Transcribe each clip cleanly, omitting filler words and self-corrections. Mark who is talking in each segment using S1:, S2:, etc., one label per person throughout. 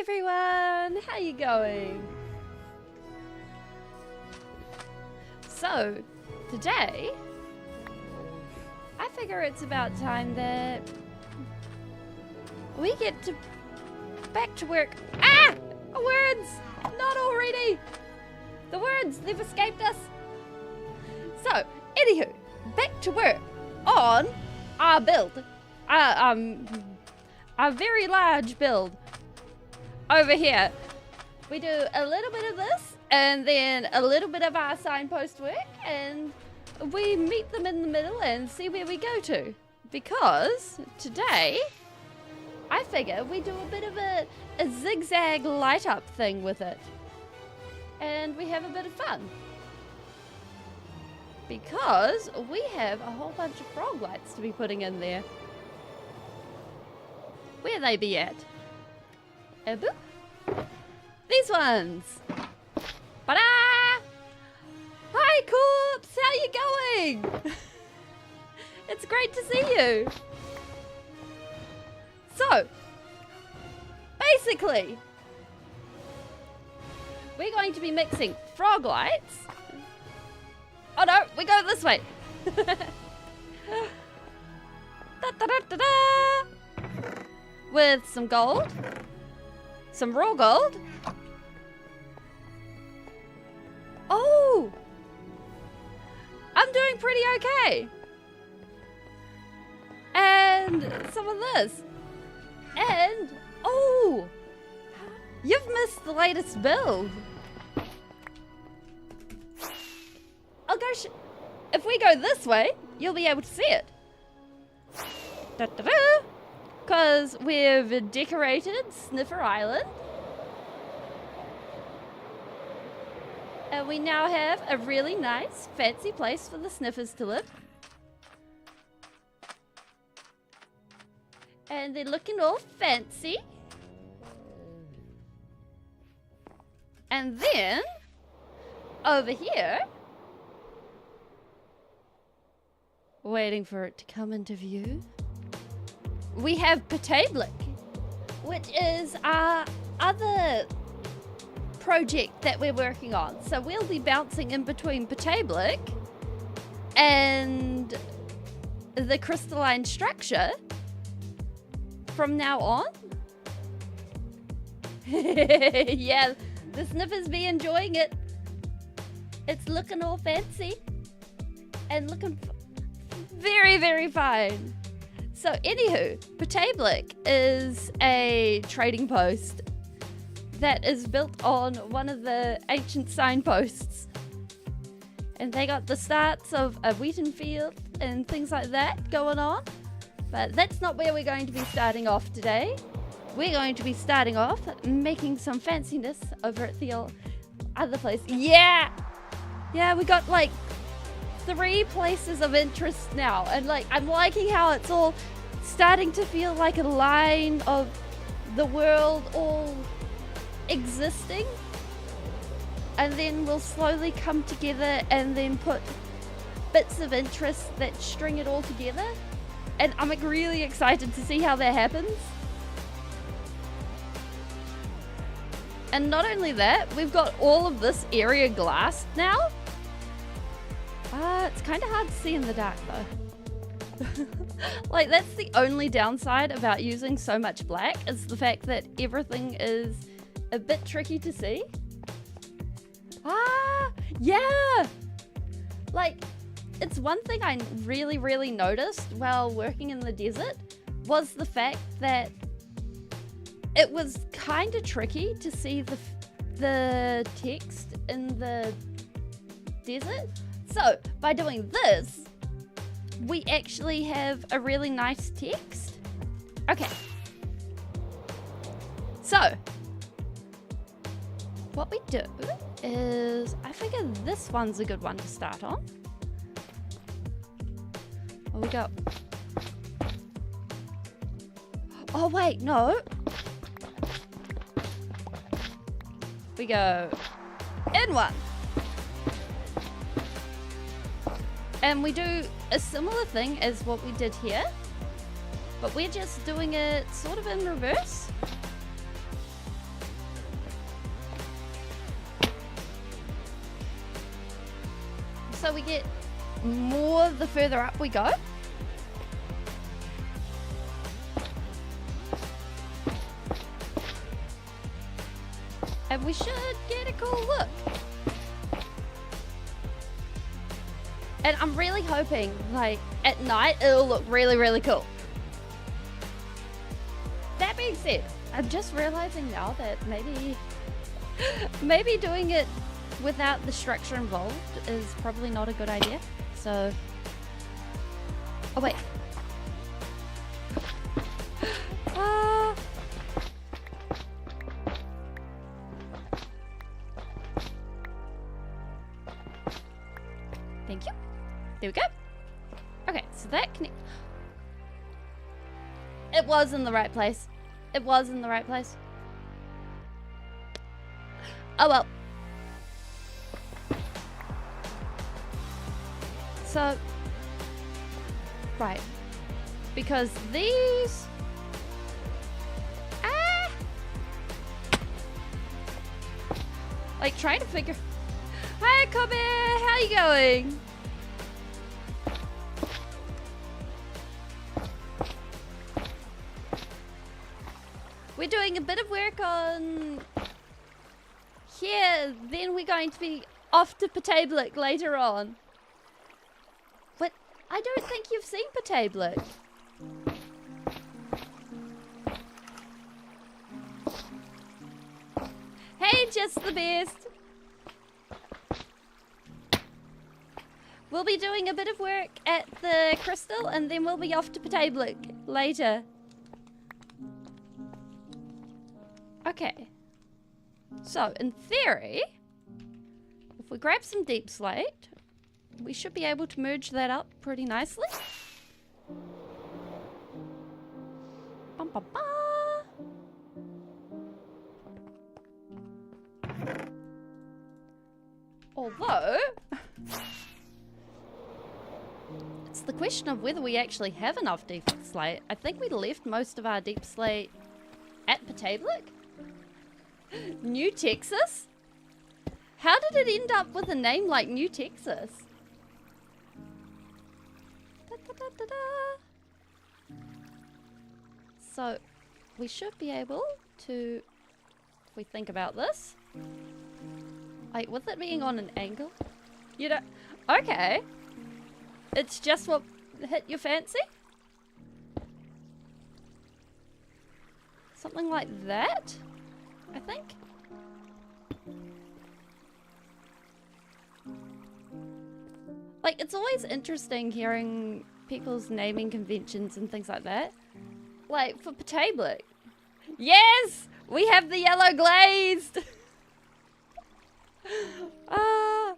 S1: everyone! How you going? So, today, I figure it's about time that we get back to work. Ah! Words! Not already! The words, they've escaped us. So, anywho, back to work on our build. Our very large build. Over here, we do a little bit of this, and then a little bit of our signpost work, and we meet them in the middle and see where we go to. Because today, I figure we do a bit of a zigzag light up thing with it. And we have a bit of fun. Because we have a whole bunch of frog lights to be putting in there. Where they be at? Boop. These ones. Ta-da! Hi, Corpse! How you going? It's great to see you. So, basically, we're going to be mixing frog lights. Oh no, we go this way. Da-da-da-da-da. With some gold. Some raw gold. Oh! I'm doing pretty okay. And some of this. And, oh! You've missed the latest build. I'll go if we go this way, you'll be able to see it. Da-da-da! Because we've decorated Sniffer Island. And we now have a really nice, fancy place for the Sniffers to live. And they're looking all fancy. And then, over here, waiting for it to come into view, we have Patablick, which is our other project that we're working on. So we'll be bouncing in between Patablick and the crystalline structure from now on. Yeah, the Sniffers be enjoying it. It's looking all fancy and looking very, very fine. So, anywho, Patablick is a trading post that is built on one of the ancient signposts. And they got the starts of a wheaten field and things like that going on. But that's not where we're going to be starting off today. We're going to be starting off making some fanciness over at the other place. Yeah! Yeah, we got like 3 places of interest now, and like I'm liking how it's all starting to feel like a line of the world all existing, and then we'll slowly come together and then put bits of interest that string it all together, and I'm like really excited to see how that happens. And not only that, we've got all of this area glassed now. It's kind of hard to see in the dark though. Like, that's the only downside about using so much black, is the fact that everything is a bit tricky to see. Yeah! Like, it's one thing I really noticed while working in the desert was the fact that it was kind of tricky to see the text in the desert. So, by doing this, we actually have a really nice text. Okay. So, what we do is, I figure this one's a good one to start on. What we got? Oh wait, no. We go in one. And we do a similar thing as what we did here, but we're just doing it sort of in reverse. so we get more the further up we go. And we should get a cool look. And I'm really hoping, like, at night, it'll look really, really cool. That being said, I'm just realizing now that maybe doing it without the structure involved is probably not a good idea. So, oh wait. Thank you. There we go. Okay, so that connect. It was in the right place. It was in the right place. Oh well. So, right. Because these... Like, trying to figure... Hi, Kobe! How you going? We're doing a bit of work on here, then we're going to be off to Patablick later on. But I don't think you've seen Patablick. Hey, just the best. We'll be doing a bit of work at the Crystal and then we'll be off to Patablick later. Okay. So, in theory, if we grab some deep slate, we should be able to merge that up pretty nicely. Bum, bum, bum. Although, it's the question of whether we actually have enough deep slate. I think we left most of our deep slate at Patablick. New Texas? How did it end up with a name like New Texas? Da, da, da, da, da. So, we should be able to, if we think about this, like with it being on an angle, you know, okay, it's just what hit your fancy? Something like that? I think. Like, it's always interesting hearing people's naming conventions and things like that. Like, for Patablick. Yes! We have the yellow glazed! Ah!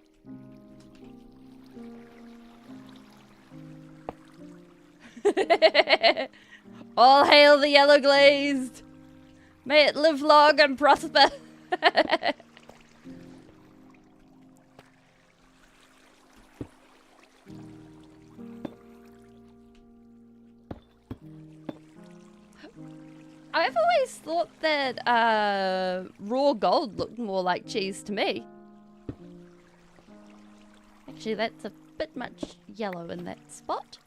S1: All hail the yellow glazed! May it live long and prosper. I've always thought that raw gold looked more like cheese to me. Actually, that's a bit much yellow in that spot.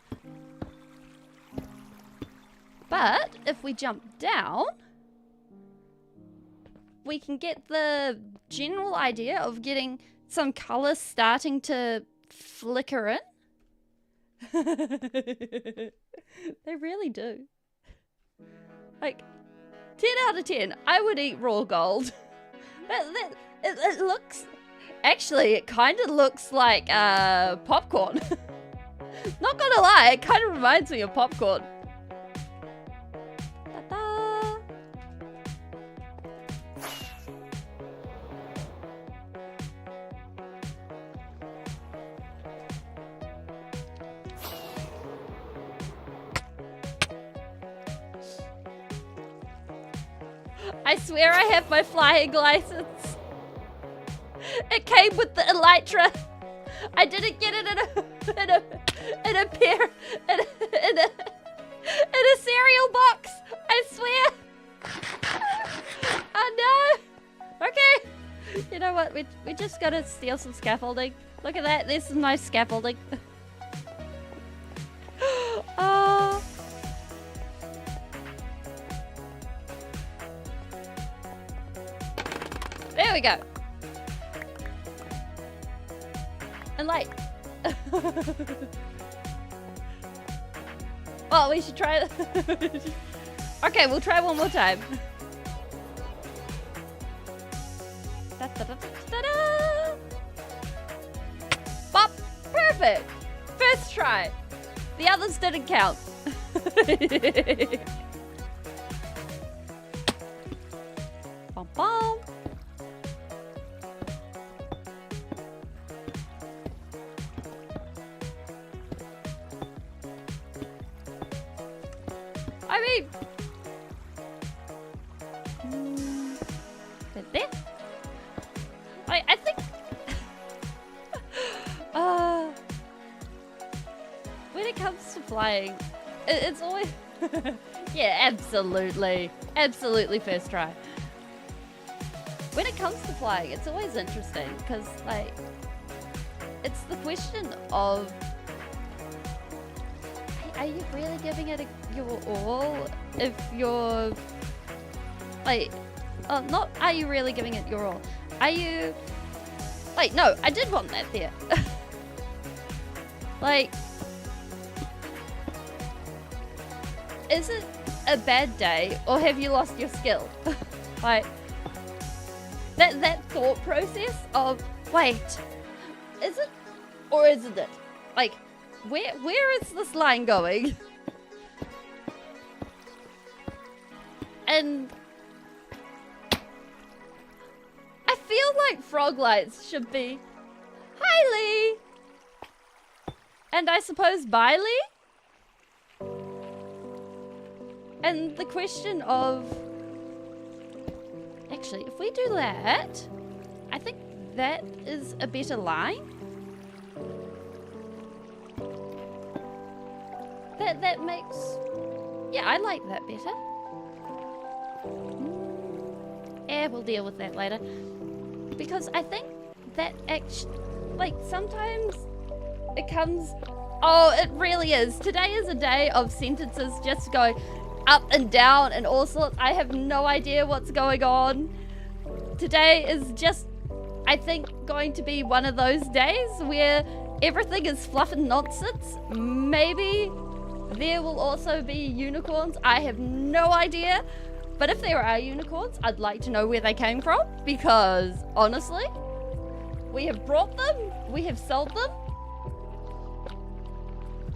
S1: But if we jump down, we can get the general idea of getting some colour starting to flicker in. They really do. Like, 10 out of 10. I would eat raw gold. It looks... Actually, it kind of looks like popcorn. Not gonna lie, it kind of reminds me of popcorn. Ta-da! I swear I have my flying license. It came with the Elytra. I didn't get it in a cereal box. I swear. Oh no. Okay. You know know what? We just gotta steal some scaffolding. Look at that. There's some nice scaffolding. Oh. There we go. And like... well, we should try... okay, we'll try one more time. Da-da-da-da-da-da. Bop! Perfect! First try. The others didn't count. Bom bom. I mean... there? I think... when it comes to flying, it's always... yeah, absolutely. Absolutely first try. When it comes to flying, it's always interesting, because, like, it's the question of... are you really giving it your all if you're... like... oh, not are you really giving it your all. Are you... like, no, I did want that there. Like... is it a bad day, or have you lost your skill? Like... that thought process of... wait... is it? Or isn't it? Like... where is this line going? And... I feel like frog lights should be... hi, Lee! And I suppose bye, Lee? And the question of... actually, if we do that... I think that is a better line. That makes... yeah, I like that better. Yeah, we'll deal with that later. Because I think that actually... like, sometimes it comes... oh, it really is. Today is a day of sentences just going up and down and all sorts. I have no idea what's going on. Today is just, I think, going to be one of those days where everything is fluff and nonsense. Maybe there will also be unicorns. I have no idea. But if there are unicorns, I'd like to know where they came from. Because, honestly, we have brought them. We have sold them.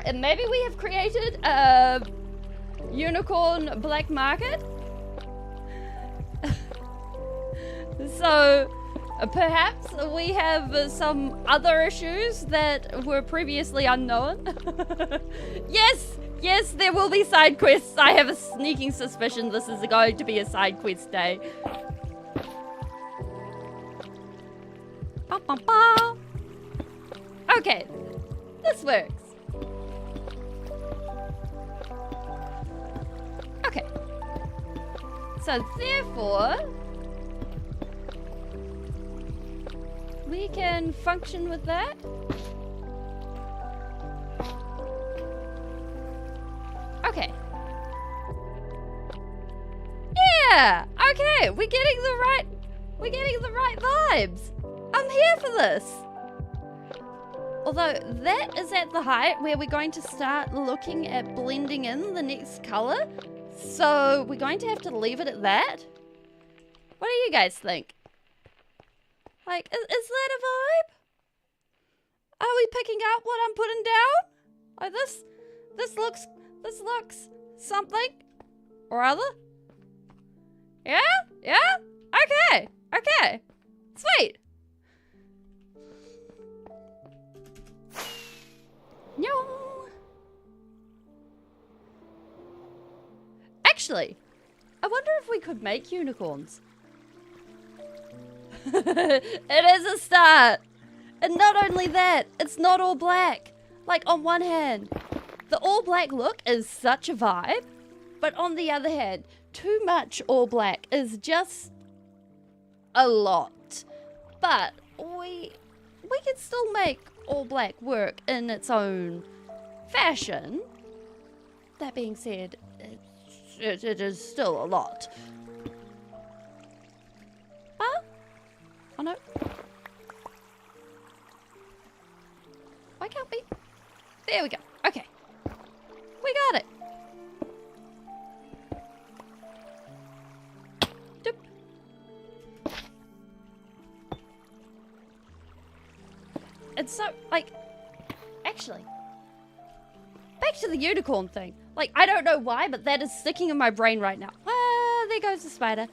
S1: And maybe we have created a unicorn black market. So, perhaps we have some other issues that were previously unknown. Yes, there will be side quests. I have a sneaking suspicion this is going to be a side quest day. Okay, this works. Okay. So therefore, we can function with that. Okay. Yeah. Okay. We're getting the right vibes. I'm here for this. Although that is at the height where we're going to start looking at blending in the next color. So we're going to have to leave it at that. What do you guys think? Like, is that a vibe? Are we picking up what I'm putting down? Like this looks something or other. Yeah? Okay. Sweet. No. Actually, I wonder if we could make unicorns. It is a start. And not only that, it's not all black. Like, on one hand, the all black look is such a vibe. But on the other hand, too much all black is just a lot. But we can still make all black work in its own fashion. That being said, it is still a lot. Huh? Oh no. Why can't we? There we go. Okay. We got it. Doop. And so, like, actually, back to the unicorn thing. Like, I don't know why, but that is sticking in my brain right now. Ah, there goes the spider.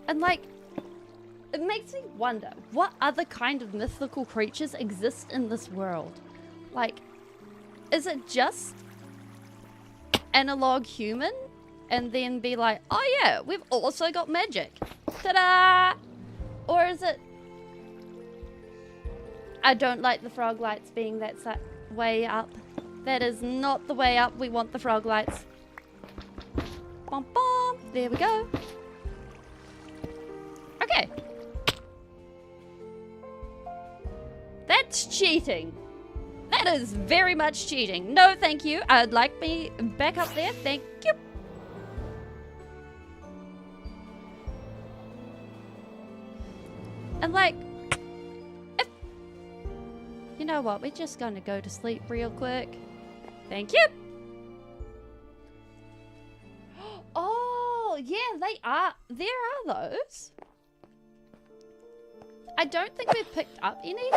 S1: And like, it makes me wonder, what other kind of mythical creatures exist in this world? Like, is it just analog human? And then be like, oh yeah, we've also got magic. Ta-da! Or is it... I don't like the frog lights being that way up. That is not the way up. We want the frog lights. Bom bom! There we go. Okay. That's cheating. That is very much cheating. No, thank you. I'd like me back up there. Thank you. And like, if... You know what? We're just gonna go to sleep real quick. Thank you. Oh, yeah, they are. There are those. I don't think we've picked up any.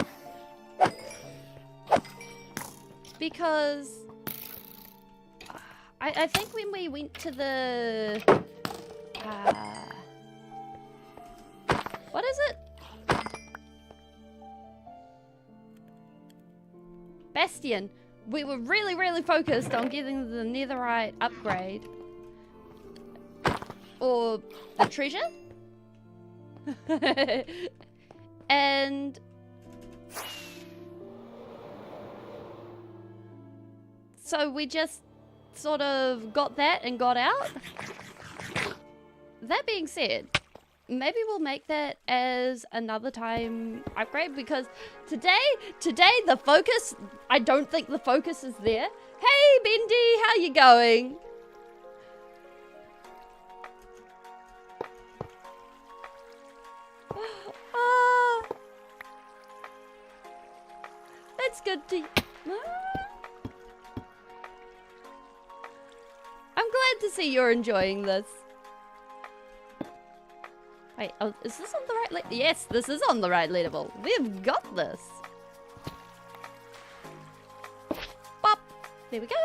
S1: Because I think when we went to the what is it? Bastion. We were really focused on getting the netherite upgrade. Or the treasure? And so we just sort of got that and got out. That being said, maybe we'll make that as another time upgrade, because today the focus, I don't think the focus is there. Hey Bendy, how you going? That's good to... I'm glad to see you're enjoying this. Wait, oh, is this on the right Yes, this is on the right level. We've got this. Bop. There we go.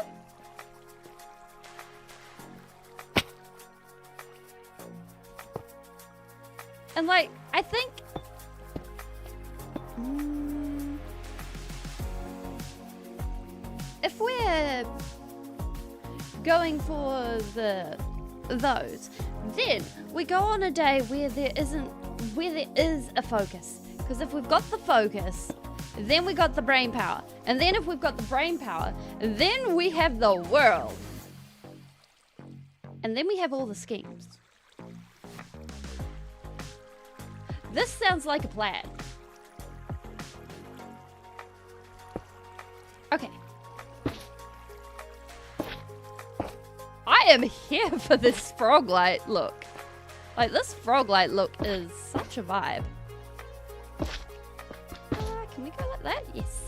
S1: And like, I think... if we're going for those, then we go on a day where there is a focus. Because if we've got the focus, then we got the brain power. And then if we've got the brain power, then we have the world. And then we have all the schemes. This sounds like a plan. Okay. I am here for this frog light look. Like, this frog light look is such a vibe. Can we go like that? Yes.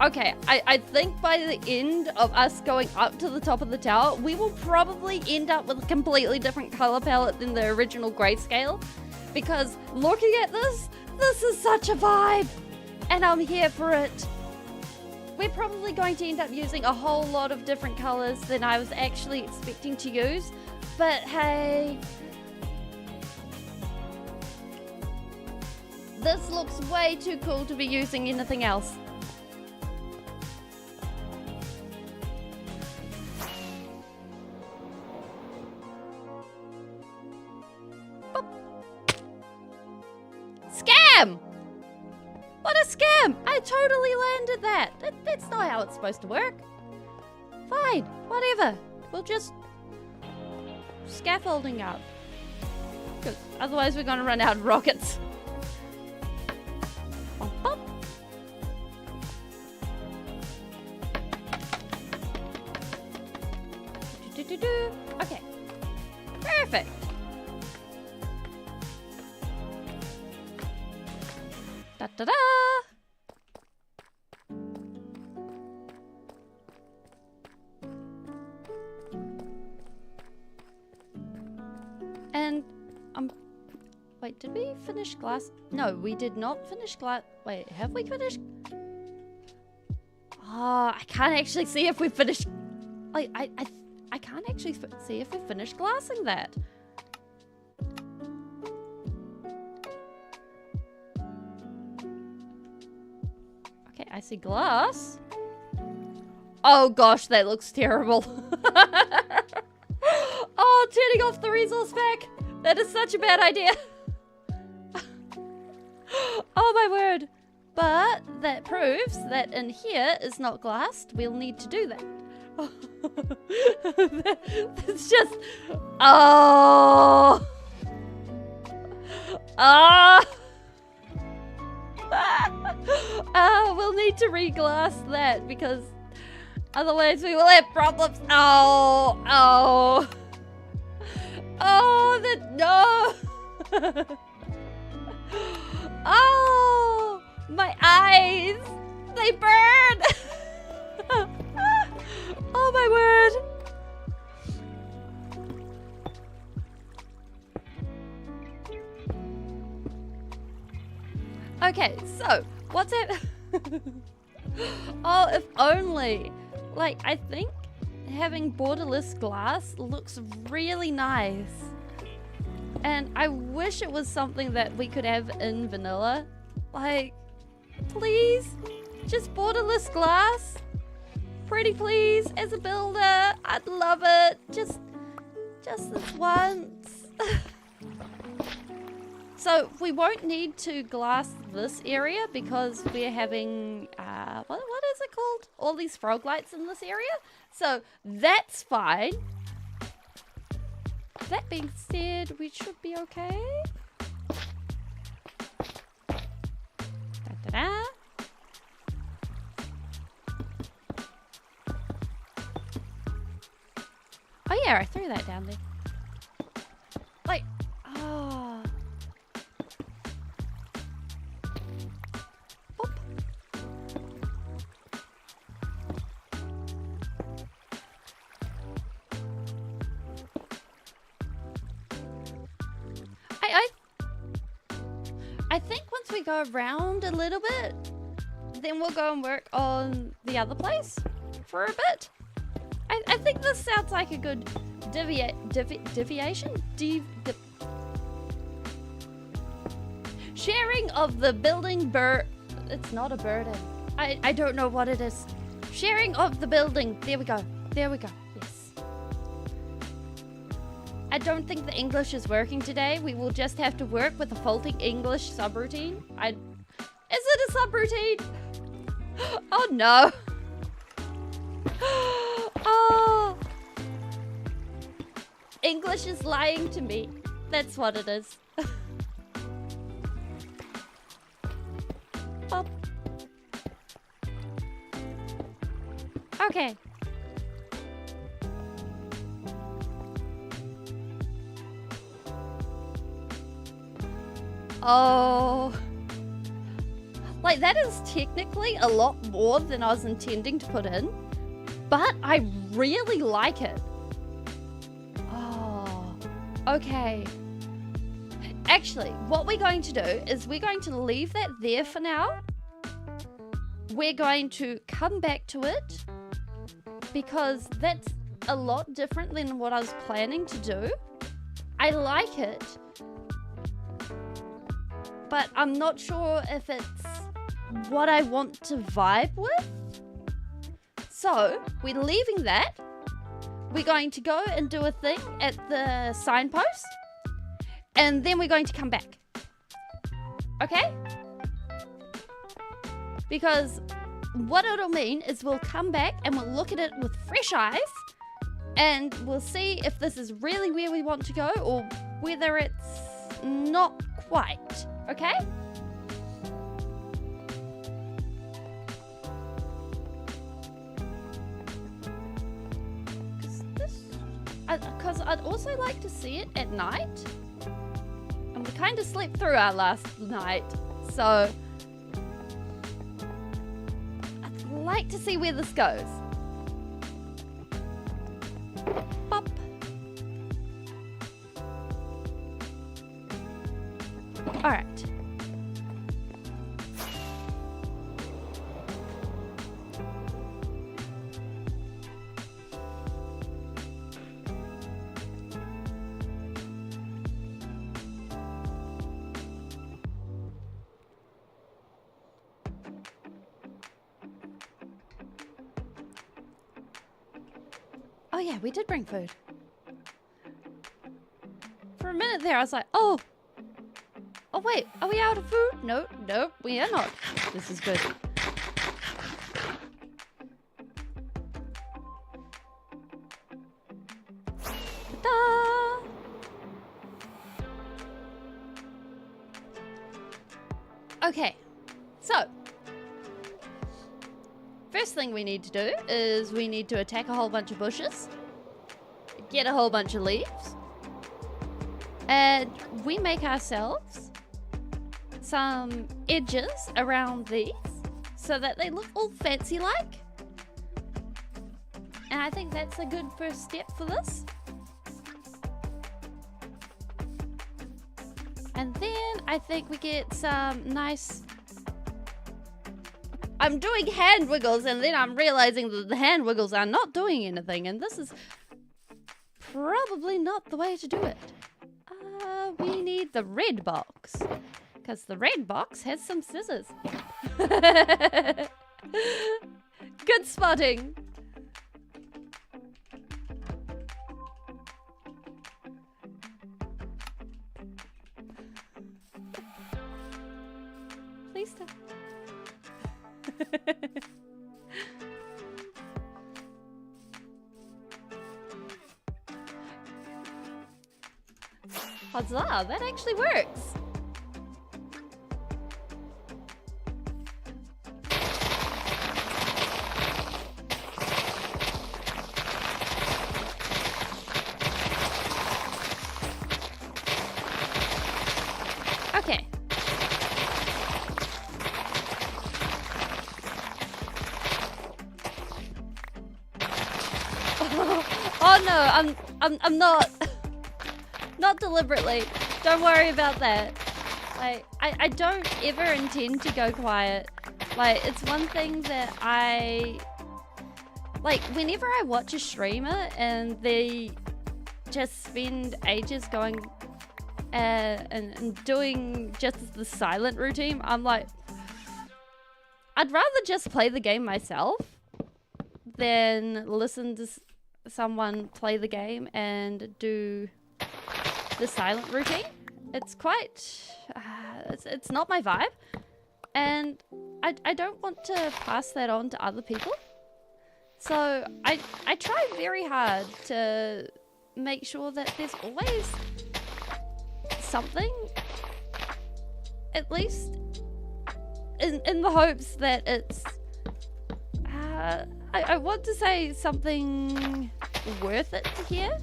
S1: Okay, I think by the end of us going up to the top of the tower, we will probably end up with a completely different color palette than the original grayscale. Because looking at this is such a vibe. And I'm here for it. We're probably going to end up using a whole lot of different colors than I was actually expecting to use. But hey, this looks way too cool to be using anything else. Scam! What a scam! I totally landed that. That's not how it's supposed to work. Fine, whatever. We'll just scaffolding up. Because otherwise we're gonna run out of rockets. Bop, bop. Do. Okay. Perfect. Da da da. And wait, did we finish glass? No, we did not finish glass. Wait, have we finished? Oh, I can't actually see if we finished. I can't actually see if we finished glassing that. Okay, I see glass. Oh gosh, that looks terrible. Oh, turning off the resource pack. That is such a bad idea. Oh my word. But that proves that in here is not glassed. We'll need to do that. That's just... Oh. We'll need to re-glass that because otherwise we will have problems. Oh, no. Oh, my eyes, they burn. Oh my word. Okay, so what's it? Oh, if only. Like, I think having borderless glass looks really nice. And I wish it was something that we could have in vanilla. Like, please, just borderless glass. Pretty please, as a builder, I'd love it. Just this once. So we won't need to glass this area because we're having, what is it called? All these frog lights in this area. So that's fine. That being said, we should be okay. Da-da-da. Oh yeah, I threw that down there. Like, oh. Boop. I think once we go around a little bit, then we'll go and work on the other place for a bit. I think this sounds like a good deviation? Sharing of the building it's not a burden. I don't know what it is. Sharing of the building. There we go. There we go. Yes. I don't think the English is working today. We will just have to work with a faulty English subroutine. Is it a subroutine? Oh no. Oh. English is lying to me. That's what it is. Pop. Okay. Oh. Like, that is technically a lot more than I was intending to put in. But I really like it. Oh. Okay. Actually, what we're going to do is we're going to leave that there for now. We're going to come back to it because that's a lot different than what I was planning to do. I like it, but I'm not sure if it's what I want to vibe with. So we're leaving that. We're going to go and do a thing at the signpost, and then we're going to come back. Okay? Because what it'll mean is we'll come back and we'll look at it with fresh eyes and we'll see if this is really where we want to go or whether it's not quite, okay? Because I'd also like to see it at night. And we kind of slept through our last night, so I'd like to see where this goes. Bop. All right. Oh yeah, we did bring food. For a minute there, I was like, oh wait, are we out of food? No, we are not. This is good. Ta-da! Okay, so first thing we need to do is we need to attack a whole bunch of bushes, get a whole bunch of leaves, and we make ourselves some edges around these so that they look all fancy like. And I think that's a good first step for this. And then I think we get some nice... I'm doing hand wiggles and then I'm realizing that the hand wiggles are not doing anything, and this is probably not the way to do it. We need the red box, because the red box has some scissors. Good spotting. Please stop. Huzzah, that actually works. Okay. Oh no, I'm not deliberately. Don't worry about that. Like, I don't ever intend to go quiet. Like, it's one thing that like, whenever I watch a streamer and they just spend ages going and doing just the silent routine, I'm like, I'd rather just play the game myself than listen to someone play the game and do the silent routine. It's quite it's not my vibe, and I don't want to pass that on to other people, so I try very hard to make sure that there's always something, at least in the hopes that it's I want to say something worth it to hear.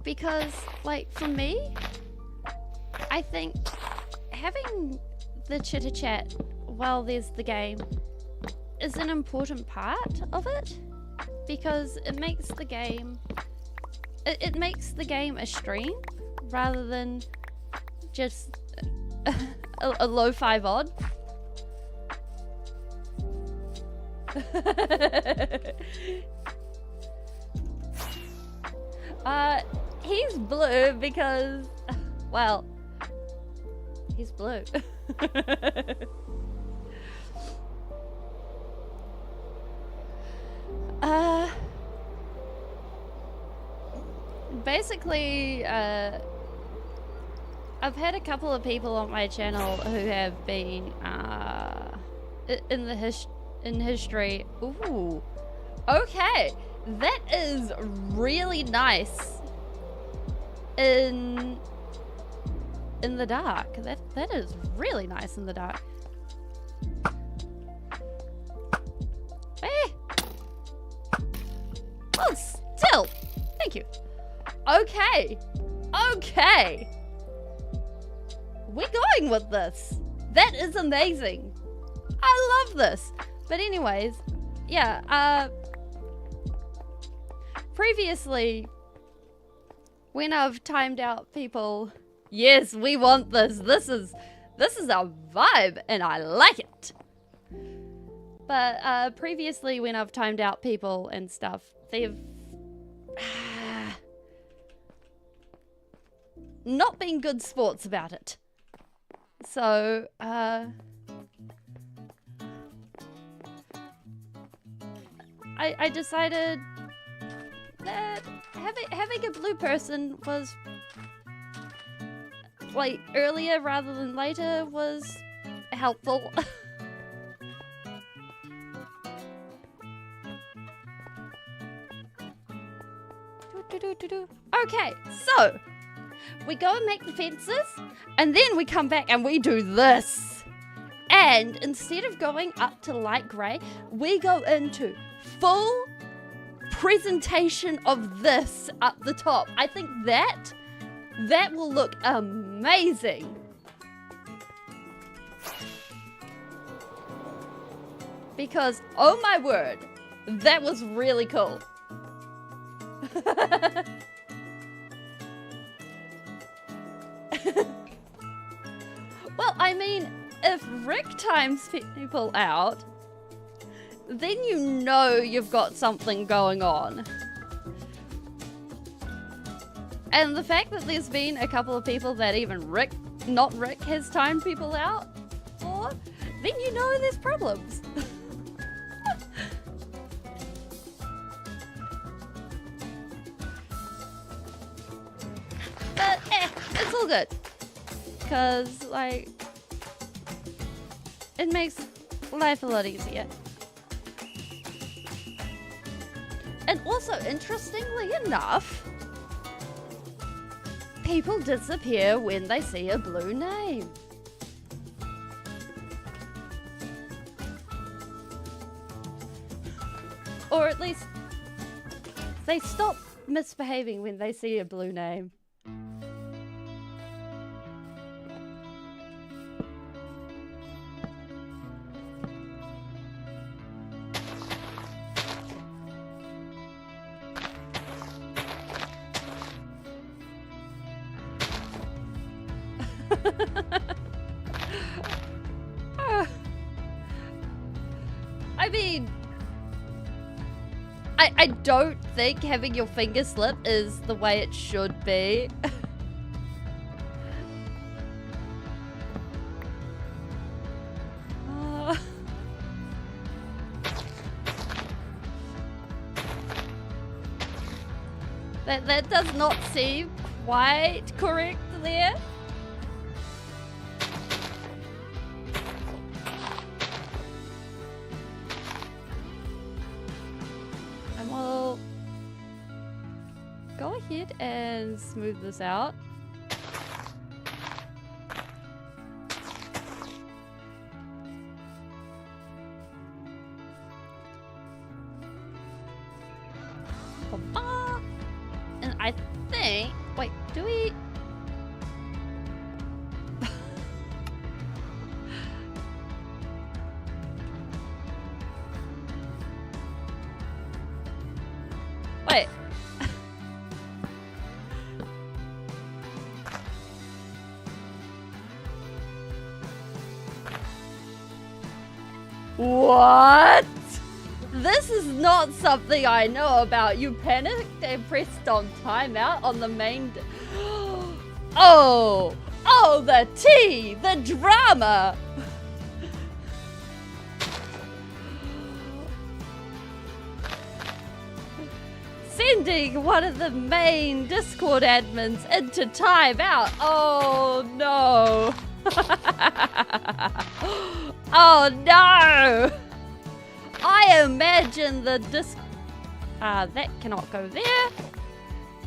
S1: Because, like, for me, I think having the chitter-chat while there's the game is an important part of it. Because it makes the game... It makes the game a stream rather than just a lo-fi VOD. He's blue because, well, he's blue. Basically, I've had a couple of people on my channel who have been in history. Ooh, okay, that is really nice. In the dark, that is really nice in the dark. Eh. Oh, still, thank you. Okay, okay. We're going with this. That is amazing. I love this. But anyways, yeah, previously, when I've timed out people, yes, we want this. This is our vibe and I like it. But previously when I've timed out people and stuff, they've not been good sports about it. So, I decided that having a blue person was, like, earlier rather than later was helpful. Okay, so we go and make the fences, and then we come back and we do this. And instead of going up to light grey, we go into full presentation of this up the top. I think that will look amazing. Because, oh my word, that was really cool. Well, I mean, if Rick times people out, then you know you've got something going on. And the fact that there's been a couple of people that even not Rick, has timed people out for, then you know there's problems. But, it's all good. Because, like, it makes life a lot easier. And also, interestingly enough, people disappear when they see a blue name. Or at least, they stop misbehaving when they see a blue name. I mean, I don't think having your finger slip is the way it should be. That does not seem quite correct there. And we'll go ahead and smooth this out. And I think, wait, do we? Wait. What? This is not something I know about. You panicked and pressed on timeout on the main... Oh! Oh, the tea! The drama! sending one of the main Discord admins into timeout. Oh no. Oh no. I imagine the that cannot go there.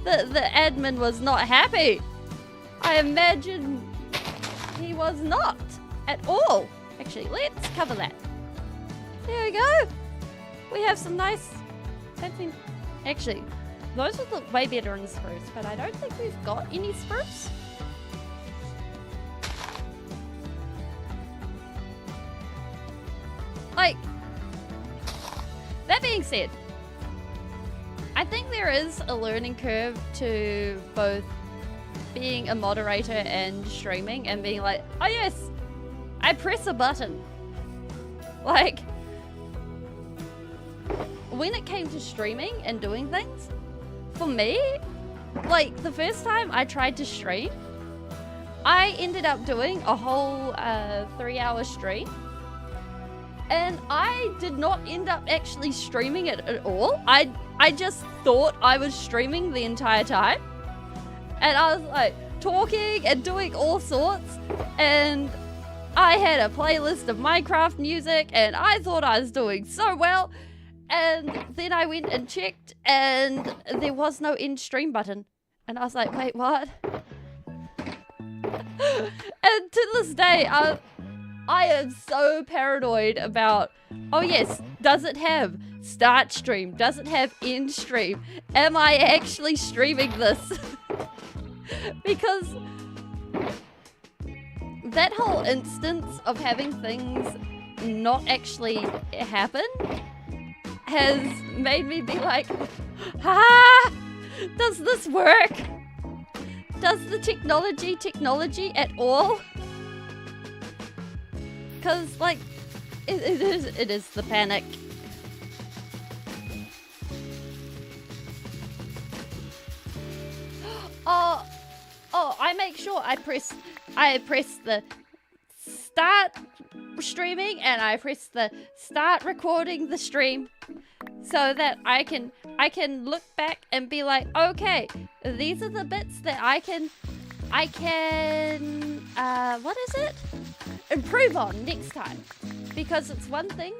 S1: The admin was not happy. I imagine he was not at all. Actually, let's cover that. There we go. We have some nice fancy. Actually, those would look way better in spruce, but I don't think we've got any spruce. Like, that being said, I think there is a learning curve to both being a moderator and streaming and being like, oh yes, I press a button. Like, when it came to streaming and doing things, for me, like the first time I tried to stream, I ended up doing a whole 3-hour stream. And I did not end up actually streaming it at all. I just thought I was streaming the entire time. And I was like talking and doing all sorts. And I had a playlist of Minecraft music and I thought I was doing so well. And then I went and checked and there was no end stream button. And I was like, wait, what? And to this day, I am so paranoid about, oh yes, does it have start stream? Does it have end stream? Am I actually streaming this? Because that whole instance of having things not actually happen has made me be like, does this work? Does the technology at all? Because, like, it is the panic. Oh, I make sure I press the start streaming and I press the start recording the stream so that I can look back and be like, okay, these are the bits that I can what is it? Improve on next time, because it's one thing.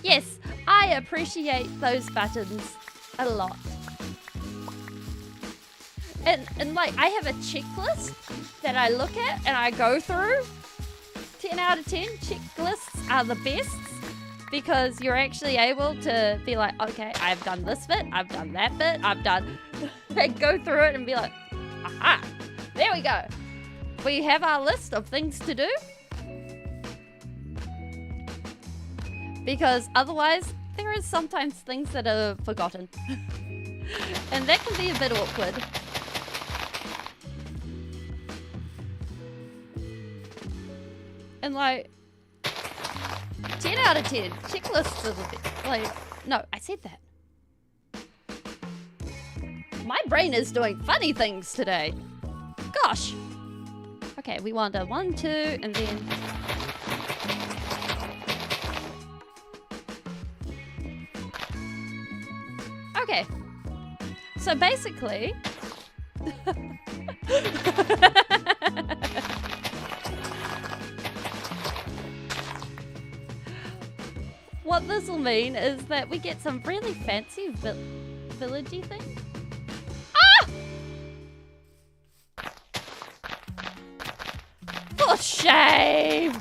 S1: Yes, I appreciate those buttons a lot. And like, I have a checklist that I look at and I go through. 10 out of 10 checklists are the best because you're actually able to be like, okay, I've done this bit, I've done that bit, I've done, and go through it and be like, aha, there we go. We have our list of things to do. Because otherwise, there is sometimes things that are forgotten. And that can be a bit awkward. And like, 10 out of 10. Checklists are the best. Like, no, I said that. My brain is doing funny things today. Gosh. Okay, we want a 1, 2, and then... Okay. So basically... What this will mean is that we get some really fancy villagey things. Ah! For shame!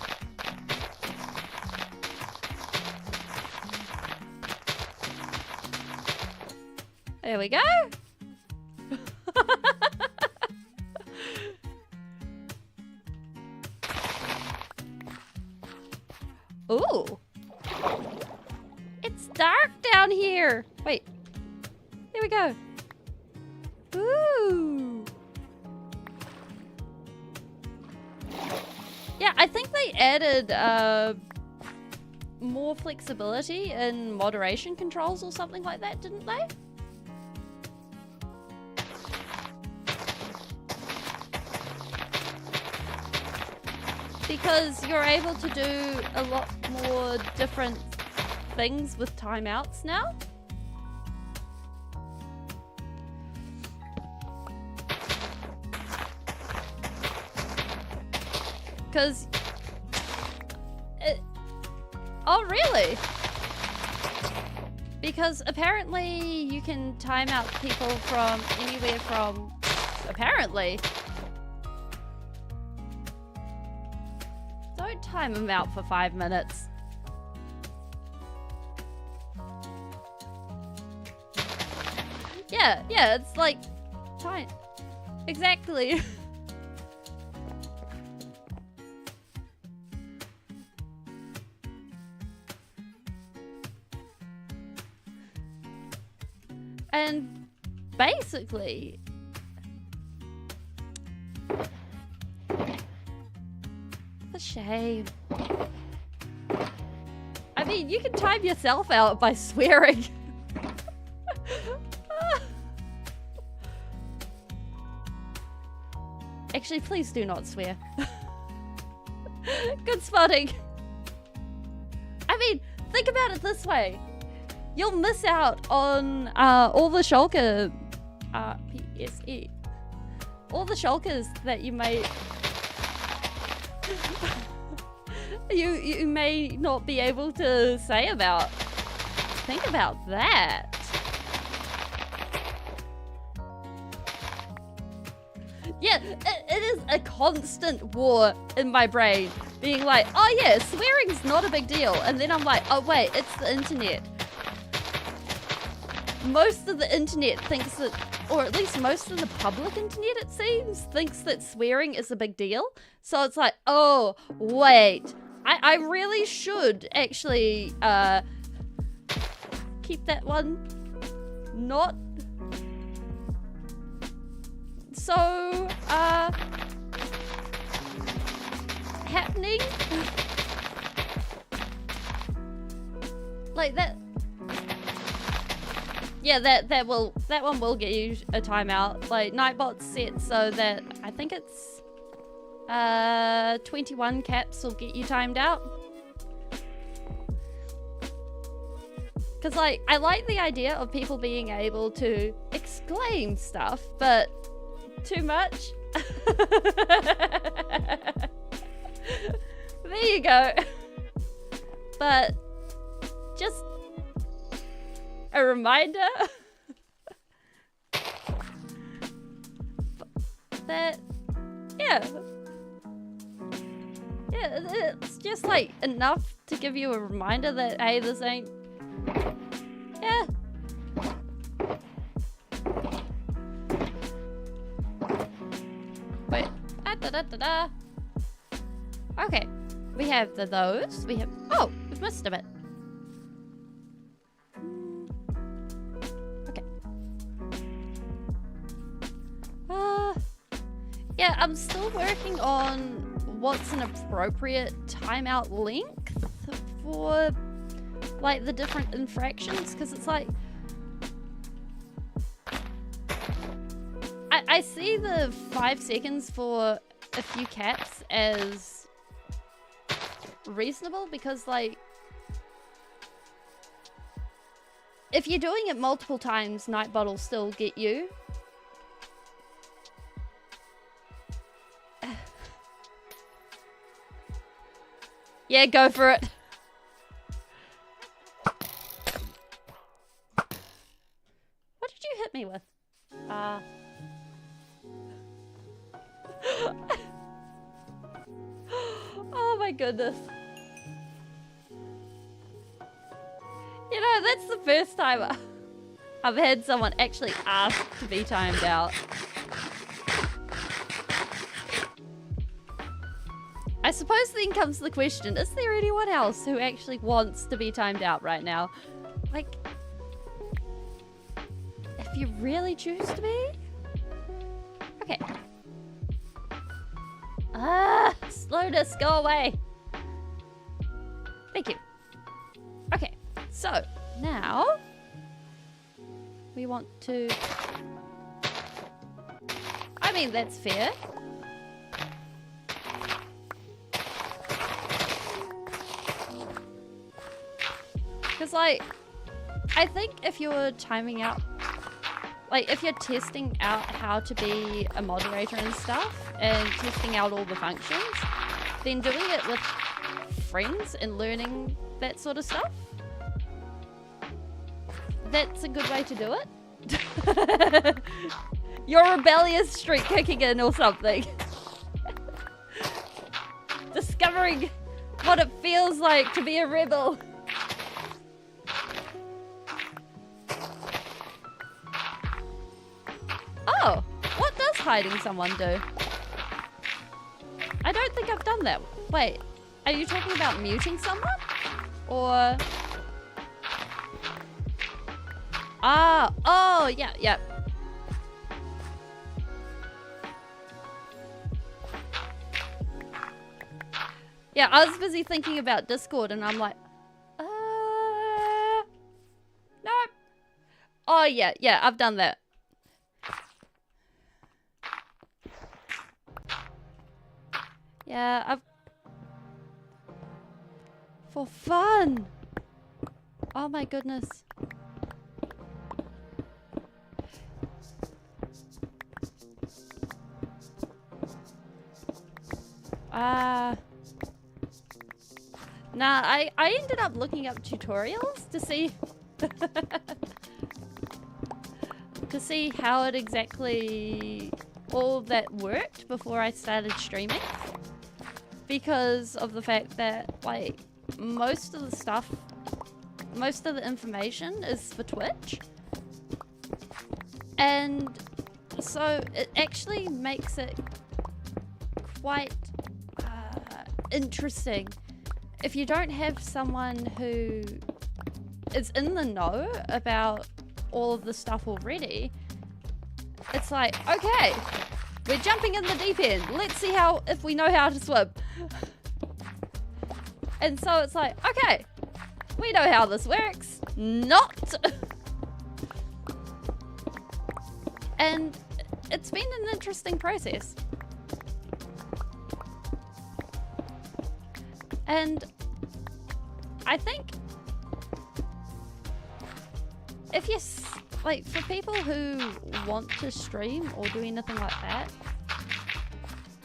S1: There we go. Ooh. It's dark down here. Wait. There we go. Ooh. Yeah, I think they added more flexibility in moderation controls or something like that, didn't they? Because you're able to do a lot more different things with timeouts now. Because... Oh, really? Because apparently you can time out people from anywhere from... Apparently. Don't time them out for 5 minutes. Yeah, it's like... Time. Exactly. And basically, it's a shame. I mean, you can time yourself out by swearing. Actually, please do not swear. Good spotting. I mean, think about it this way. You'll miss out on all the shulker PSE. All the shulkers that you may you may not be able to say about. Think about that. Yeah, it is a constant war in my brain, being like, oh yeah, swearing's not a big deal, and then I'm like, oh wait, it's the internet. Most of the internet thinks that, or at least most of the public internet, it seems, thinks that swearing is a big deal. So it's like, oh, wait, I really should actually keep that one not so happening. Like that. Yeah, that one will get you a timeout. Like Nightbot's set so that I think it's 21 caps will get you timed out. Cause like I like the idea of people being able to exclaim stuff, but too much. There you go. But just a reminder that yeah, it's just like enough to give you a reminder that hey, this ain't yeah. Wait, da. Okay, we have those. We have oh, we've missed a bit. Yeah, I'm still working on what's an appropriate timeout length for like the different infractions, because it's like I see the 5 seconds for a few caps as reasonable, because like if you're doing it multiple times, Nightbot will still get you. Yeah, go for it. What did you hit me with? Oh my goodness. You know, that's the first time I've had someone actually ask to be timed out. I suppose then comes the question, is there anyone else who actually wants to be timed out right now? Like, if you really choose to be? Okay. Slowness, go away. Thank you. Okay, so now we want to... I mean, that's fair. Because, like, I think if you're timing out, like, if you're testing out how to be a moderator and stuff, and testing out all the functions, then doing it with friends and learning that sort of stuff, that's a good way to do it. Your rebellious streak kicking in or something. Discovering what it feels like to be a rebel. Oh, what does hiding someone do? I don't think I've done that. Wait, are you talking about muting someone? Or... Ah, oh, yeah, yeah. Yeah, I was busy thinking about Discord and I'm like, no. Oh, yeah, yeah, I've done that. Yeah, for fun. Oh my goodness. Nah, I ended up looking up tutorials to see to see how it exactly all of that worked before I started streaming, because of the fact that like most of the information is for Twitch, and so it actually makes it quite interesting if you don't have someone who is in the know about all of the stuff already. It's like, okay, we're jumping in the deep end. Let's see if we know how to swim. And so it's like, okay, we know how this works. Not. And it's been an interesting process. And I think if you, like, for people who want to stream or do anything like that,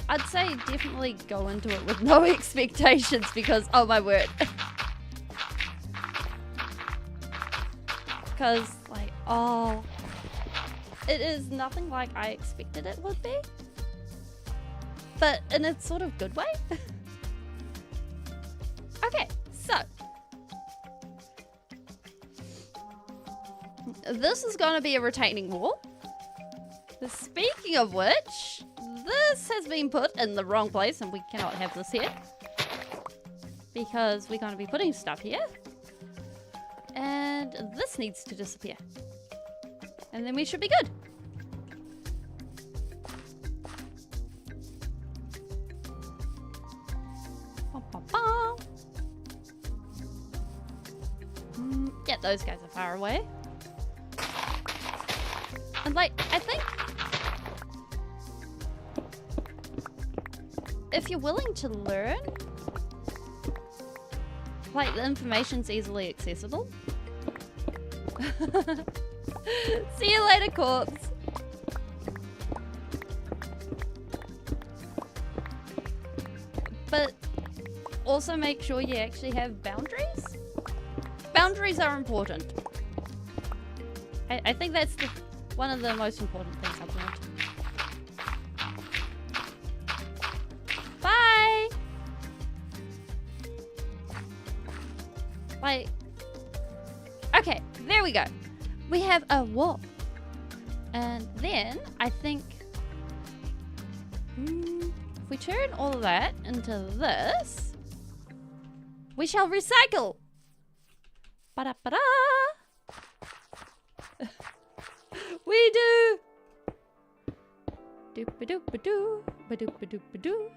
S1: I'd say definitely go into it with no expectations, because, oh my word. Because, like, oh, it is nothing like I expected it would be. But in a sort of good way. Okay, so this is going to be a retaining wall. Speaking of which, this has been put in the wrong place and we cannot have this here, because we're going to be putting stuff here. And this needs to disappear. And then we should be good. Yeah, those guys are far away. And like, I think if you're willing to learn, like, the information's easily accessible. See you later, corpse. But also make sure you actually have boundaries. Boundaries are important. I think that's one of the most important things I've learned. Bye! Like, okay, there we go. We have a wall. And then I think if we turn all of that into this, we shall recycle. Ba-da-ba-da. We do. Doop-a-doop-a-doo. Ba-doop-a-doop-a-doo.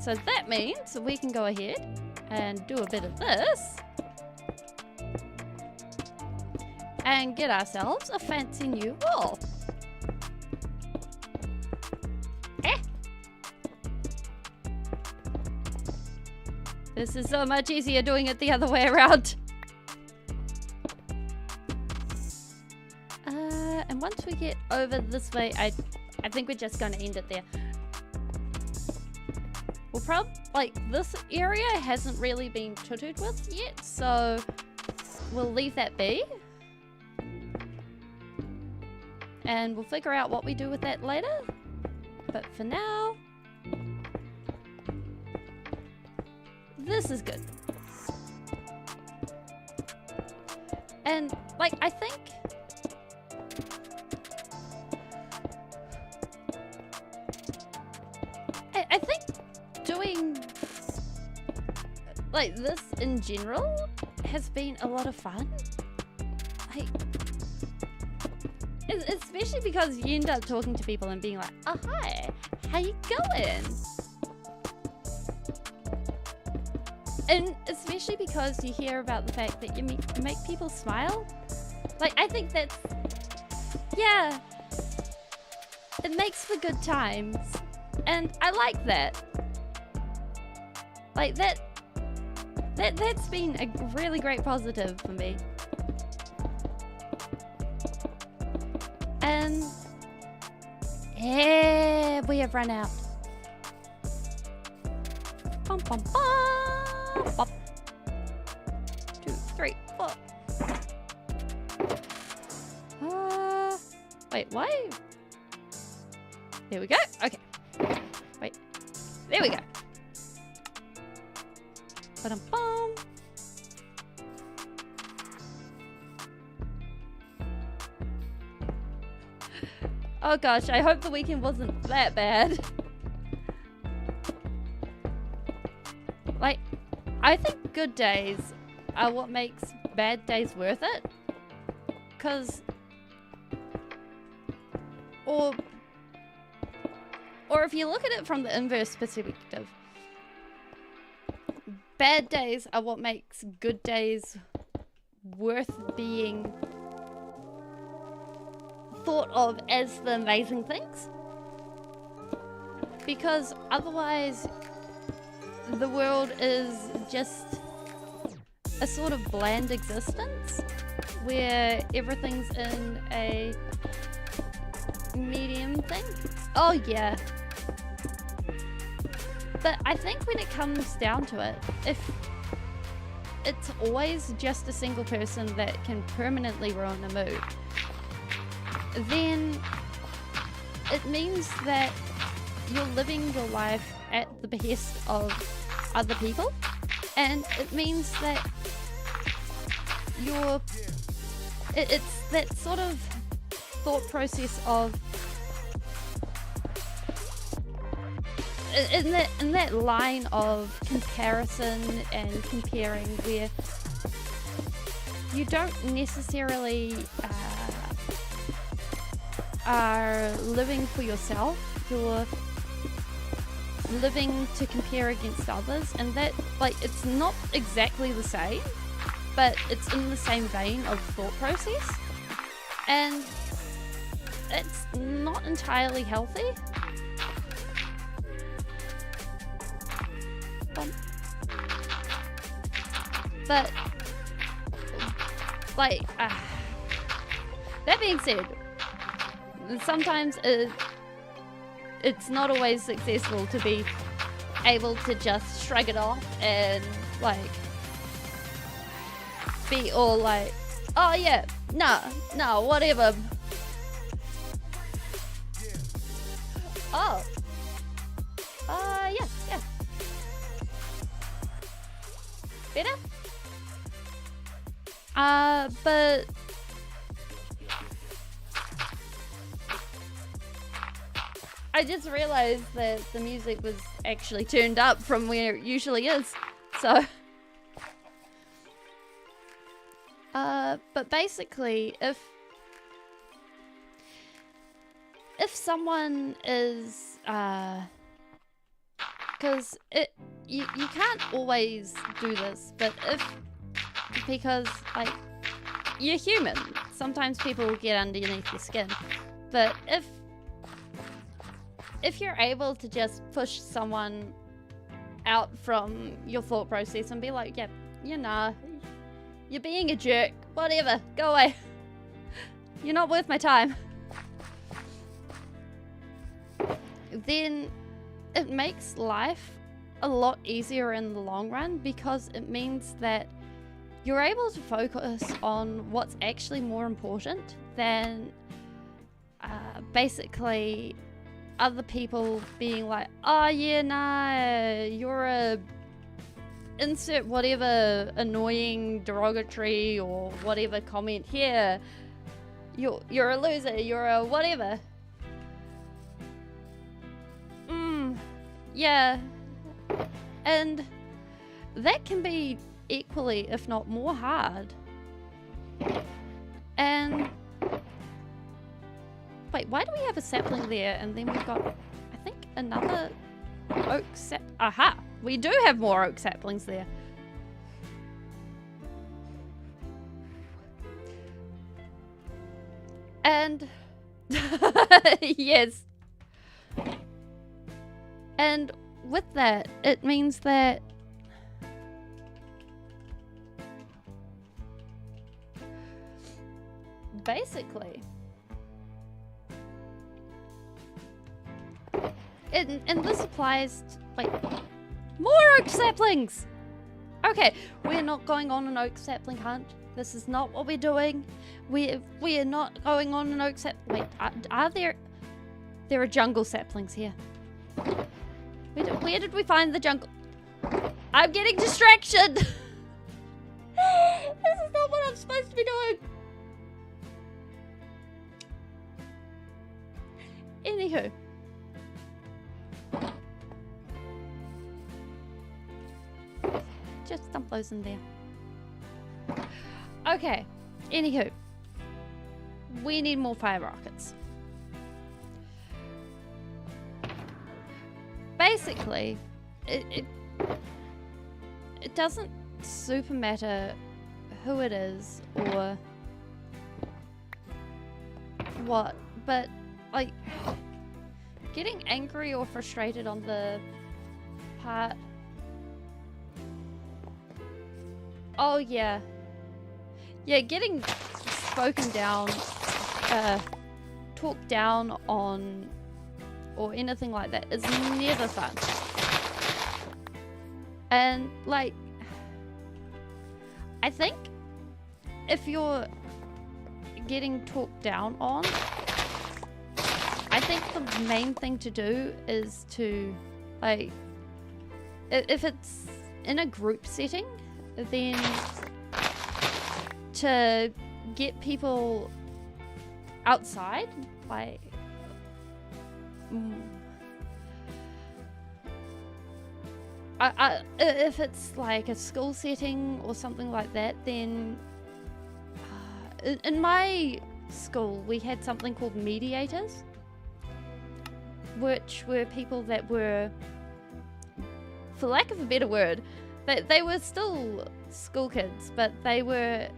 S1: So that means we can go ahead and do a bit of this and get ourselves a fancy new wall. This is so much easier doing it the other way around. then once we get over this way, I think we're just going to end it there. We'll probably, like, this area hasn't really been tutored with yet, so we'll leave that be. And we'll figure out what we do with that later. But for now, this is good. And, like, I think doing, like, this in general has been a lot of fun. Like, especially because you end up talking to people and being like, oh, hi, how you going? And especially because you hear about the fact that you make people smile. Like, I think that's, yeah, it makes for good times. And I like that. Like, that's been a really great positive for me. And yeah, we have run out. Bum, bum, bum, bum. 2, 3, 4. Wait, why? There we go. Okay. Wait. There we go. Ba-dum-bum. Oh gosh, I hope the weekend wasn't that bad. Like, I think good days are what makes bad days worth it. 'Cause... Or if you look at it from the inverse perspective, bad days are what makes good days worth being thought of as the amazing things. Because otherwise the world is just a sort of bland existence where everything's in a medium thing. Oh yeah. But I think when it comes down to it, if it's always just a single person that can permanently ruin a mood, then it means that you're living your life at the behest of other people, and it means that it's that sort of thought process of in that line of comparison and comparing where you don't necessarily are living for yourself, you're living to compare against others, and that, like, it's not exactly the same, but it's in the same vein of thought process, and it's not entirely healthy. But, like, that being said, sometimes it's not always successful to be able to just shrug it off and, like, be all like, oh yeah, no, whatever. Oh. Yeah. Better? But I just realized that the music was actually turned up from where it usually is. So but basically, if someone is because you can't always do this, but because, like, you're human, sometimes people will get underneath your skin, but if you're able to just push someone out from your thought process and be like, yeah, you're being a jerk, whatever, go away, you're not worth my time, then it makes life a lot easier in the long run, because it means that you're able to focus on what's actually more important than basically other people being like, oh yeah, nah, you're a insert whatever annoying, derogatory, or whatever comment here. You're a loser, you're a whatever. Yeah. And that can be equally, if not more, hard. And wait, why do we have a sapling there? And then we've got, I think, another oak sap. Aha! We do have more oak saplings there. And yes. And with that, it means that basically, and this applies to, like, more oak saplings. Okay, we're not going on an oak sapling hunt. This is not what we're doing. We are not going on an oak sapling. Wait, are there are jungle saplings here. Where did we find the jungle? I'm getting distraction. This is not what I'm supposed to be doing. Anywho. Just dump those in there. Okay. Anywho. We need more fire rockets. Basically, it doesn't super matter who it is or what, but like getting angry or frustrated on the part. Oh yeah, getting spoken down, talked down on, or anything like that is never fun. And like, I think if you're getting talked down on, I think the main thing to do is to, like, if it's in a group setting, then to get people outside, like, if it's like a school setting or something like that, then in my school we had something called mediators, which were people that were, for lack of a better word, they were still school kids, but they were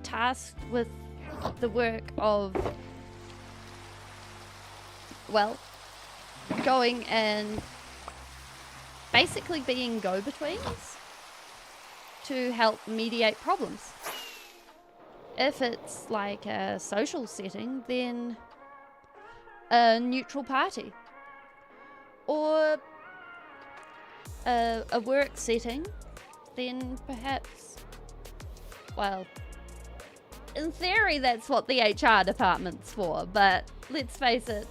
S1: tasked with the work of, well, going and basically being go-betweens to help mediate problems. If it's like a social setting, then a neutral party. Or a work setting, then perhaps, well, in theory that's what the HR department's for, but let's face it,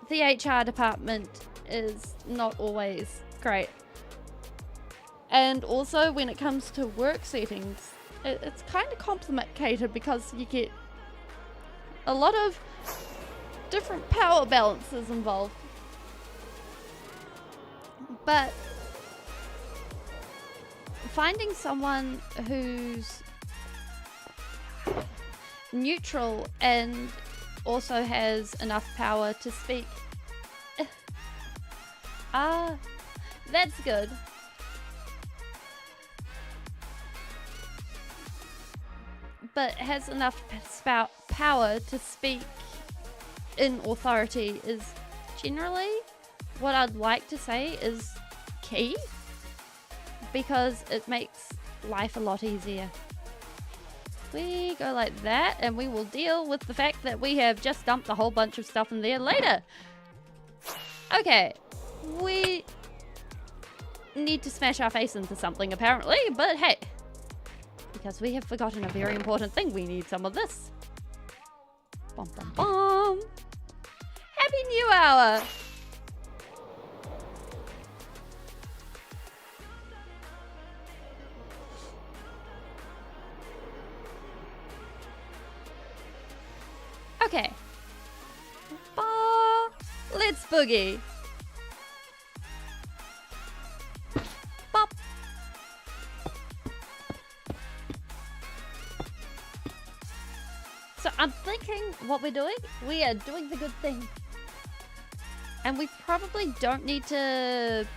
S1: the HR department is not always great. And also when it comes to work settings, it's kind of complicated because you get a lot of different power balances involved. But finding someone who's neutral and also has enough power to speak, that's good. But has enough power to speak in authority is generally what I'd like to say is key, because it makes life a lot easier. we go like that, and we will deal with the fact that we have just dumped a whole bunch of stuff in there later. Okay, we need to smash our face into something apparently, but hey, because we have forgotten a very important thing, we need some of this. Bum, bum, bum. Happy New Hour! Okay. Let's boogie. Bop. So I'm thinking what we're doing, we are doing the good thing. And we probably don't need to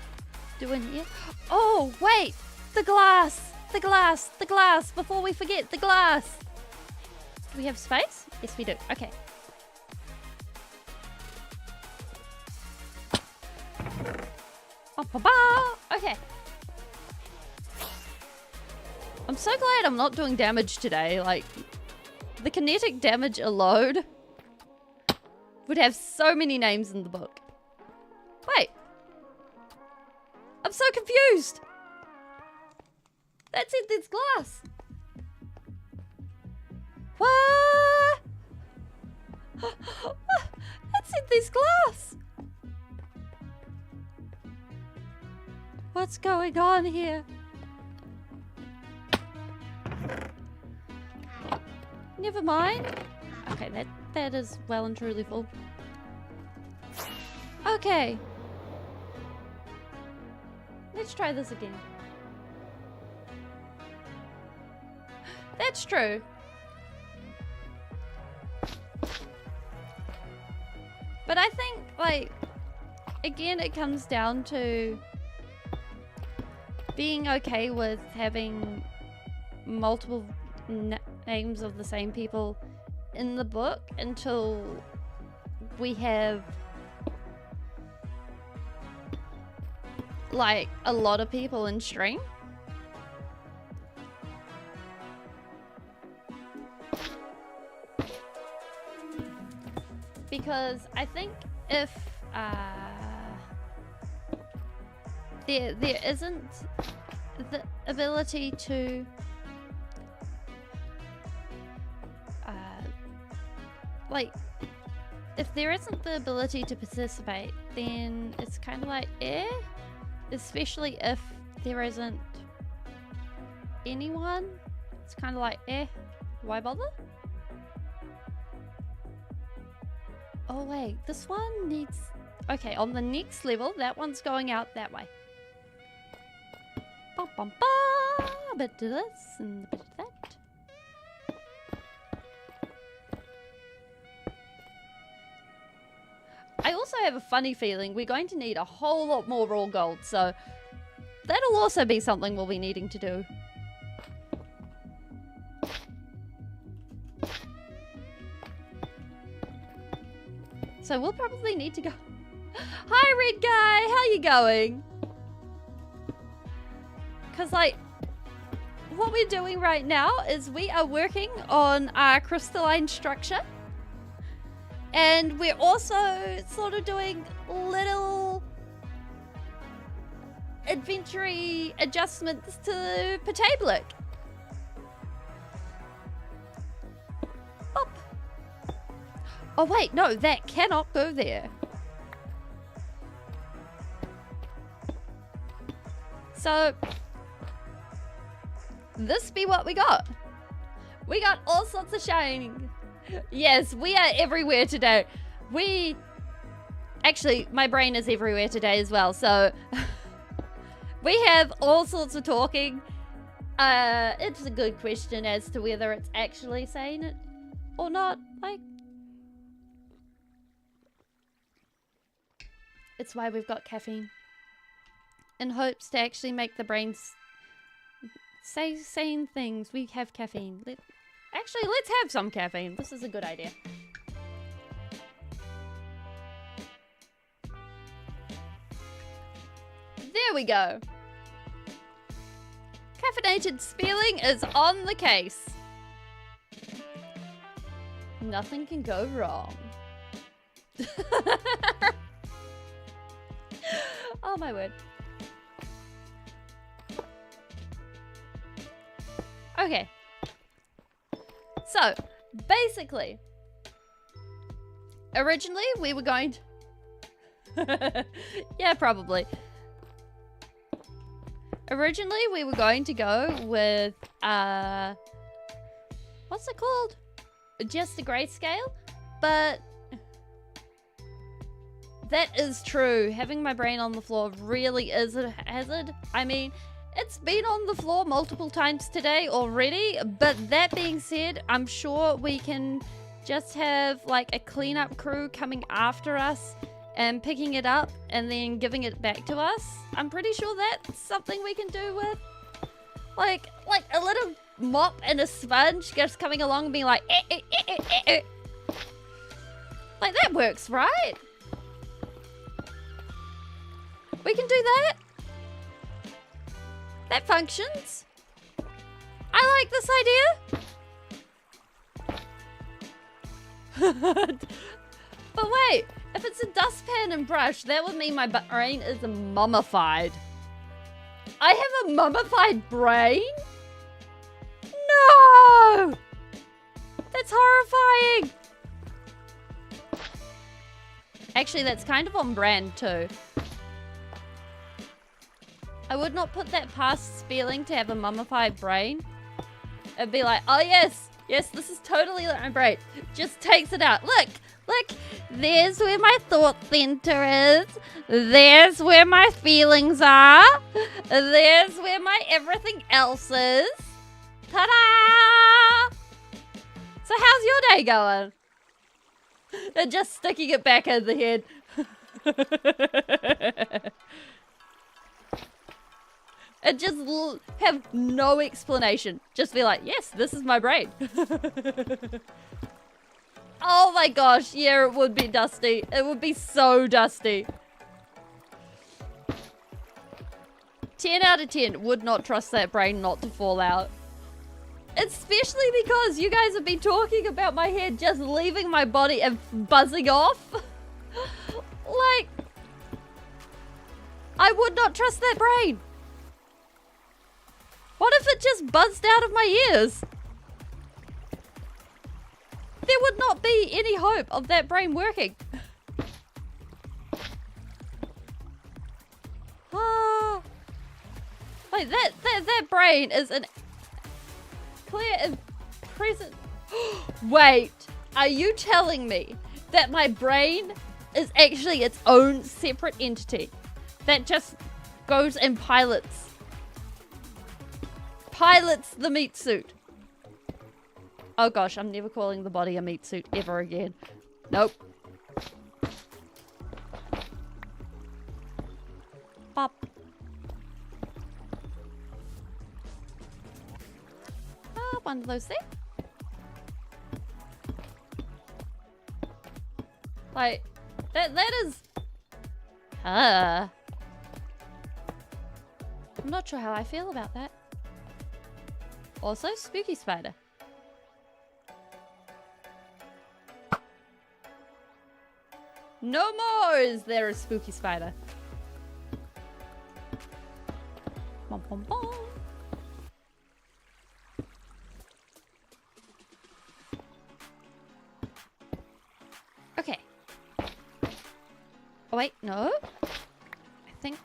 S1: do in here. Oh, wait! The glass! The glass! The glass! Before we forget, the glass! Do we have space? Yes, we do. Okay. Okay. I'm so glad I'm not doing damage today. Like, the kinetic damage alone would have so many names in the book. Wait. I'm so confused. That's it, it's glass. What? That's in this glass. What's going on here? Never mind. Okay, that is well and truly full. Okay. Let's try this again. That's true. But I think, like, again, it comes down to being okay with having multiple names of the same people in the book until we have, like, a lot of people in stream. Because I think if there isn't the ability to like, if there isn't the ability to participate, then it's kind of like especially if there isn't anyone. It's kind of like why bother? Oh wait, this one needs... Okay, on the next level, that one's going out that way. Bum, bum, bum. A bit of this and a bit of that. I also have a funny feeling we're going to need a whole lot more raw gold, so that'll also be something we'll be needing to do. So we'll probably need to go... Hi, Red Guy! How you going? Because, like, what we're doing right now is we are working on our crystalline structure. And we're also sort of doing little adventure adjustments to Patablic. Bop. Oh wait, no, that cannot go there. So, this be what we got. We got all sorts of shining. Yes, we are everywhere today. Actually, my brain is everywhere today as well, so... we have all sorts of talking. It's a good question as to whether it's actually saying it or not. Like... It's why we've got caffeine. In hopes to actually make the brain say sane things. We have caffeine. Actually, let's have some caffeine. This is a good idea. There we go. Caffeinated spelling is on the case. Nothing can go wrong. Oh my word. Okay. So, basically, originally we were going to... Yeah, probably. Originally we were going to go with, what's it called? Just a grayscale, but that is true. Having my brain on the floor really is a hazard. I mean, it's been on the floor multiple times today already, but that being said, I'm sure we can just have like a cleanup crew coming after us and picking it up and then giving it back to us. I'm pretty sure that's something we can do with like a little mop and a sponge just coming along and being like, like that works, right? We can do that. That functions. I like this idea. But wait, if it's a dustpan and brush, that would mean my brain is mummified. I have a mummified brain? No! That's horrifying. Actually, that's kind of on brand too. I would not put that past feeling to have a mummified brain. It'd be like, oh yes, yes, this is totally like my brain. Just takes it out. Look, look, there's where my thought center is. There's where my feelings are. There's where my everything else is. Ta-da! So how's your day going? And just sticking it back in the head. And just have no explanation. Just be like, yes, this is my brain. Oh my gosh, yeah, it would be dusty. It would be so dusty. 10 out of 10. Would not trust that brain not to fall out. Especially because you guys have been talking about my head just leaving my body and buzzing off. Like, I would not trust that brain. What if it just buzzed out of my ears? There would not be any hope of that brain working. Ah, like that brain is an clear and present. Wait, are you telling me that my brain is actually its own separate entity that just goes and pilots the meat suit? Oh gosh, I'm never calling the body a meat suit ever again. Nope. Pop. Ah, one of those there. Like, that is... I'm not sure how I feel about that. Also, spooky spider. No more is there a spooky spider. Bom, bom, bom. Okay. Oh wait, no. I think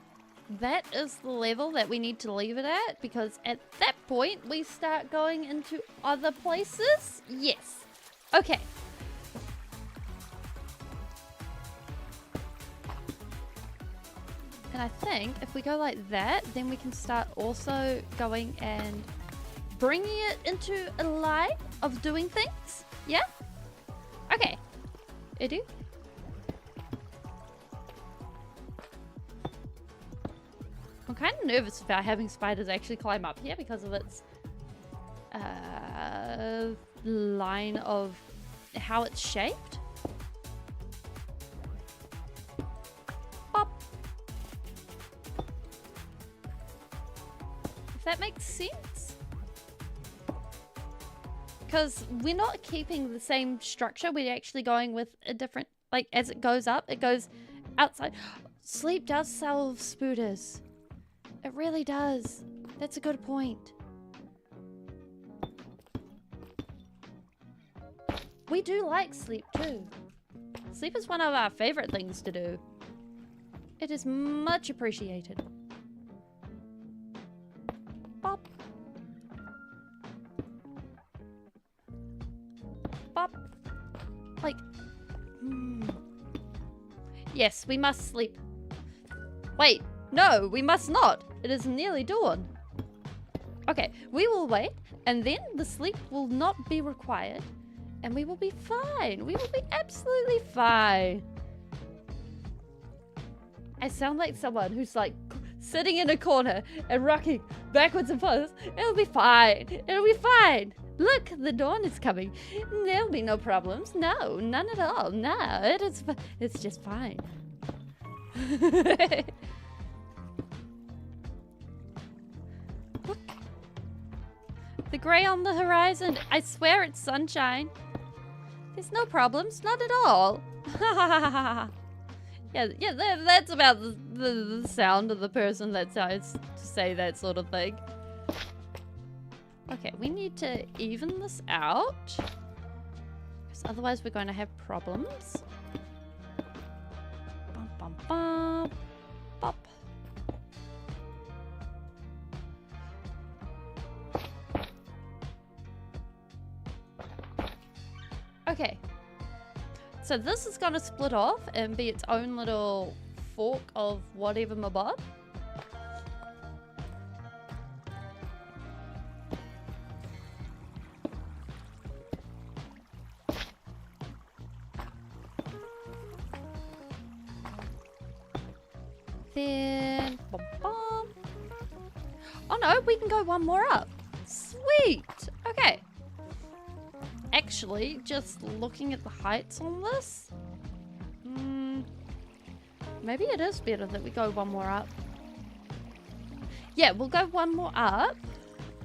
S1: that is the level that we need to leave it at, because at that point we start going into other places. Yes. Okay. And I think if we go like that, then we can start also going and bringing it into a line of doing things. Yeah? Okay. Edu? I'm kind of nervous about having spiders actually climb up here because of its line of how it's shaped. Pop. If that makes sense. Because we're not keeping the same structure. We're actually going with a different, like, as it goes up, it goes outside. Sleep does solve spooters. It really does. That's a good point. We do like sleep too. Sleep is one of our favorite things to do. It is much appreciated. Bop. Bop. Like, Yes, we must sleep. Wait, no, we must not. It is nearly dawn. Okay, we will wait, and then the sleep will not be required, and we will be fine. We will be absolutely fine. I sound like someone who's like sitting in a corner and rocking backwards and forwards. It'll be fine. It'll be fine. Look, the dawn is coming. There'll be no problems. No, none at all. No, it's just fine. Look. The grey on the horizon. I swear it's sunshine. There's no problems. Not at all. Yeah, that's about the sound of the person that starts to say that sort of thing. Okay, we need to even this out, because otherwise we're going to have problems. Bum, bum, bum. Bop. Okay. So this is going to split off and be its own little fork of whatever mabob. Then, bum, bum. Oh no, we can go one more up. Sweet. Okay. Actually, just looking at the heights on this, maybe it is better that we go one more up. Yeah, we'll go one more up,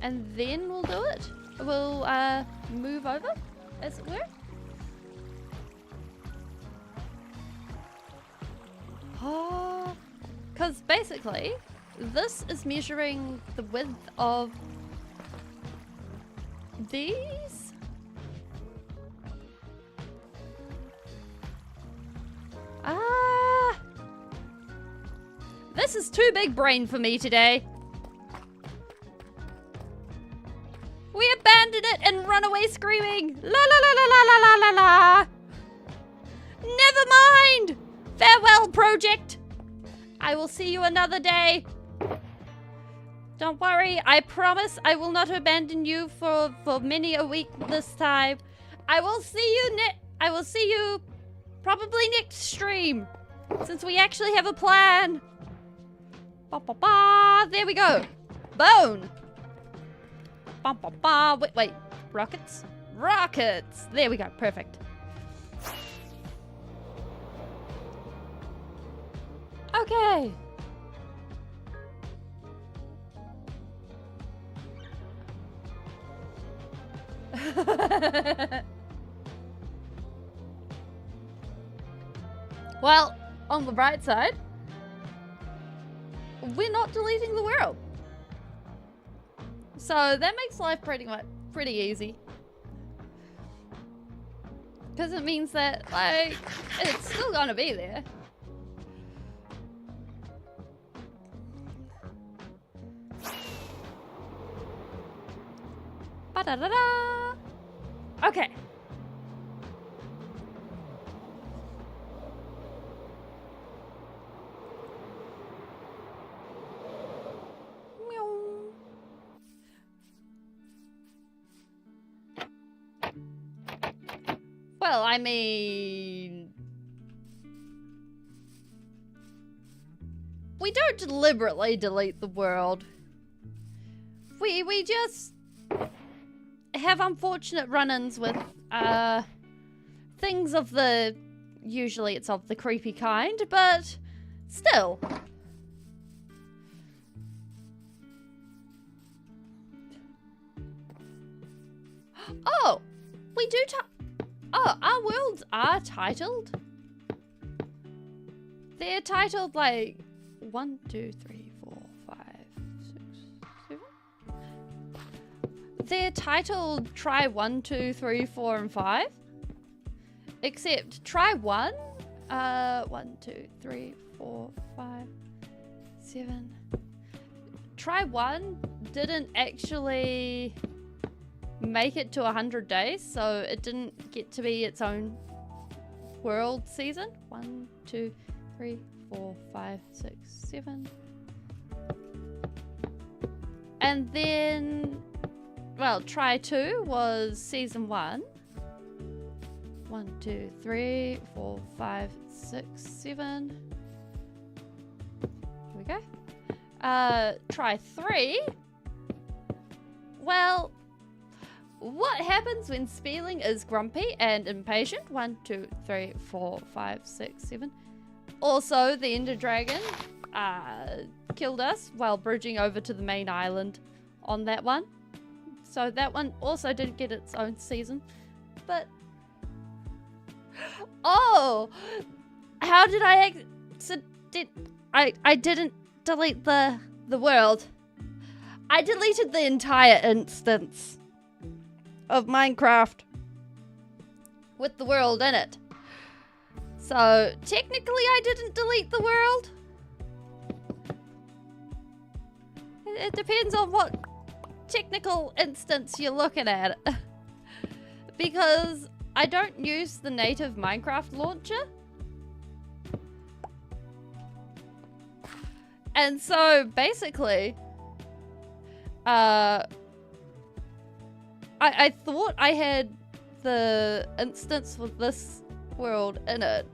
S1: and then we'll do it. We'll move over, as it were. Oh, because basically, this is measuring the width of these. This is too big brain for me today. We abandoned it and run away screaming. La la la la la la la la la. Never mind. Farewell, project. I will see you another day. Don't worry. I promise I will not abandon you for many a week this time. I will see you probably next stream, since we actually have a plan. Ba, ba, ba. There we go. Bone. Ba, ba, ba. Wait. Rockets? Rockets. There we go. Perfect. Okay. Well, on the bright side, we're not deleting the world. So that makes life pretty easy. Because it means that, like, it's still gonna be there. Ba-da-da-da! Okay. Well, I mean, we don't deliberately delete the world. We just have unfortunate run-ins with things of the, usually it's of the creepy kind, but still. Oh, we do our worlds are titled. They're titled like 1, 2, 3, 4, 5, 6, 7. They're titled try 1, 2, 3, 4, and 5. Except try 1, 1, 2, 3, 4, 5, 7. Try 1 didn't actually make it to 100 days, so it didn't get to be its own world season. 1, 2, 3, 4, 5, 6, 7. And then, well, try 2 was season 1. 1, 2, 3, 4, 5, 6, 7. Here we go. Try 3. Well, what happens when Spearling is grumpy and impatient? 1, 2, 3, 4, 5, 6, 7. Also, the Ender Dragon killed us while bridging over to the main island on that one. So that one also didn't get its own season. But... oh! How did I I didn't delete the world. I deleted the entire instance of Minecraft with the world in it. So, technically I didn't delete the world. It depends on what technical instance you're looking at. Because I don't use the native Minecraft launcher. And so, basically, I thought I had the instance with this world in it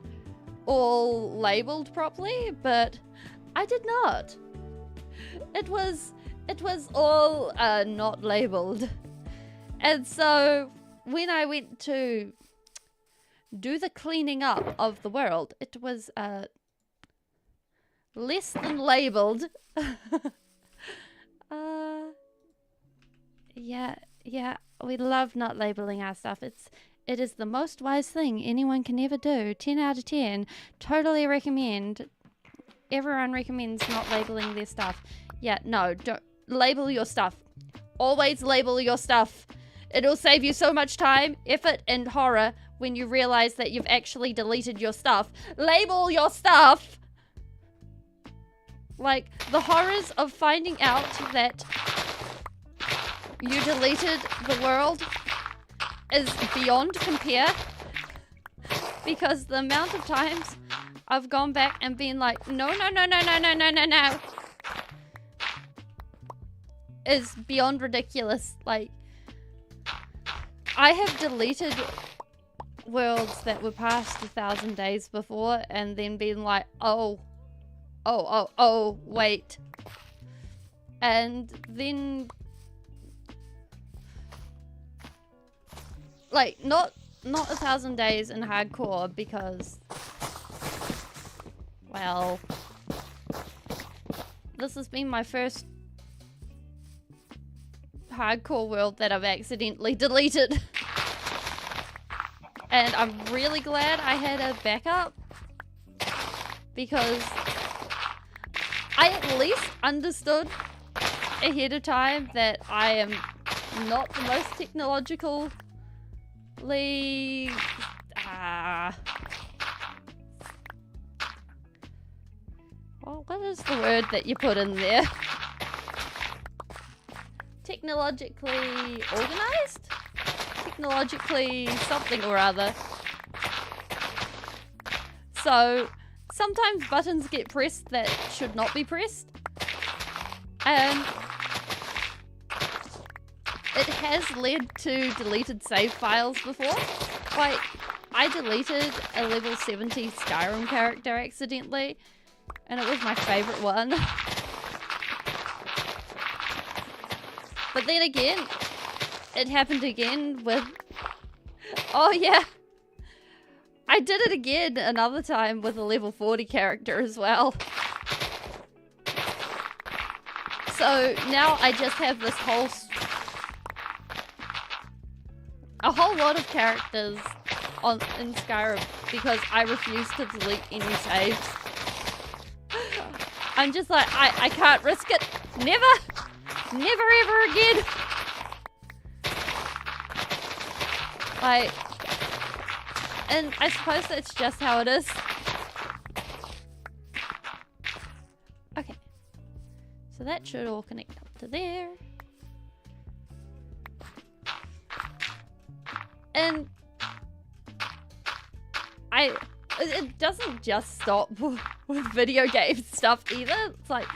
S1: all labeled properly, but I did not. It was all not labeled. And so when I went to do the cleaning up of the world, it was less than labeled. Yeah, we love not labeling our stuff. It is the most wise thing anyone can ever do. 10 out of 10. Totally recommend. Everyone recommends not labeling their stuff. Yeah, no, don't label your stuff. Always label your stuff. It'll save you so much time, effort, and horror when you realize that you've actually deleted your stuff. Label your stuff! Like, the horrors of finding out that you deleted the world is beyond compare, because the amount of times I've gone back and been like, no, is beyond ridiculous. Like, I have deleted worlds that were past 1,000 days before and then been like, oh, wait. And then, like, not 1,000 days in hardcore because, well, this has been my first hardcore world that I've accidentally deleted. And I'm really glad I had a backup, because I at least understood ahead of time that I am not the most technologically well, what is the word that you put in there? Technologically organized? Technologically something or other. So sometimes buttons get pressed that should not be pressed. And it has led to deleted save files before. Like, I deleted a level 70 Skyrim character accidentally, and it was my favorite one. But then again, it happened again with... oh yeah! I did it again another time with a level 40 character as well. So now I just have this whole a whole lot of characters in Skyrim because I refuse to delete any saves. I'm just like, I can't risk it. Never ever again. Like, and I suppose that's just how it is. Okay. So that should all connect up to there. And it doesn't just stop with video game stuff either. It's like,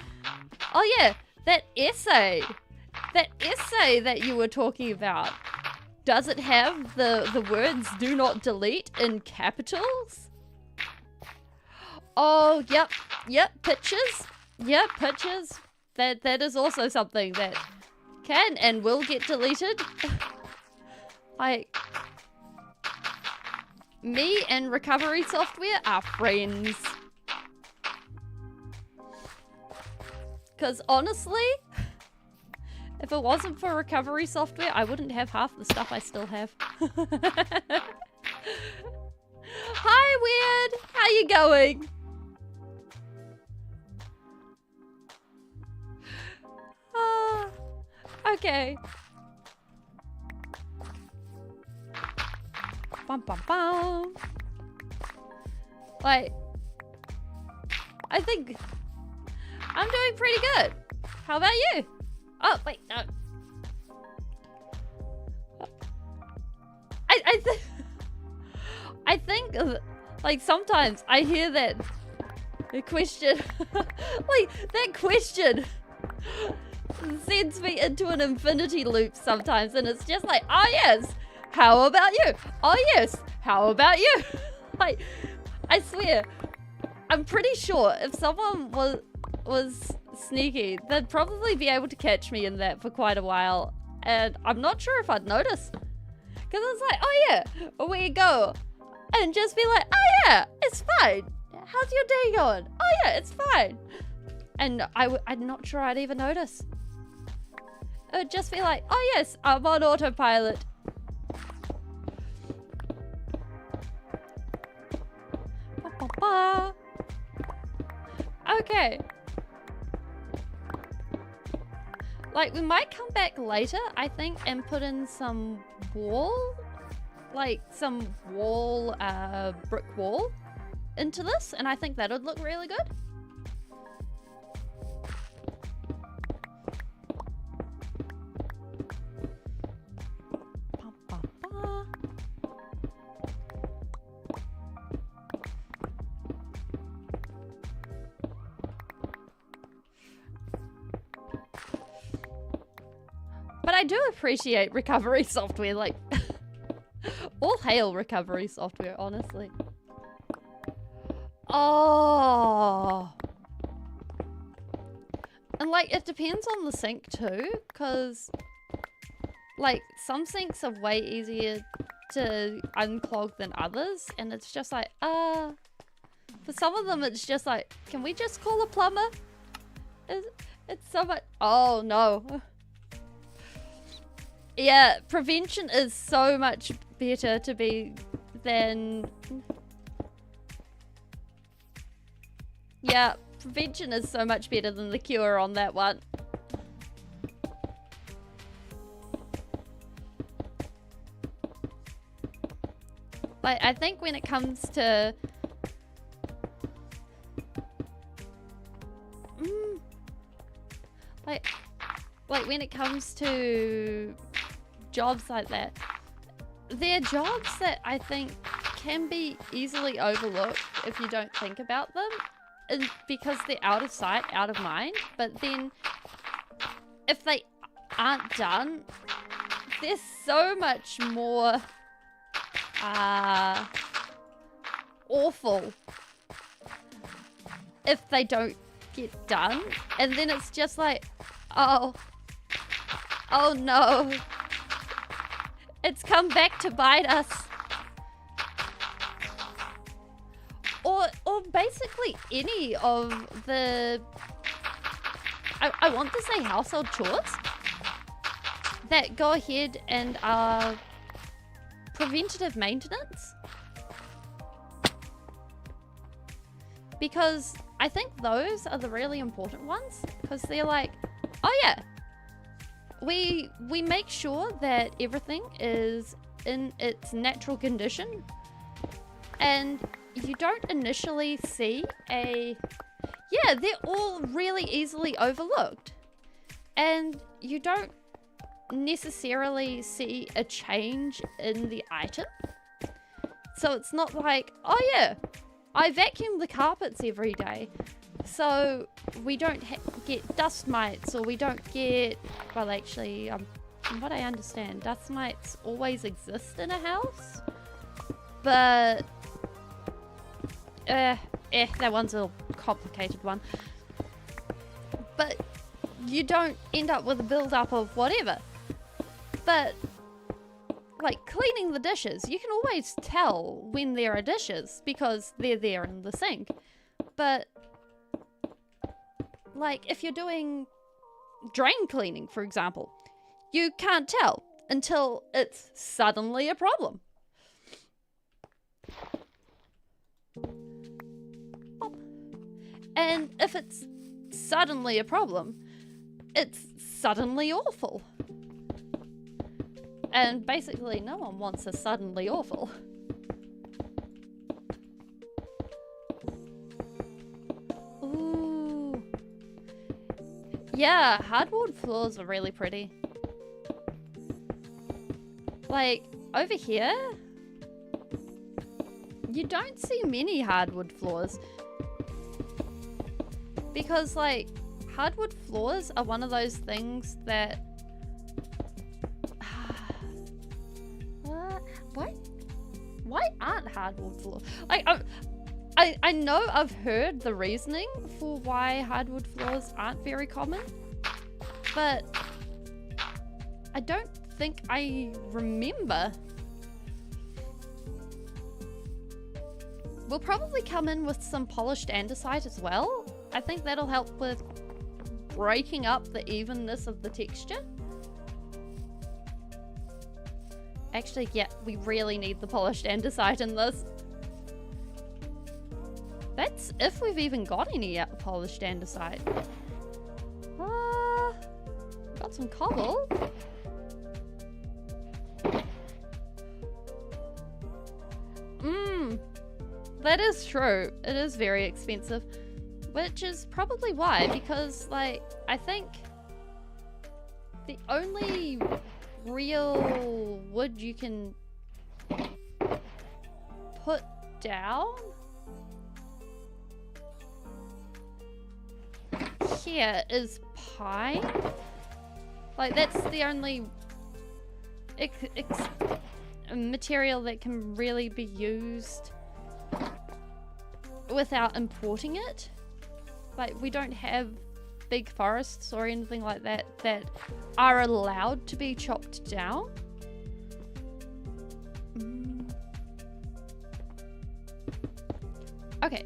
S1: oh yeah, that essay that you were talking about, does it have the words "do not delete" in capitals? Oh, yep, pictures. Yeah, pictures. That is also something that can and will get deleted. Like, me and recovery software are friends. Because honestly, if it wasn't for recovery software, I wouldn't have half the stuff I still have. Hi, Weird! How you going? Okay. Bum bum bum. Like, I think I'm doing pretty good. How about you? Oh wait, no. I think like sometimes I hear that question, like that question sends me into an infinity loop sometimes, and it's just like, oh yes, how about you? Oh yes, how about you? Like, I swear, I'm pretty sure if someone was sneaky, they'd probably be able to catch me in that for quite a while, and I'm not sure if I'd notice. Because it's like, oh yeah, where you go? And just be like, oh yeah, it's fine. How's your day going? Oh yeah, it's fine. And I'm not sure I'd even notice. It would just be like, oh yes, I'm on autopilot. Ba, ba, ba. Okay. Like, we might come back later, I think, and put in some wall, like some wall, brick wall into this, and I think that would look really good. But I do appreciate recovery software, like, all hail recovery software, honestly. Oh. And, like, it depends on the sink, too, because, like, some sinks are way easier to unclog than others, and it's just like, for some of them, it's just like, can we just call a plumber? It's so much, oh, no. Yeah, prevention is so much better to be than... Yeah, prevention is so much better than the cure on that one. Like, I think when it comes to... Like when it comes to jobs like that, they're jobs that I think can be easily overlooked if you don't think about them, and because they're out of sight, out of mind. But then if they aren't done, they're so much more awful if they don't get done. And then it's just like, oh no, it's come back to bite us. Or basically any of the, I want to say household chores that go ahead and are preventative maintenance. Because I think those are the really important ones. Because they're like, oh yeah, we make sure that everything is in its natural condition. And you don't initially see yeah, they're all really easily overlooked. And you don't necessarily see a change in the item. So it's not like, oh yeah, I vacuum the carpets every day, so we don't get dust mites, or we don't get, well actually, from what I understand, dust mites always exist in a house, but that one's a complicated one. But you don't end up with a build-up of whatever. But like cleaning the dishes, you can always tell when there are dishes because they're there in the sink. But like if you're doing drain cleaning, for example, you can't tell until it's suddenly a problem. And if it's suddenly a problem, it's suddenly awful. And basically no one wants a suddenly awful. Ooh. Yeah, hardwood floors are really pretty. Like, over here, you don't see many hardwood floors. Because, like, hardwood floors are one of those things that... Why aren't hardwood floors? Like, I know I've heard the reasoning for why hardwood floors aren't very common, but I don't think I remember. We'll probably come in with some polished andesite as well. I think that'll help with breaking up the evenness of the texture. Actually, yeah, we really need the polished andesite in this. That's if we've even got any polished andesite. Got some cobble. That is true. It is very expensive. Which is probably why, because, like, I think the only real wood you can put down here is pine. Like, that's the only material that can really be used without importing it. Like, we don't have big forests or anything like that that are allowed to be chopped down. Okay,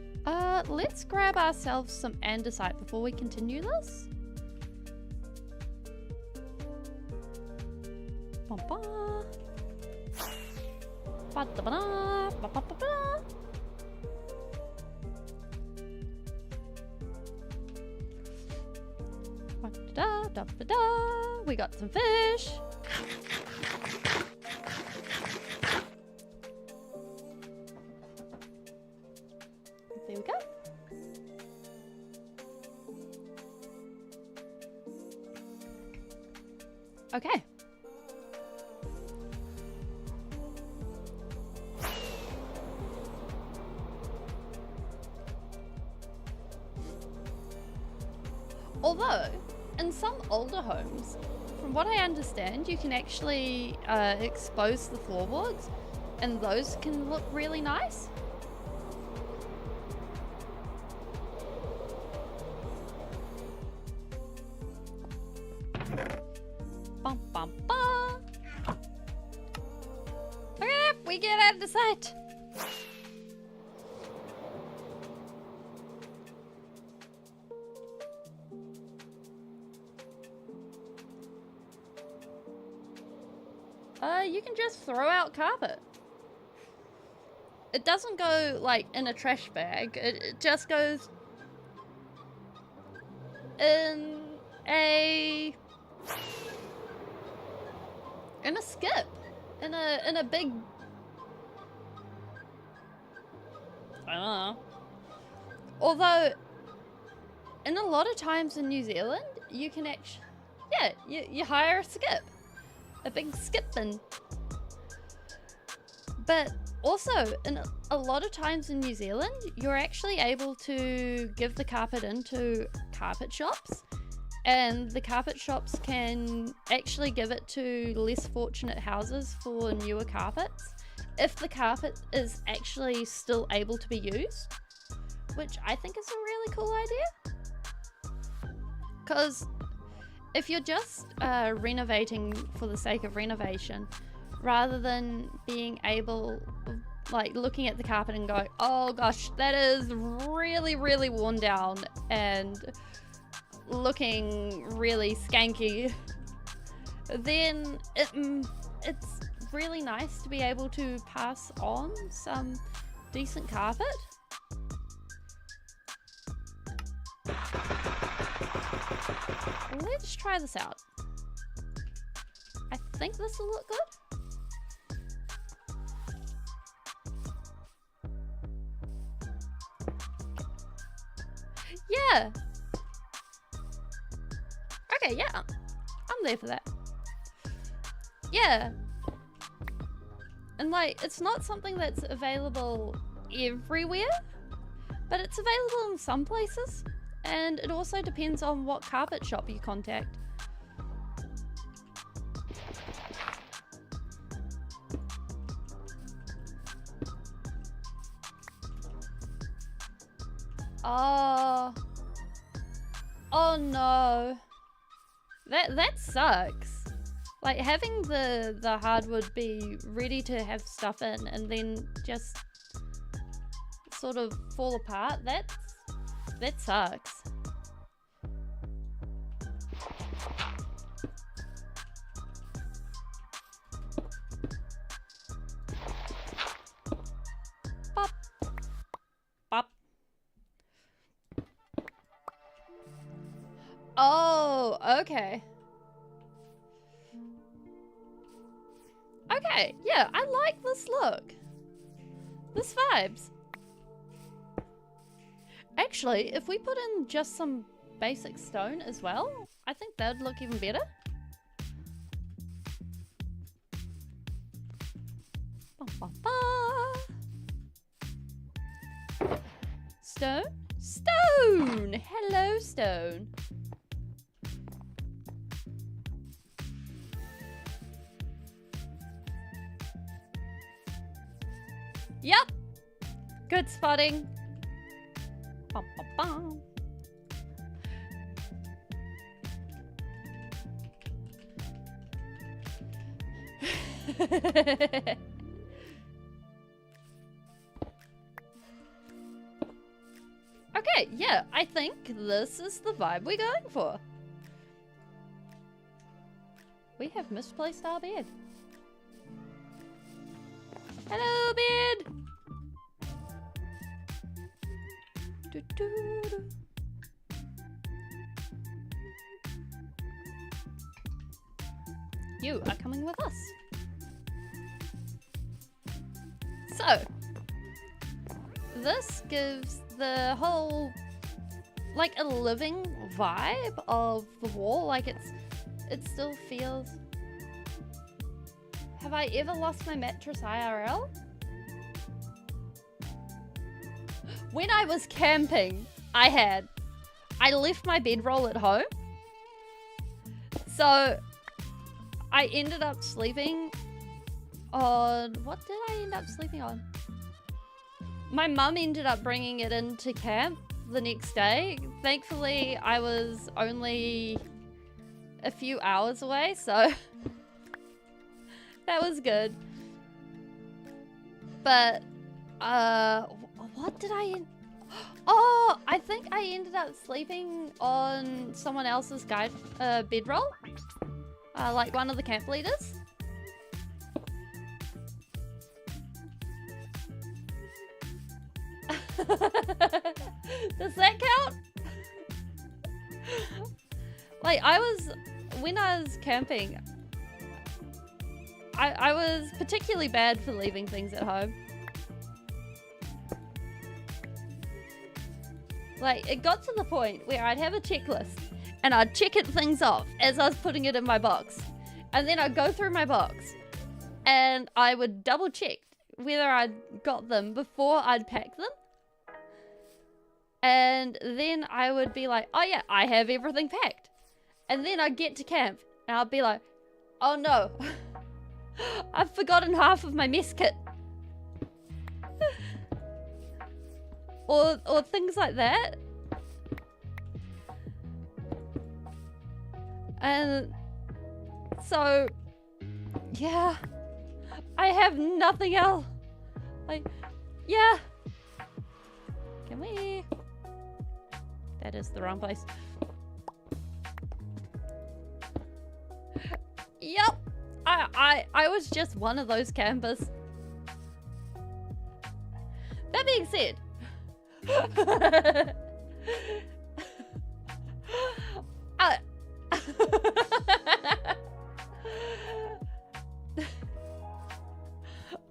S1: let's grab ourselves some andesite before we continue this. We got some fish. There we go. Okay. Although, in some older homes, from what I understand, you can actually expose the floorboards, and those can look really nice. Bum, bum, bum. Okay, we get out of sight. You can just throw out carpet. It doesn't go like in a trash bag. It just goes in a skip, in a big, I don't know. Although, in a lot of times in New Zealand, you can actually, yeah, you hire a skip, a big skip bin. But also, in a lot of times in New Zealand, you're actually able to give the carpet into carpet shops, and the carpet shops can actually give it to less fortunate houses for newer carpets if the carpet is actually still able to be used, which I think is a really cool idea. Because if you're just renovating for the sake of renovation, rather than being able, like, looking at the carpet and going, oh gosh, that is really, really worn down and looking really skanky, then it's really nice to be able to pass on some decent carpet. Let's try this out. I think this will look good. Yeah. Okay, yeah. I'm there for that. Yeah. And like, it's not something that's available everywhere, but it's available in some places. And it also depends on what carpet shop you contact. Oh no. That sucks. Like, having the hardwood be ready to have stuff in and then just sort of fall apart, that sucks. Pop. Pop. Oh, okay. Okay, yeah, I like this look. This vibes. Actually, if we put in just some basic stone as well, I think that would look even better. Ba, ba, ba. Stone? Stone! Hello, stone. Yep. Good spotting. Bum, bum, bum. Okay, yeah, I think this is the vibe we're going for. We have misplaced our bed. Hello, bed! Do, do, do. You are coming with us. So, this gives the whole, like, a living vibe of the wall. Like, it still feels... Have I ever lost my mattress IRL? When I was camping, I left my bedroll at home. So I ended up sleeping on, what did I end up sleeping on? My mum ended up bringing it into camp the next day. Thankfully, I was only a few hours away, so that was good. But, what did I... Oh, I think I ended up sleeping on someone else's bedroll. Like one of the camp leaders. Does that count? Like, when I was camping, I was particularly bad for leaving things at home. Like, it got to the point where I'd have a checklist and I'd check things off as I was putting it in my box. And then I'd go through my box and I would double check whether I'd got them before I'd pack them. And then I would be like, oh yeah, I have everything packed. And then I'd get to camp and I'd be like, oh no, I've forgotten half of my mess kit. or things like that. And so, yeah, I have nothing else. Like, yeah. Can we? That is the wrong place. Yep. I was just one of those campers. That being said,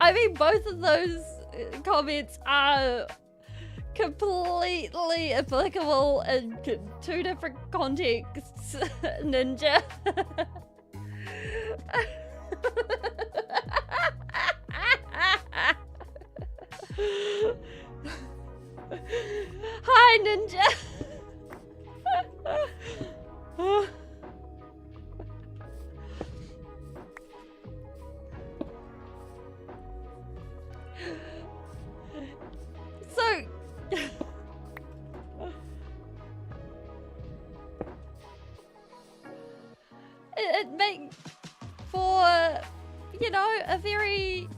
S1: I mean, both of those comments are completely applicable in two different contexts, Ninja. Hi, Ninja. So it makes for, you know, a very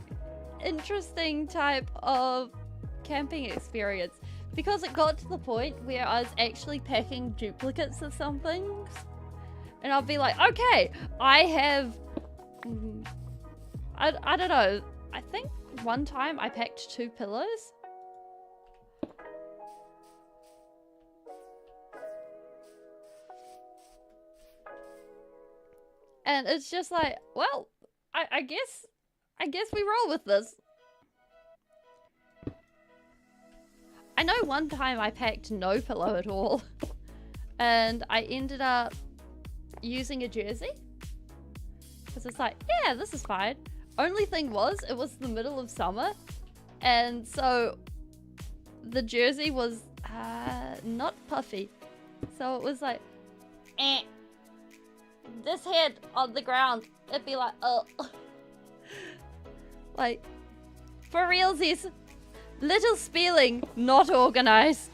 S1: interesting type of camping experience, because it got to the point where I was actually packing duplicates of some things, and I'll be like, okay, I have I don't know, I think one time I packed 2 pillows. And it's just like, well, I guess we roll with this. I know one time I packed no pillow at all, and I ended up using a jersey. Because it's like, yeah, this is fine. Only thing was, it was the middle of summer, and so the jersey was not puffy. So it was like, this head on the ground, it'd be like, oh. Like, for realsies, little spelling, not organized.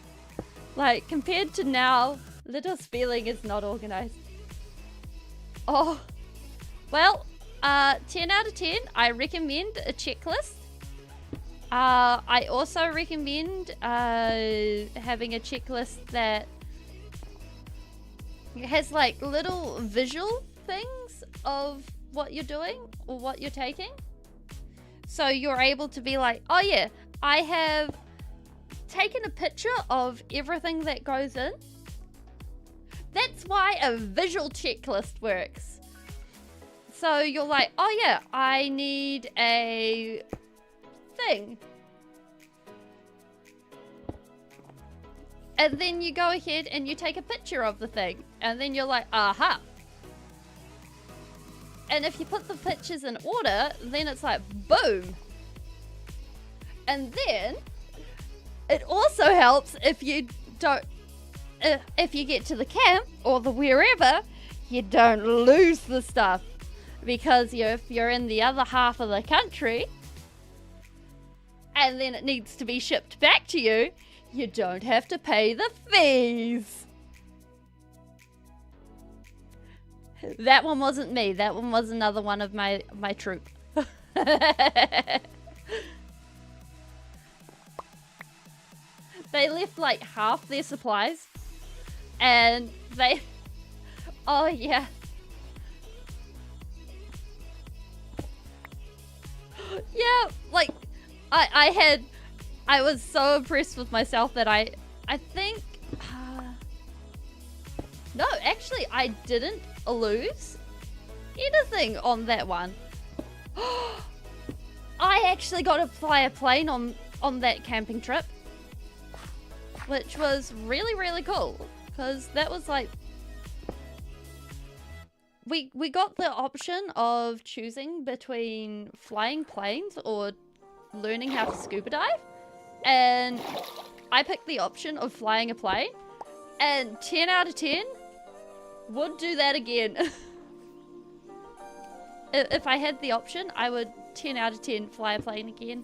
S1: Like, compared to now, little spelling is not organized. Oh, well, 10 out of 10, I recommend a checklist. I also recommend having a checklist that has like little visual things of what you're doing or what you're taking. So you're able to be like, oh yeah, I have taken a picture of everything that goes in. That's why a visual checklist works. So you're like, oh yeah, I need a thing. And then you go ahead and you take a picture of the thing. And then you're like, aha. And if you put the pictures in order, then it's like, boom. And then it also helps if you don't, if you get to the camp or the wherever, you don't lose the stuff. Because if you're in the other half of the country and then it needs to be shipped back to you, you don't have to pay the fees. That one wasn't me. That one was another one of my troop. They left like half their supplies. And they... Oh, yeah. Yeah, like, I had I was so impressed with myself that I think... no, actually, I didn't lose anything on that one. I actually got to fly a plane on that camping trip, which was really, really cool, because that was like... We got the option of choosing between flying planes or learning how to scuba dive, and I picked the option of flying a plane, and 10 out of 10 would do that again. If I had the option, I would 10 out of 10 fly a plane again.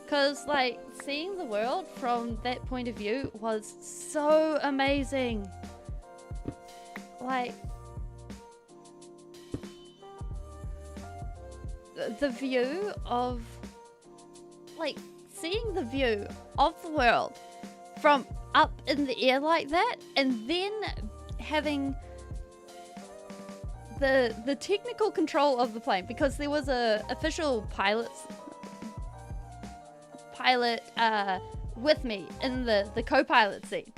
S1: Because, like, seeing the world from that point of view was so amazing. Like, the view of, like, seeing the view of the world from up in the air like that, and then having the technical control of the plane, because there was a official pilot with me in the co-pilot seat.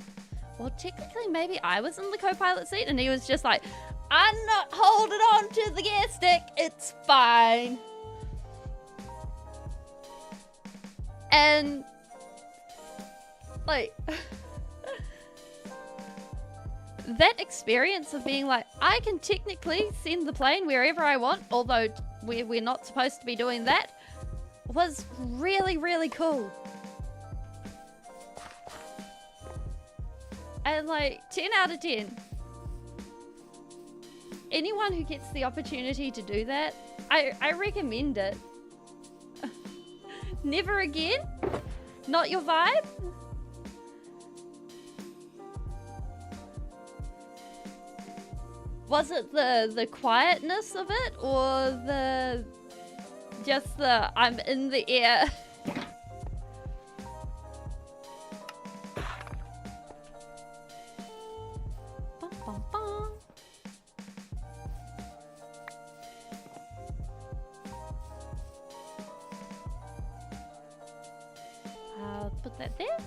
S1: Well, technically maybe I was in the co-pilot seat, and he was just like, I'm not holding on to the gear stick, it's fine. And like that experience of being like, I can technically send the plane wherever I want, although we're not supposed to be doing that, was really, really cool. And like 10 out of 10. Anyone who gets the opportunity to do that, I recommend it. Never again? Not your vibe? Was it the quietness of it, or just the I'm in the air? Bum, bum, bum. I'll put that there.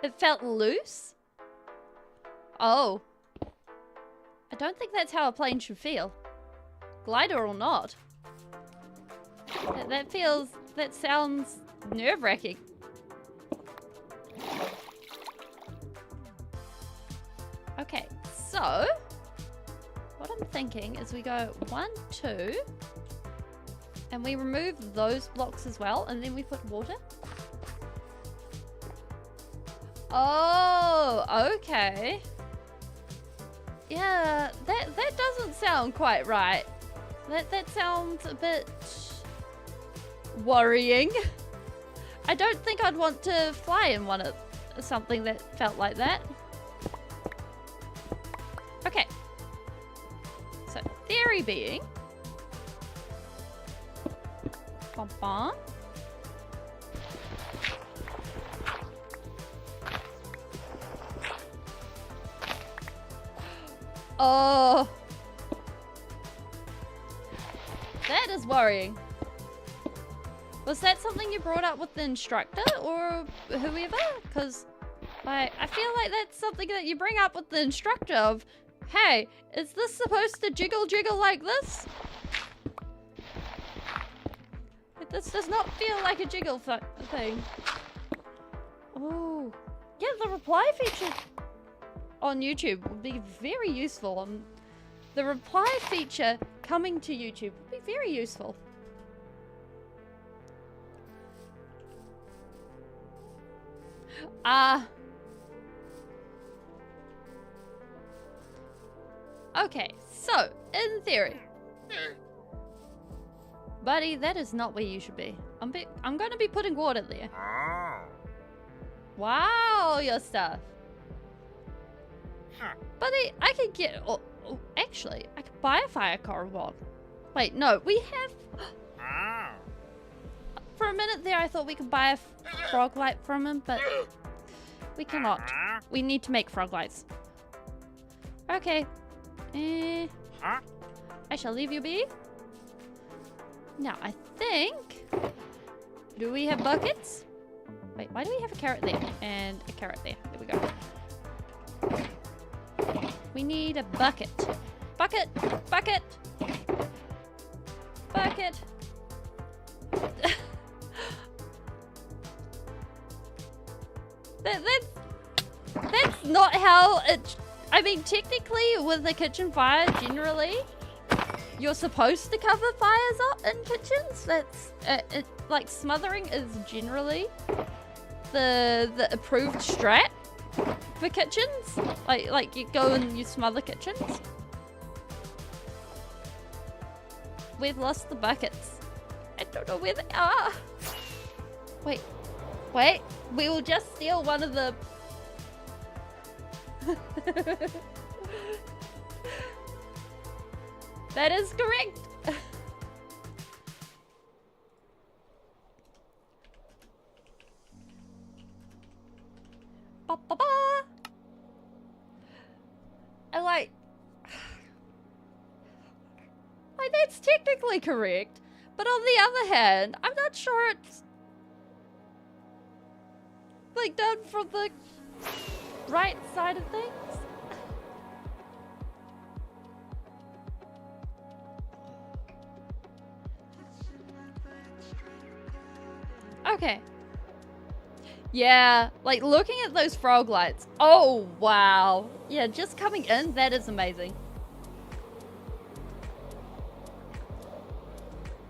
S1: It felt loose? Oh. I don't think that's how a plane should feel. Glider or not. That sounds nerve-wracking. Okay, so what I'm thinking is we go 1, 2, and we remove those blocks as well, and then we put water. Oh, okay. Yeah, that doesn't sound quite right. That sounds a bit worrying. I don't think I'd want to fly in something that felt like that. Okay. So, theory being... Bum, bum. Oh, that is worrying. Was that something you brought up with the instructor or whoever? Because I feel like that's something that you bring up with the instructor of, hey, is this supposed to jiggle like this? This does not feel like a jiggle thing. Oh, yeah, the reply feature on YouTube would be very useful. The reply feature coming to YouTube would be very useful. Okay, so, in theory. Buddy, that is not where you should be. I'm going to be putting water there. Wow, your stuff. Buddy, I could get... actually, I could buy a fire coral rod. Wait, no, we have... For a minute there, I thought we could buy a frog light from him, but we cannot. We need to make frog lights. Okay. I shall leave you be. Now, I think... Do we have buckets? Wait, why do we have a carrot there? And a carrot there. There we go. We need a bucket. Bucket! Bucket! Bucket! That's not how it... I mean, technically, with a kitchen fire, generally, you're supposed to cover fires up in kitchens. That's... like, smothering is generally the approved strat for kitchens. Like you go and you smother kitchens. We've lost the buckets. I don't know where they are. Wait. Wait. We will just steal one of the... That is correct. Ba, ba, ba. And like, that's technically correct, but on the other hand, I'm not sure it's like done from the right side of things. Okay. Yeah, like looking at those frog lights. Oh, wow. Yeah, just coming in, that is amazing.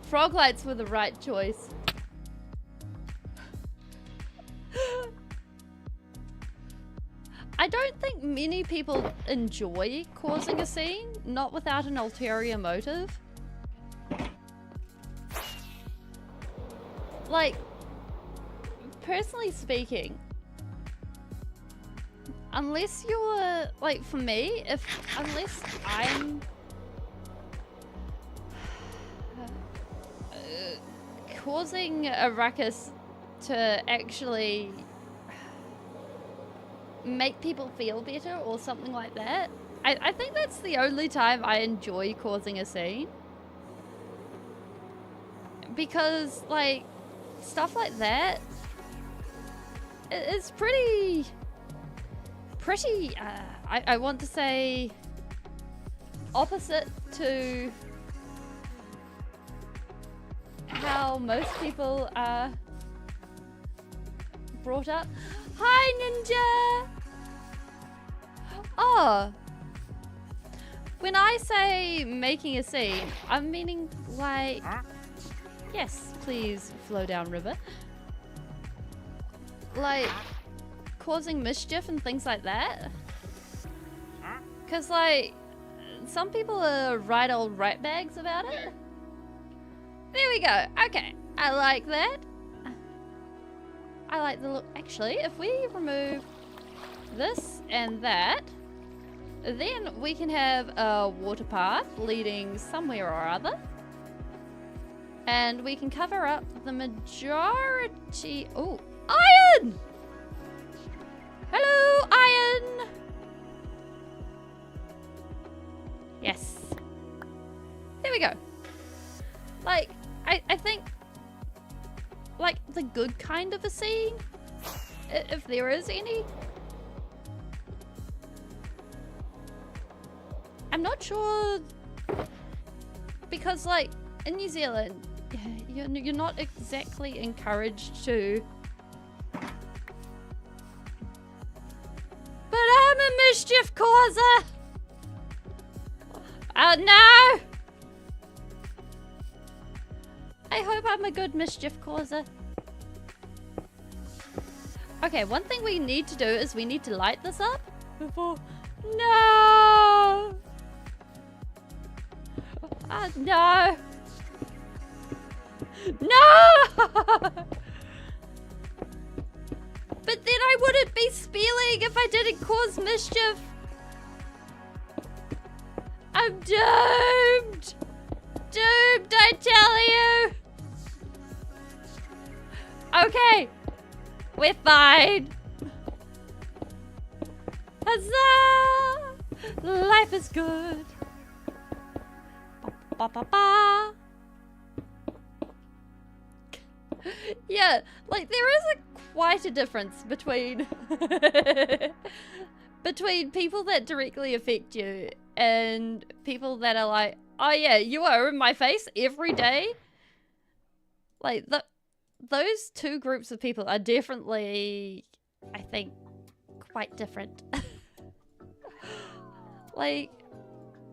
S1: Frog lights were the right choice. I don't think many people enjoy causing a scene, not without an ulterior motive. Like, personally speaking, unless you're, like, for me, unless I'm causing a ruckus to actually make people feel better or something like that, I think that's the only time I enjoy causing a scene. Because, like, stuff like that is pretty, I want to say, opposite to how most people are brought up. Hi, Ninja! Oh. When I say making a scene, I'm meaning like... Yes, please flow down river. Like, causing mischief and things like that. Because, like, some people are right old ratbags about it. There we go. Okay, I like that. I like the look. Actually, if we remove this and that, then we can have a water path leading somewhere or other. And we can cover up the majority... Oh, iron! Hello, iron! Yes. There we go. Like, I think... like, the good kind of a scene, if there is any. I'm not sure, because, like, in New Zealand, you're not exactly encouraged to. But I'm a mischief causer! Oh no! I hope I'm a good mischief causer. Okay, one thing we need to do is we need to light this up before... No! No! No! But then I wouldn't be spilling if I didn't cause mischief. I'm doomed! Doomed, I tell you! Okay, we're fine. Huzzah! Life is good. Ba, ba, ba. Yeah, like there is quite a difference between between people that directly affect you and people that are like, oh yeah, you are in my face every day. Like those two groups of people are definitely, I think, quite different. Like,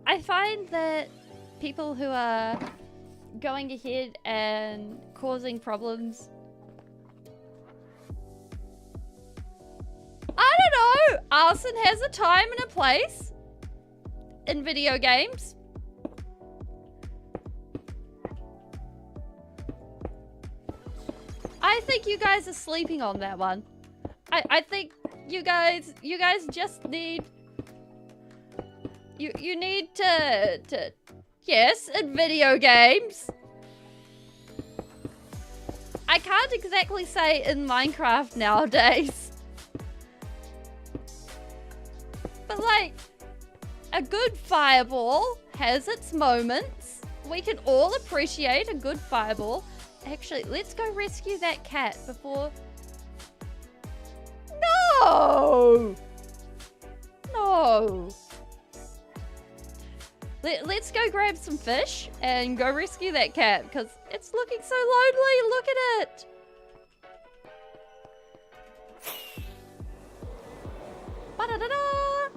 S1: I find that people who are going ahead and causing problems, I don't know, arson has a time and a place in video games. I think you guys are sleeping on that one. I think you guys just need, you need to yes, in video games. I can't exactly say in Minecraft nowadays. But like, a good fireball has its moments. We can all appreciate a good fireball. Actually, let's go rescue that cat before... No! No! Let's go grab some fish and go rescue that cat because it's looking so lonely. Look at it. Ba-da-da-da!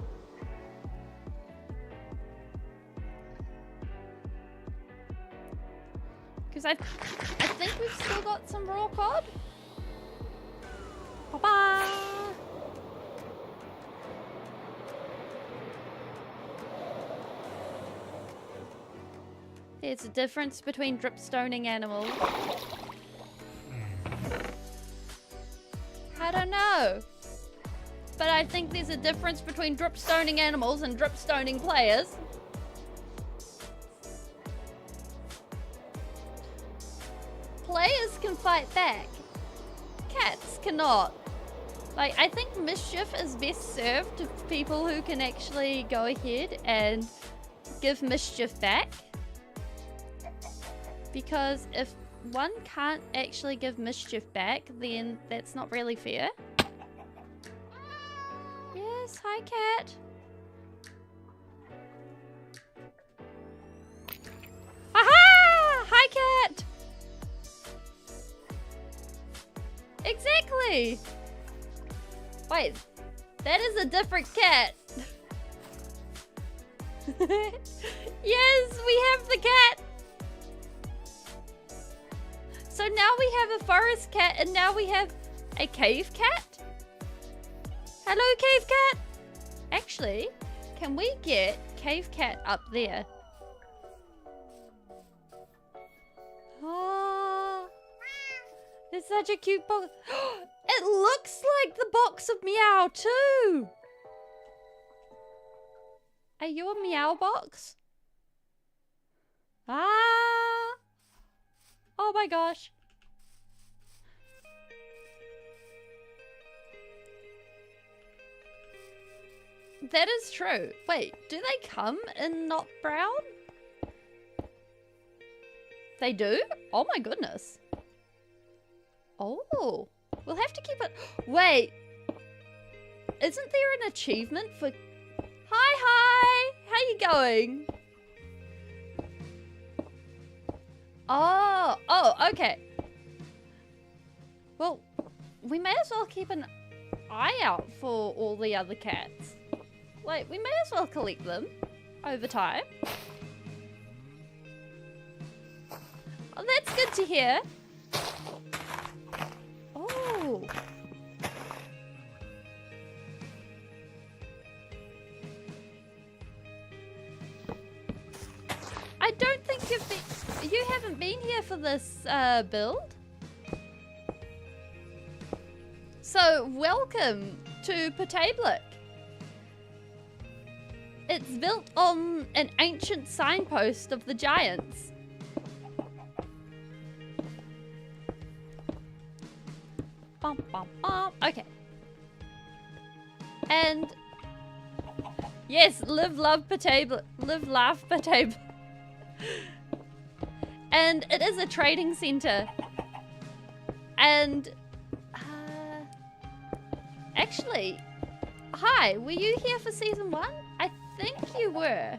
S1: Because I think we've still got some raw cod. Bye-bye! There's a difference between dripstoning animals. I don't know. But I think there's a difference between dripstoning animals and dripstoning players. Players can fight back. Cats cannot. Like, I think mischief is best served to people who can actually go ahead and give mischief back. Because if one can't actually give mischief back, then that's not really fair. Yes, hi cat. Aha! Hi cat! Exactly! Wait, that is a different cat. Yes, we have the cat. So now we have a forest cat and now we have a cave cat? Hello, cave cat? Actually, can we get cave cat up there? Oh, it's such a cute box. It looks like the box of Meow too. Are you a Meow box? Ah. Oh my gosh. That is true. Wait, do they come in not brown? They do? Oh my goodness. Oh, we'll have to keep it. Wait, isn't there an achievement for... Hi, how you going? Oh, okay. Well, we may as well keep an eye out for all the other cats. Like, we may as well collect them over time. Oh, that's good to hear. Oh. I don't think you haven't been here for this build. So, welcome to Potablik. It's built on an ancient signpost of the giants. Bum, bum, bum. Okay. And yes, live, love, Potablik. Live, laugh, Potablik. And it is a trading center. And actually, hi, were you here for season 1? I think you were.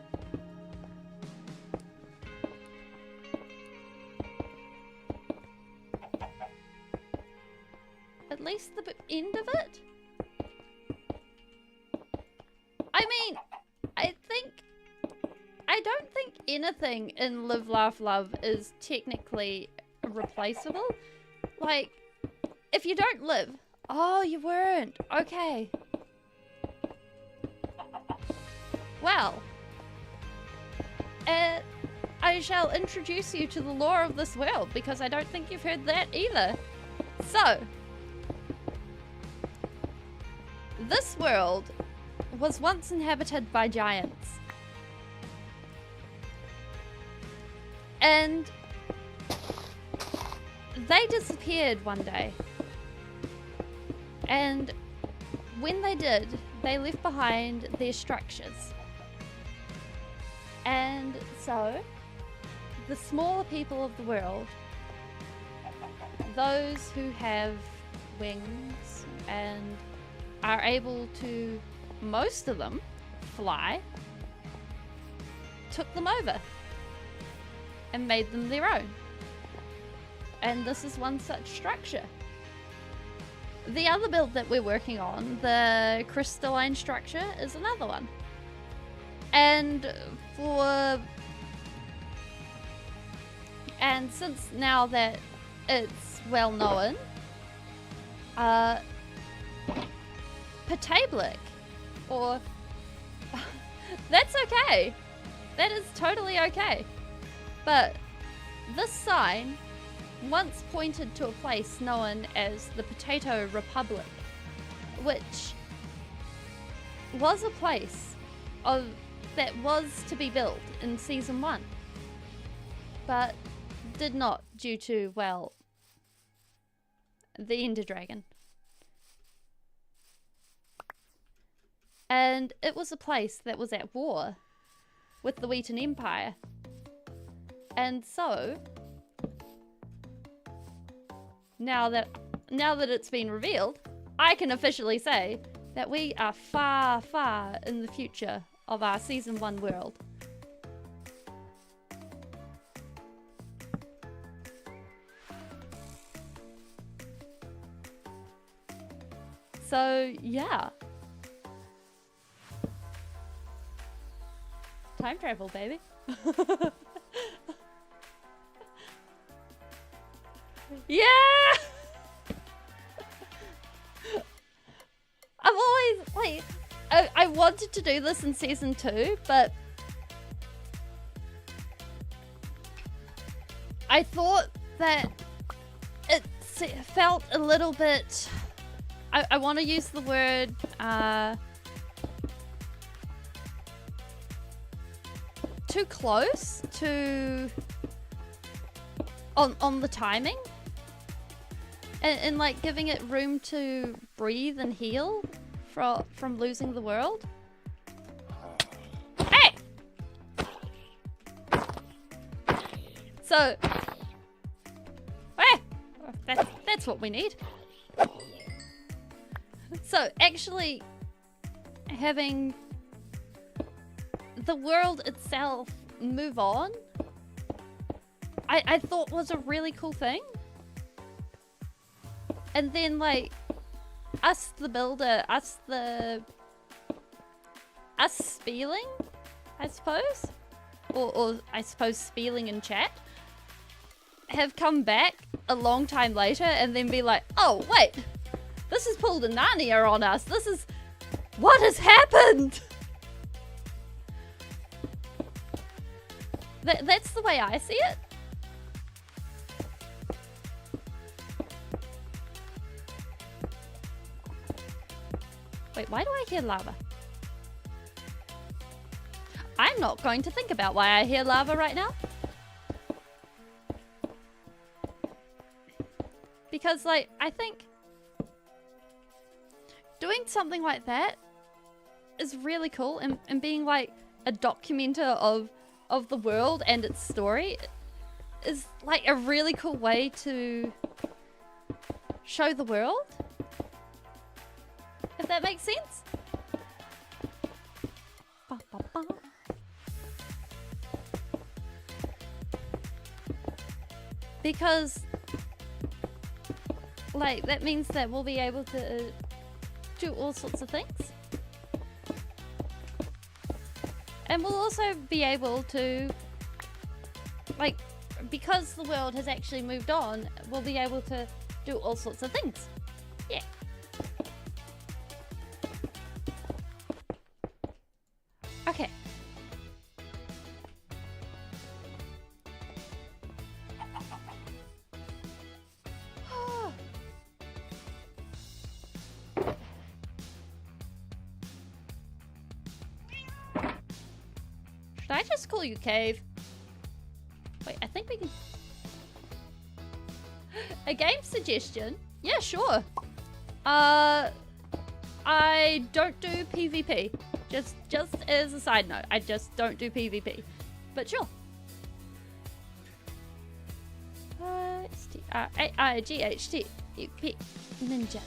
S1: At least the end of it? I mean, I don't think anything in Live, Laugh, Love is technically replaceable. Like, if you don't live... Oh, you weren't. Okay. Well. I shall introduce you to the lore of this world, because I don't think you've heard that either. So. This world was once inhabited by giants. And they disappeared one day. And when they did, they left behind their structures. And so, the smaller people of the world, those who have wings and are able to, most of them, fly, took them over and made them their own. And this is one such structure. The other build that we're working on, the crystalline structure, is another one. And since now that it's well known, Patablic, or that's okay. That is totally okay. But this sign once pointed to a place known as the Potato Republic, which was a place that was to be built in season 1, but did not due to, well, the Ender Dragon. And it was a place that was at war with the Wheaton Empire. And so, now that it's been revealed, I can officially say that we are far, far in the future of our season 1 world. So, yeah. Time travel, baby. Yeah! I've always, like, I wanted to do this in season 2, but I thought that it felt a little bit, I want to use the word, too close to, on the timing. And like giving it room to breathe and heal from losing the world. Hey! So, that's what we need. So actually having the world itself move on, I thought was a really cool thing. And then, like, us the builder, us spieling, I suppose, or I suppose spieling in chat, have come back a long time later and then be like, oh, wait, this has pulled a Narnia on us. This is, what has happened? That's the way I see it. Wait, why do I hear lava? I'm not going to think about why I hear lava right now. Because, like, I think doing something like that is really cool, and being, like, a documenter of the world and its story is, like, a really cool way to show the world. If that makes sense. Ba, ba, ba. Because, like, that means that we'll be able to do all sorts of things. And we'll also be able to, like, because the world has actually moved on, we'll be able to do all sorts of things. Yeah. Okay. Should I just call you Cave? Wait, I think we can... A game suggestion? Yeah, sure. I don't do PvP. Just as a side note, I just don't do PvP. But sure. STRAIGHT Ninja.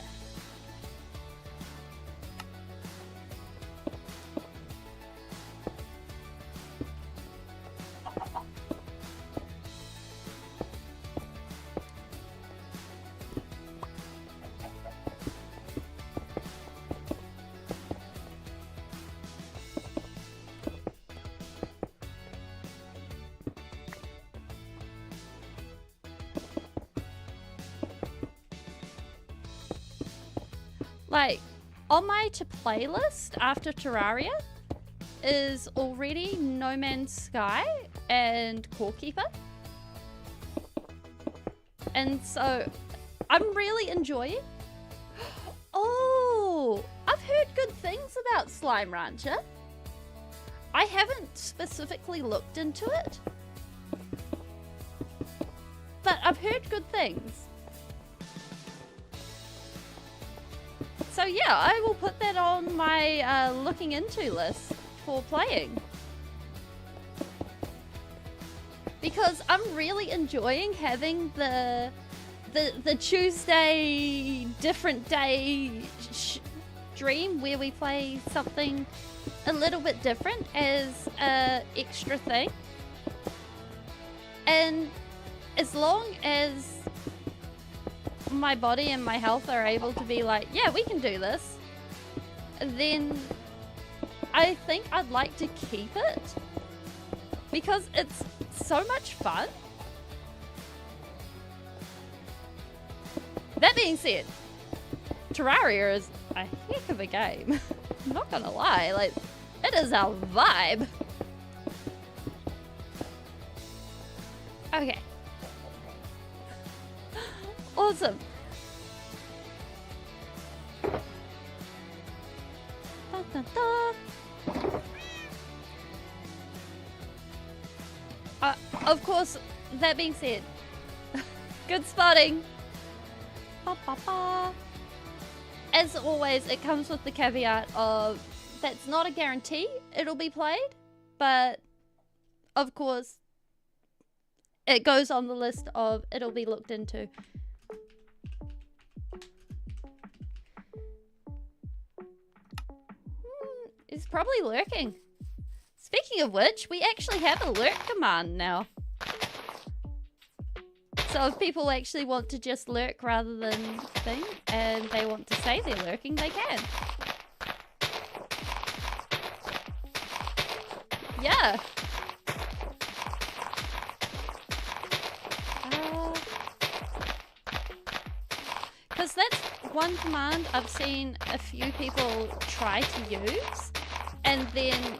S1: Like, on my to play list after Terraria is already No Man's Sky and Core Keeper. And so I'm really enjoying. Oh, I've heard good things about Slime Rancher. I haven't specifically looked into it, but I've heard good things. So yeah, I will put that on my looking into list for playing. Because I'm really enjoying having the Tuesday different day stream where we play something a little bit different as a extra thing. And as long as my body and my health are able to be like, yeah, we can do this, then I think I'd like to keep it because it's so much fun. That being said, Terraria is a heck of a game. I'm not gonna lie, like, it is a vibe. Okay. Awesome. Da, da, da. Of course, that being said, good spotting. Ba, ba, ba. As always, it comes with the caveat of that's not a guarantee it'll be played, but of course, it goes on the list of it'll be looked into. It's probably lurking. Speaking of which, we actually have a lurk command now. So if people actually want to just lurk rather than thing, and they want to say they're lurking, they can. Yeah. Because that's one command I've seen a few people try to use and then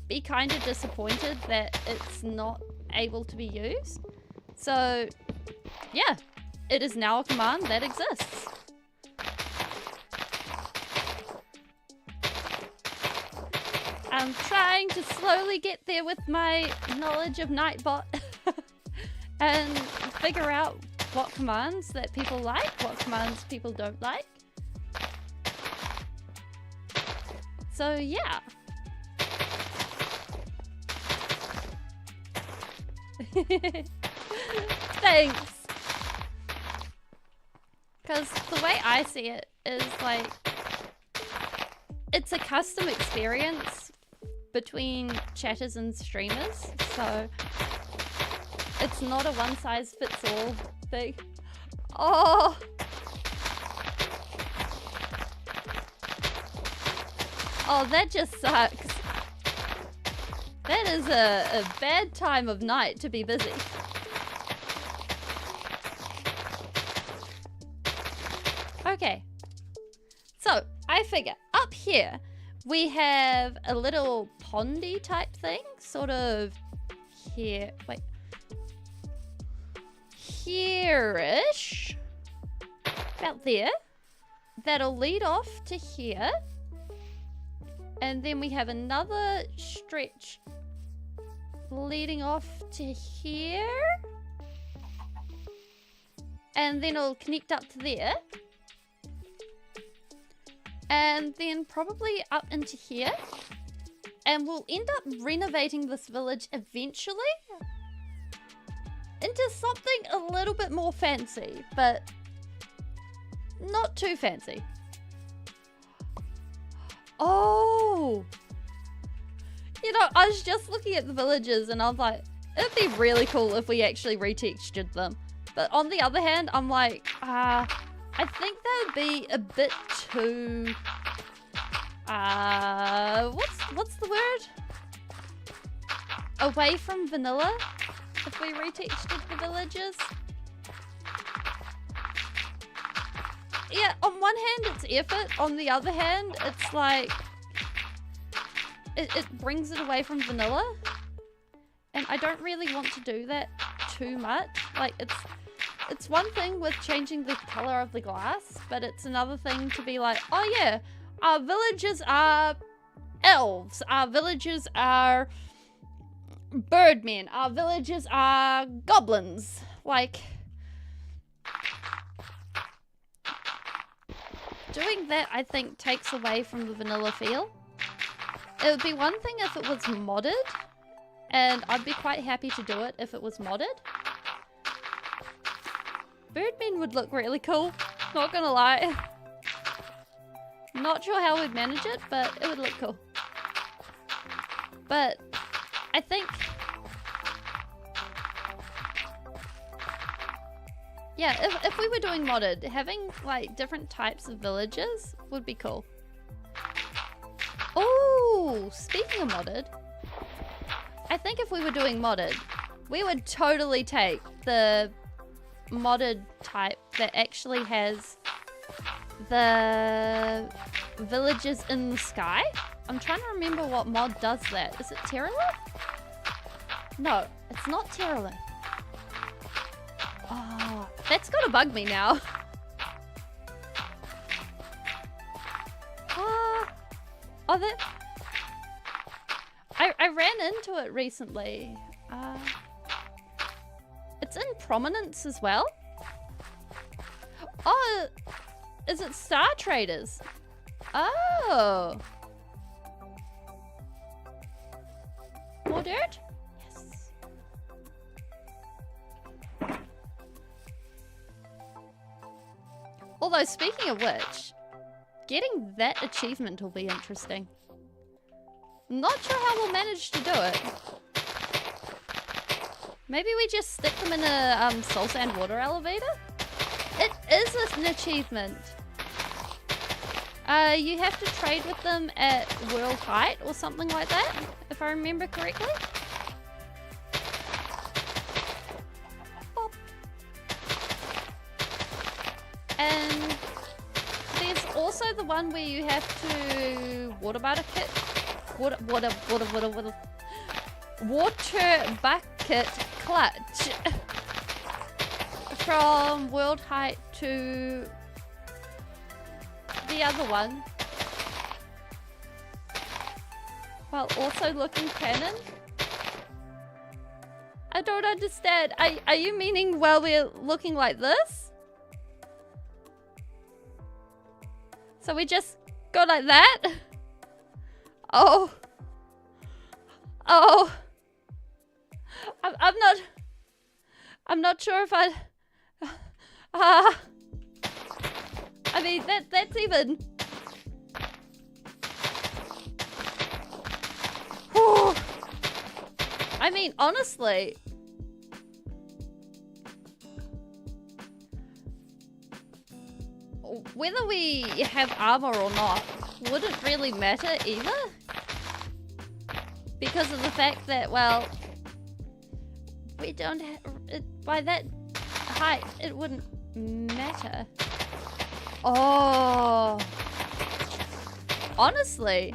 S1: be kind of disappointed that it's not able to be used. So, yeah, it is now a command that exists. I'm trying to slowly get there with my knowledge of Nightbot and figure out what commands that people like, what commands people don't like. So, yeah. Thanks. Because the way I see it is like, it's a custom experience between chatters and streamers, so it's not a one-size-fits-all thing. Oh! Oh, that just sucks. That is a bad time of night to be busy. Okay. So, I figure up here we have a little pondy type thing, sort of here. Wait. Here-ish. About there. That'll lead off to here. And then we have another stretch leading off to here. And then it'll connect up to there. And then probably up into here. And we'll end up renovating this village eventually into something a little bit more fancy, but not too fancy. Oh! You know, I was just looking at the villages and I was like, it'd be really cool if we actually retextured them. But on the other hand, I'm like, I think that would be a bit too... what's the word? Away from vanilla? If we retextured the villages? Yeah, on one hand it's effort, on the other hand it's like... It brings it away from vanilla. And I don't really want to do that too much. Like, it's one thing with changing the color of the glass, but it's another thing to be like, oh yeah, our villages are elves, our villages are birdmen, our villages are goblins. Like, doing that, I think, takes away from the vanilla feel. It would be one thing if it was modded, and I'd be quite happy to do it if it was modded. Birdmen would look really cool, not gonna lie. Not sure how we'd manage it, but it would look cool. But I think... yeah, if we were doing modded, having like different types of villages would be cool. Oh, speaking of modded, I think if we were doing modded, we would totally take the modded type that actually has the villages in the sky. I'm trying to remember what mod does that. Is it Terralith? No, it's not Terralith. Oh, that's gotta bug me now. Oh, that... I ran into it recently. It's in Prominence as well. Oh, is it Star Traders? Oh. More dirt? Yes. Although, speaking of which, getting that achievement will be interesting. Not sure how we'll manage to do it. Maybe we just stick them in a soul sand water elevator? It is an achievement. You have to trade with them at world height or something like that, if I remember correctly. Bop. And there's also the one where you have to water bucket clutch from world height to the other one, while also looking canon. I don't understand. Are you meaning while we're looking like this? So we just go like that? Oh. Oh. I'm not sure if I... I mean, that's even... Whew. I mean, honestly... Whether we have armor or not wouldn't really matter either. Because of the fact that, well... We don't have... By that height, it wouldn't matter. Oh. Honestly,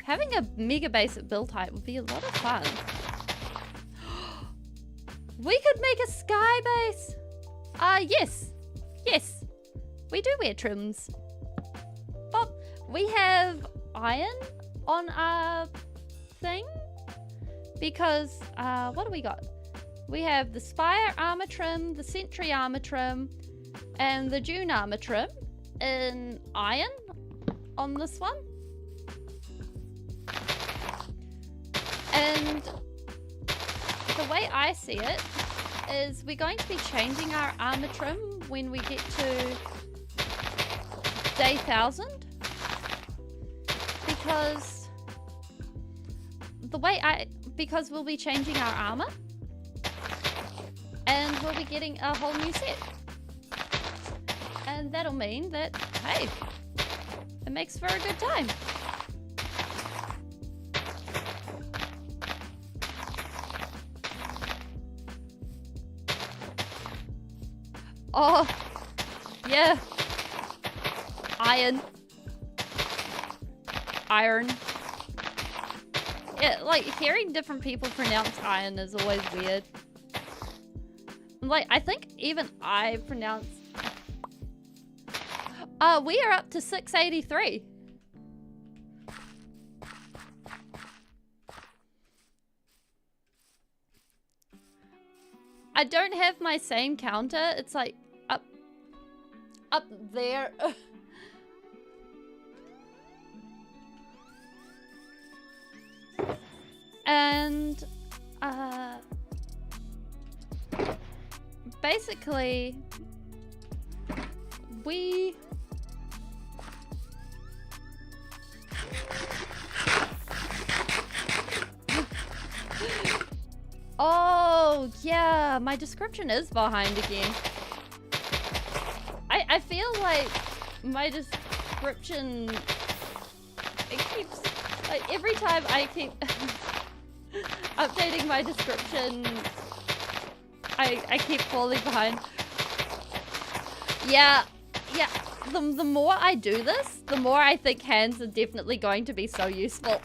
S1: having a mega base at build height would be a lot of fun. We could make a sky base. Yes. Yes. We do wear trims. But we have iron on our thing. Because, what do we got? We have the Spire armor trim, the Sentry armor trim, and the Dune armor trim in iron on this one. And the way I see it is we're going to be changing our armor trim when we get to day 1000. Because we'll be changing our armor. And we'll be getting a whole new set. And that'll mean that, hey, it makes for a good time. Oh, yeah. Iron. Yeah, like, hearing different people pronounce iron is always weird. Like, I think even I pronounce... we are up to 683. I don't have my same counter. It's like up there. And basically we oh yeah, my description is behind again. I feel like my description, it keeps, like, every time I keep updating my description, I keep falling behind. Yeah. The more I do this, the more I think hands are definitely going to be so useful.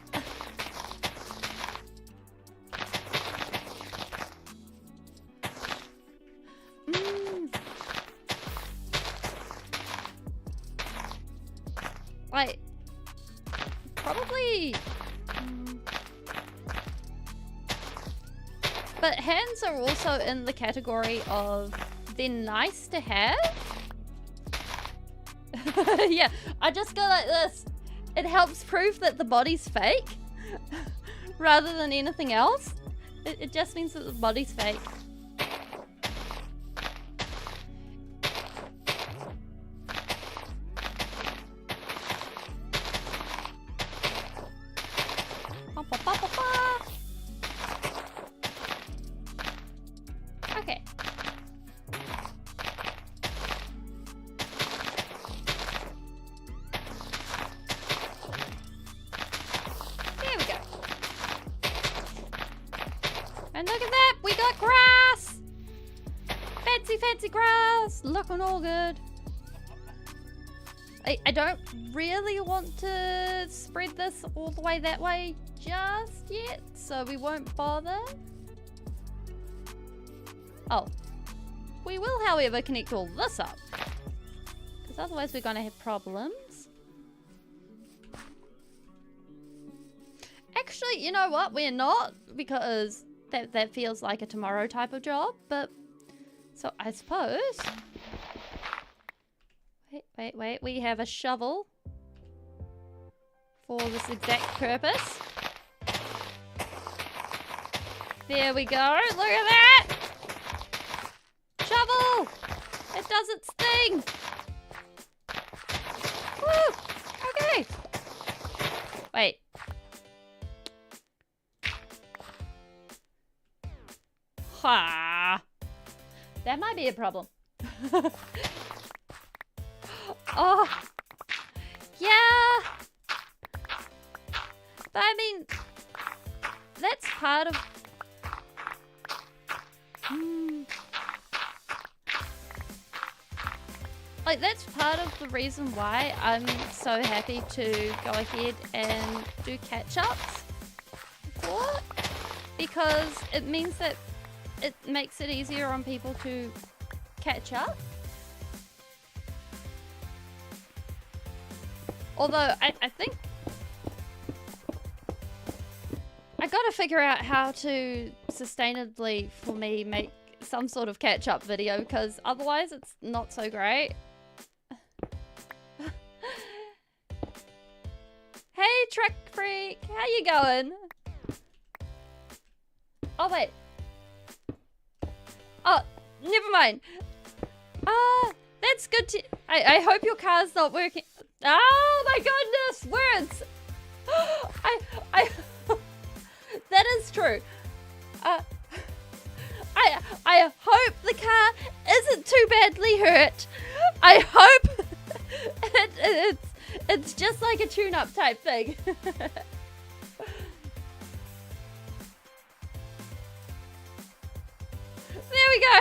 S1: Like, probably... But hands are also in the category of they're nice to have. Yeah, I just go like this. It helps prove that the body's fake rather than anything else. It just means that the body's fake. Okay. There we go. And look at that, we got grass! Fancy grass, looking all good. I don't really want to spread this all the way that way just yet, so we won't bother. Oh. We will, however, connect all this up. Because otherwise we're going to have problems. Actually, you know what? We're not, because that feels like a tomorrow type of job, but... So, I suppose... Wait. We have a shovel for this exact purpose. There we go. Look at that! Shovel! It does its thing! Woo! Okay. Wait. Ha. That might be a problem. Oh. Yeah. But I mean, that's part of... Like, that's part of the reason why I'm so happy to go ahead and do catch-ups for it. Because it means that it makes it easier on people to catch up. Although, I think I gotta figure out how to sustainably, for me, make some sort of catch-up video, because otherwise it's not so great. Hey, Truck Freak! How you going? Oh, wait. Oh, never mind. That's good to... I hope your car's not working. Oh my goodness! Words! That is true. I hope the car isn't too badly hurt. I hope it's just like a tune-up type thing. There we go.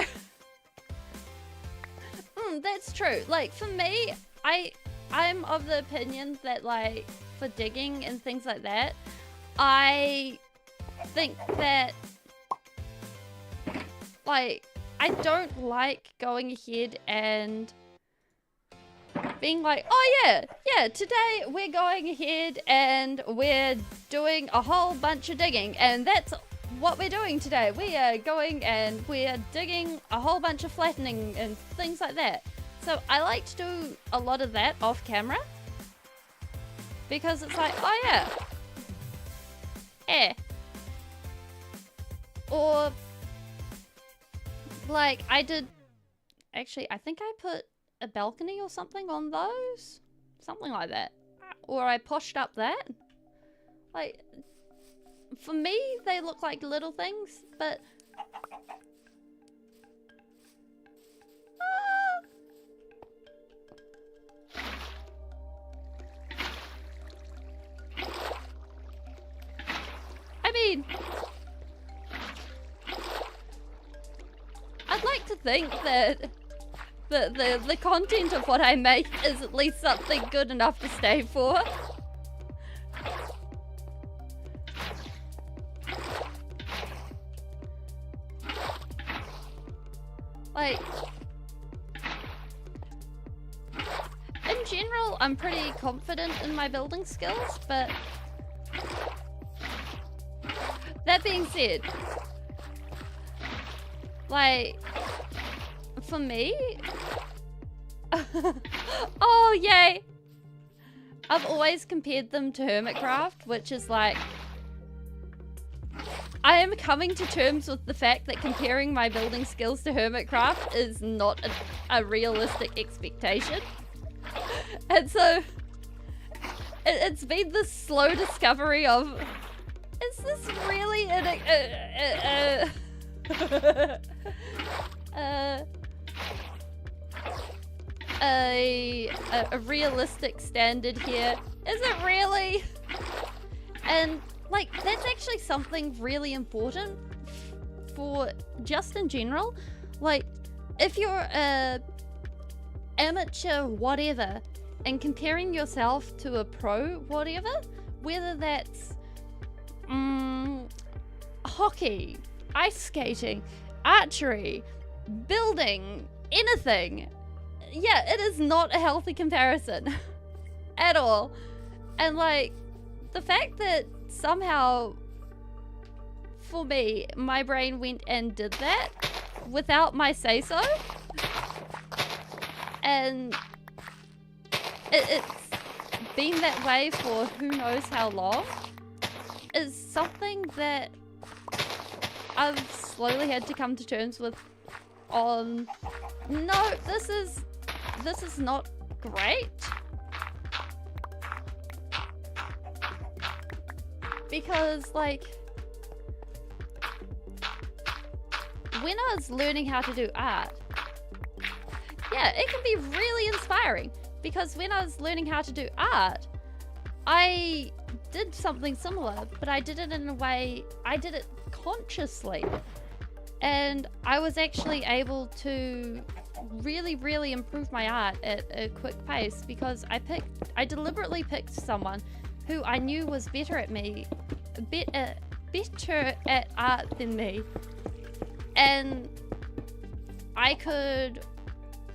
S1: That's true. Like, for me, I'm of the opinion that, like, for digging and things like that, I think that, like, I don't like going ahead and being like, oh yeah, today we're going ahead and we're doing a whole bunch of digging, and that's what we're doing today. We are going and we're digging a whole bunch of flattening and things like that. So I like to do a lot of that off camera, because it's like, oh yeah. Or, like, I did, actually, I think I put a balcony or something on those. Something like that. Or I pushed up that. Like, for me, they look like little things, but... I mean... I'd like to think that the content of what I make is at least something good enough to stay for. Like, in general, I'm pretty confident in my building skills, but that being said, like, for me, oh yay, I've always compared them to Hermitcraft, which is like, I am coming to terms with the fact that comparing my building skills to Hermitcraft is not a realistic expectation. And so, it's been this slow discovery of, is this really a realistic standard here? Is it really? And like, that's actually something really important for just in general. Like, if you're a amateur whatever and comparing yourself to a pro whatever, whether that's hockey, ice skating, archery, building, anything, yeah, it is not a healthy comparison at all. And like, the fact that somehow, for me, my brain went and did that without my say-so, and it's been that way for who knows how long, is something that I've slowly had to come to terms with on, no, this is not great. Because, like, when I was learning how to do art, yeah, it can be really inspiring. Because when I was learning how to do art, I did something similar, but I did it in a way, I did it consciously. And I was actually able to really improve my art at a quick pace because I deliberately picked someone who I knew was better at art than me. And I could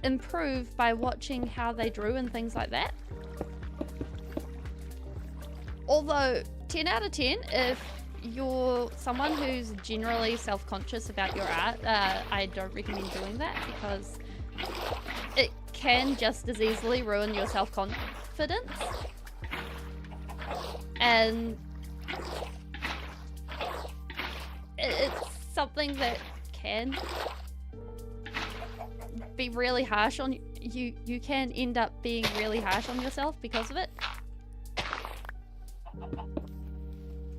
S1: improve by watching how they drew and things like that. Although 10 out of 10 if you're someone who's generally self-conscious about your art, I don't recommend doing that because it can just as easily ruin your self-confidence. And it's something that can be really harsh on you. You can end up being really harsh on yourself because of it.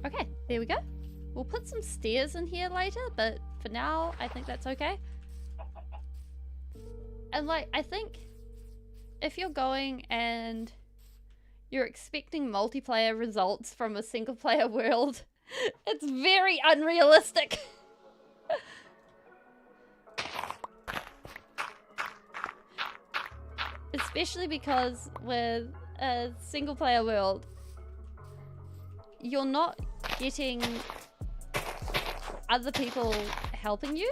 S1: Okay, there we go. We'll put some stairs in here later, but for now, I think that's okay. And like, I think if you're going and you're expecting multiplayer results from a single player world, it's very unrealistic. Especially because with a single player world, you're not getting other people helping you.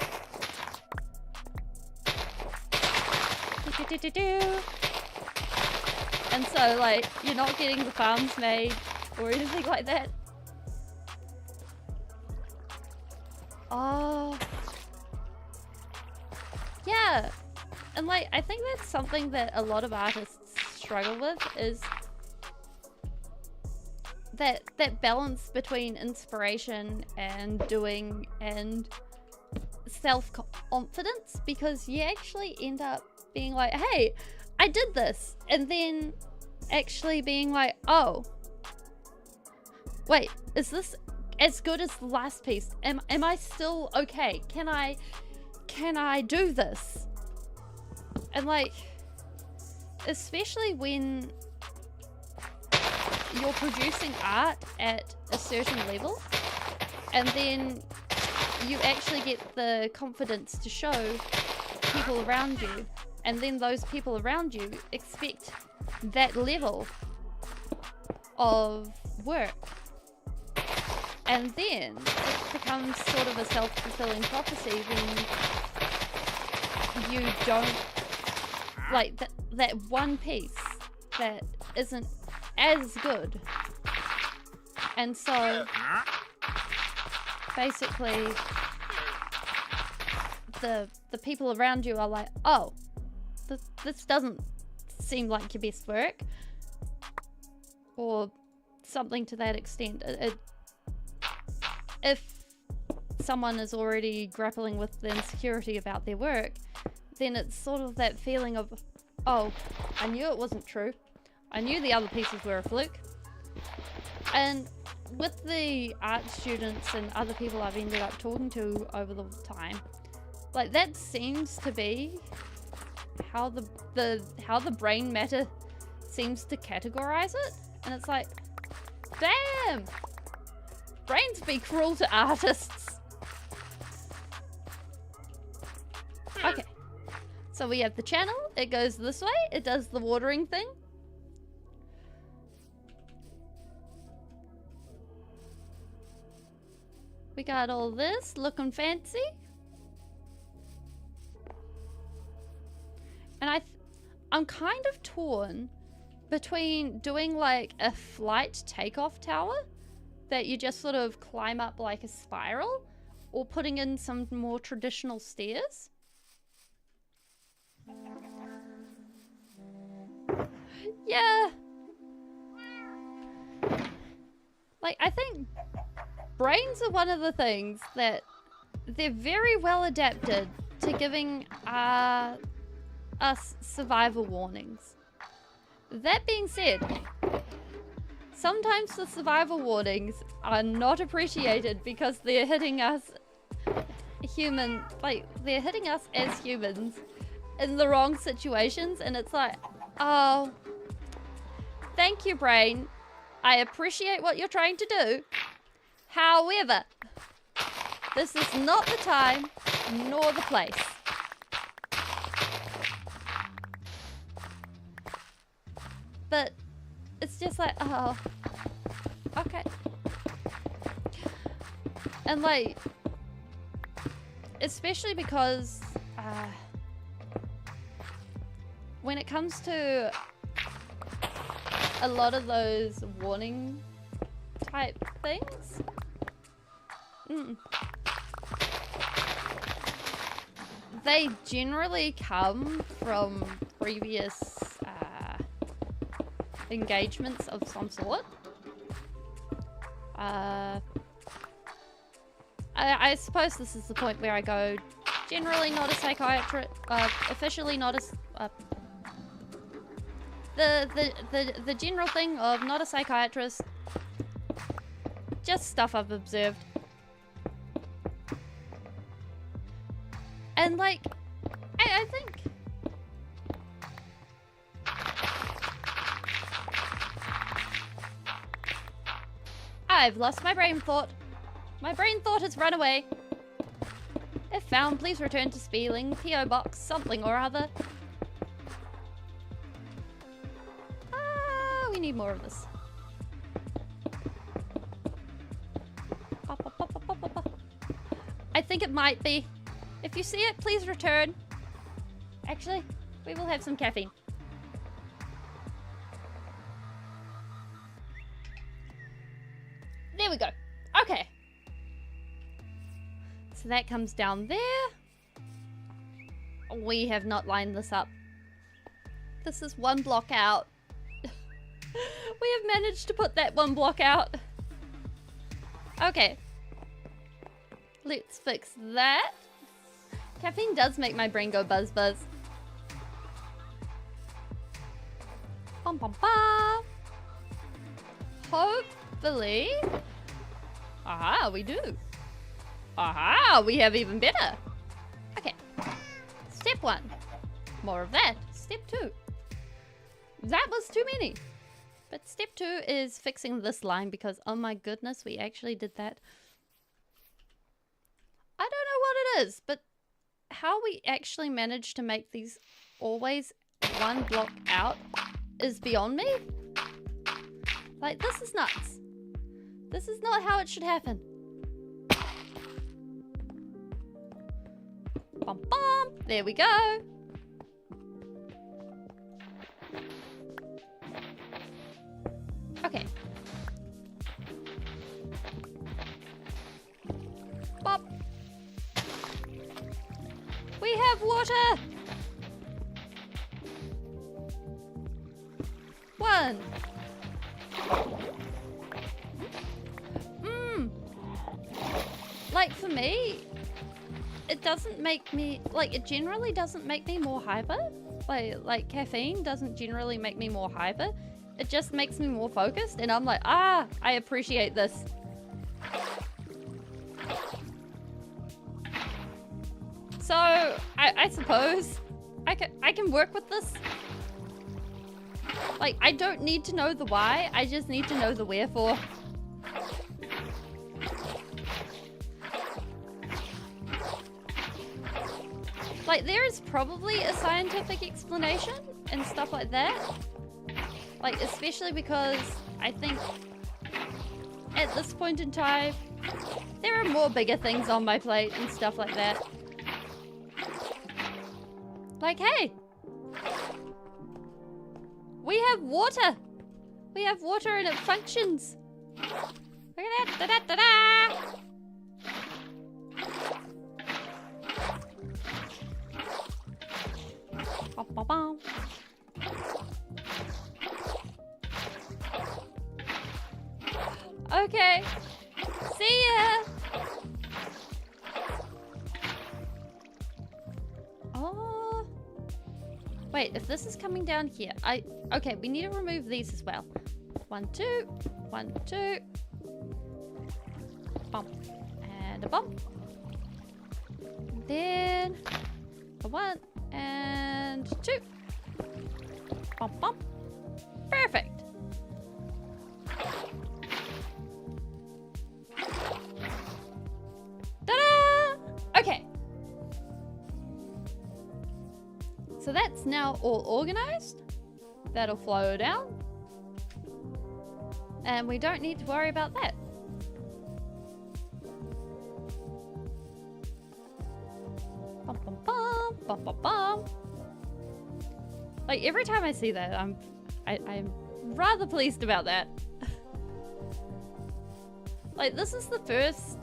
S1: And so, like, you're not getting the farms made or anything like that. Oh. Yeah. And, like, I think that's something that a lot of artists struggle with is that balance between inspiration and doing and self-confidence, because you actually end up being like, hey, I did this, and then actually being like, oh, wait, is this as good as the last piece? Am I still okay? Can I do this? And like, especially when you're producing art at a certain level, and then you actually get the confidence to show people around you, and then those people around you expect that level of work, and then it becomes sort of a self-fulfilling prophecy when you don't like that one piece that isn't as good. And so basically the people around you are like, oh, this doesn't seem like your best work, or something to that extent. If someone is already grappling with the insecurity about their work, then it's sort of that feeling of, oh, I knew it wasn't true. I knew the other pieces were a fluke. And with the art students and other people I've ended up talking to over the time, like, that seems to be how the brain matter seems to categorize it. And it's like, damn, brains be cruel to artists. Okay, so we have the channel. It goes this way. It does the watering thing. We got all this looking fancy. And I'm kind of torn between doing like a flight takeoff tower that you just sort of climb up like a spiral, or putting in some more traditional stairs. Yeah. Like, I think brains are one of the things that they're very well adapted to giving us survival warnings. That being said, Sometimes the survival warnings are not appreciated because they're hitting us they're hitting us as humans in the wrong situations, and it's like, oh, thank you, brain. I appreciate what you're trying to do. However, this is not the time nor the place. But it's just like, oh, okay. And like, especially because when it comes to a lot of those warning type things, they generally come from previous engagements of some sort. I suppose this is the point where I go, generally not a psychiatrist, officially not a, the general thing of not a psychiatrist, just stuff I've observed. And like, I think I've lost my brain thought. My brain thought has run away. If found, please return to Spieling, P.O. Box, something or other. We need more of this. I think it might be. If you see it, please return. Actually, we will have some caffeine. There we go. Okay. So that comes down there. We have not lined this up. This is one block out. We have managed to put that one block out. Okay. Let's fix that. Caffeine does make my brain go buzz buzz. Bum bum bum. Hopefully. Aha, we do. Aha, we have even better. Okay. Step 1. More of that. Step 2. That was too many. But step 2 is fixing this line because, oh my goodness, we actually did that. I don't know what it is, but how we actually managed to make these always one block out is beyond me. Like, this is nuts. This is not how it should happen. Bum bum. There we go. Okay. Bop. We have water. 1. Like, for me, it doesn't make me, like, it generally doesn't make me more hyper. Like caffeine doesn't generally make me more hyper. It just makes me more focused, and I'm like, I appreciate this. So, I suppose I can work with this. Like, I don't need to know the why, I just need to know the wherefore. Like, there is probably a scientific explanation and stuff like that. Like, especially because I think at this point in time, there are more bigger things on my plate and stuff like that. Like, hey, we have water. We have water and it functions. Look at that. Da-da-da-da. Ba-ba-bum. Okay. See ya. Oh. Wait, if this is coming down here, okay, we need to remove these as well. 1, 2, 1, 2. Bump. And a bump. Then a 1 and 2. Bump, bump. Perfect. Ta-da! Okay. So that's now all organized. That'll flow down. And we don't need to worry about that. Bum, bum, bum, bum, bum, bum. Like every time I see that, I'm rather pleased about that. Like this is the first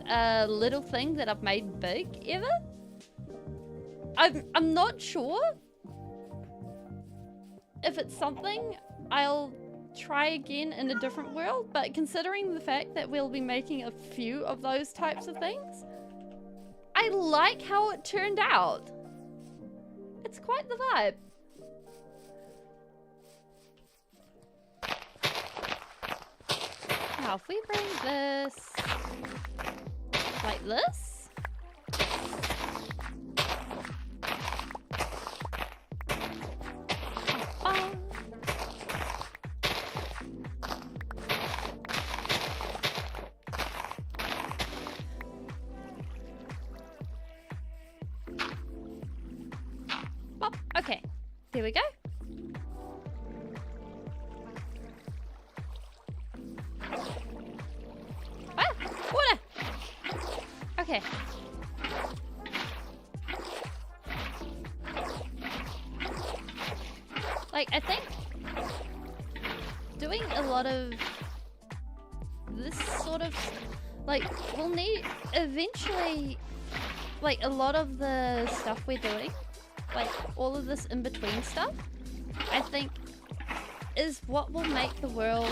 S1: little thing that I've made big ever. I'm not sure if it's something I'll try again in a different world, but considering the fact that we'll be making a few of those types of things, I like how it turned out. It's quite the vibe. Now if we bring this like this, okay, there we go. Ah, water. Okay. Like, I think doing a lot of this sort of, like, we'll need eventually, like, a lot of the stuff we're doing, like all of this in between stuff, I think is what will make the world.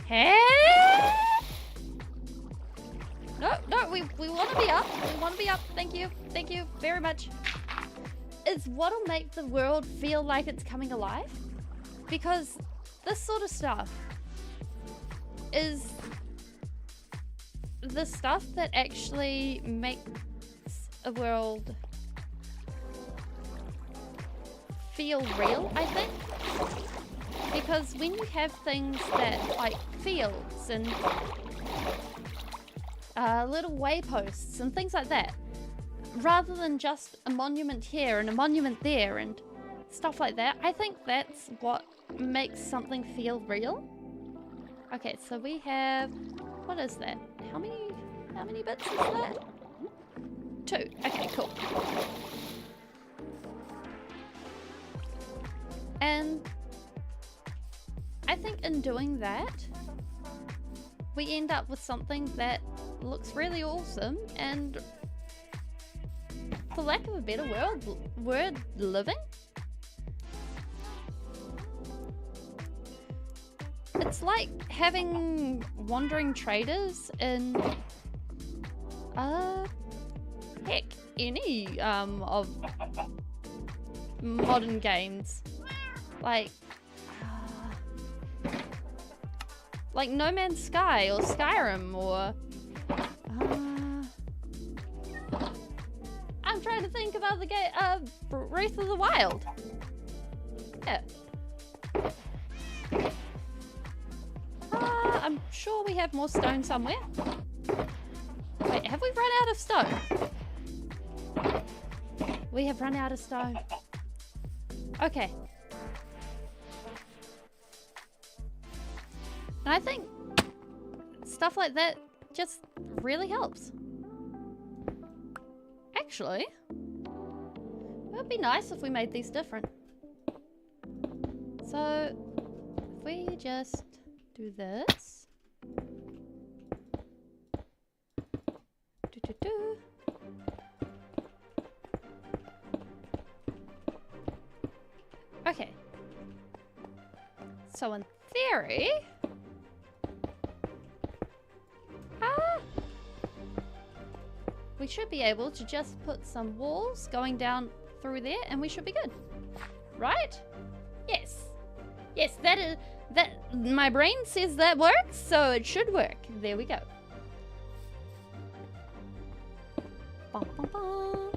S1: Hey! No, we want to be up. We want to be up. Thank you very much. Is what'll make the world feel like it's coming alive, because this sort of stuff is the stuff that actually makes a world feel real, I think. Because when you have things that, like fields and little wayposts and things like that, rather than just a monument here and a monument there and stuff like that, I think that's what makes something feel real. Okay, so we have, what is that? How many bits is that? 2. Okay, cool. And I think in doing that, we end up with something that looks really awesome and, for lack of a better word living. It's like having wandering traders in, heck, any of modern games. Like No Man's Sky or Skyrim or I'm trying to think of other game, Breath of the Wild. Yeah. I'm sure we have more stone somewhere. Wait, have we run out of stone? We have run out of stone. Okay. And I think stuff like that just really helps. Actually, it would be nice if we made these different. So, if we just do this. Do. Okay. So in theory, we should be able to just put some walls going down through there and we should be good. Right? Yes. Yes, that my brain says that works, so it should work. There we go. Bum, bum, bum.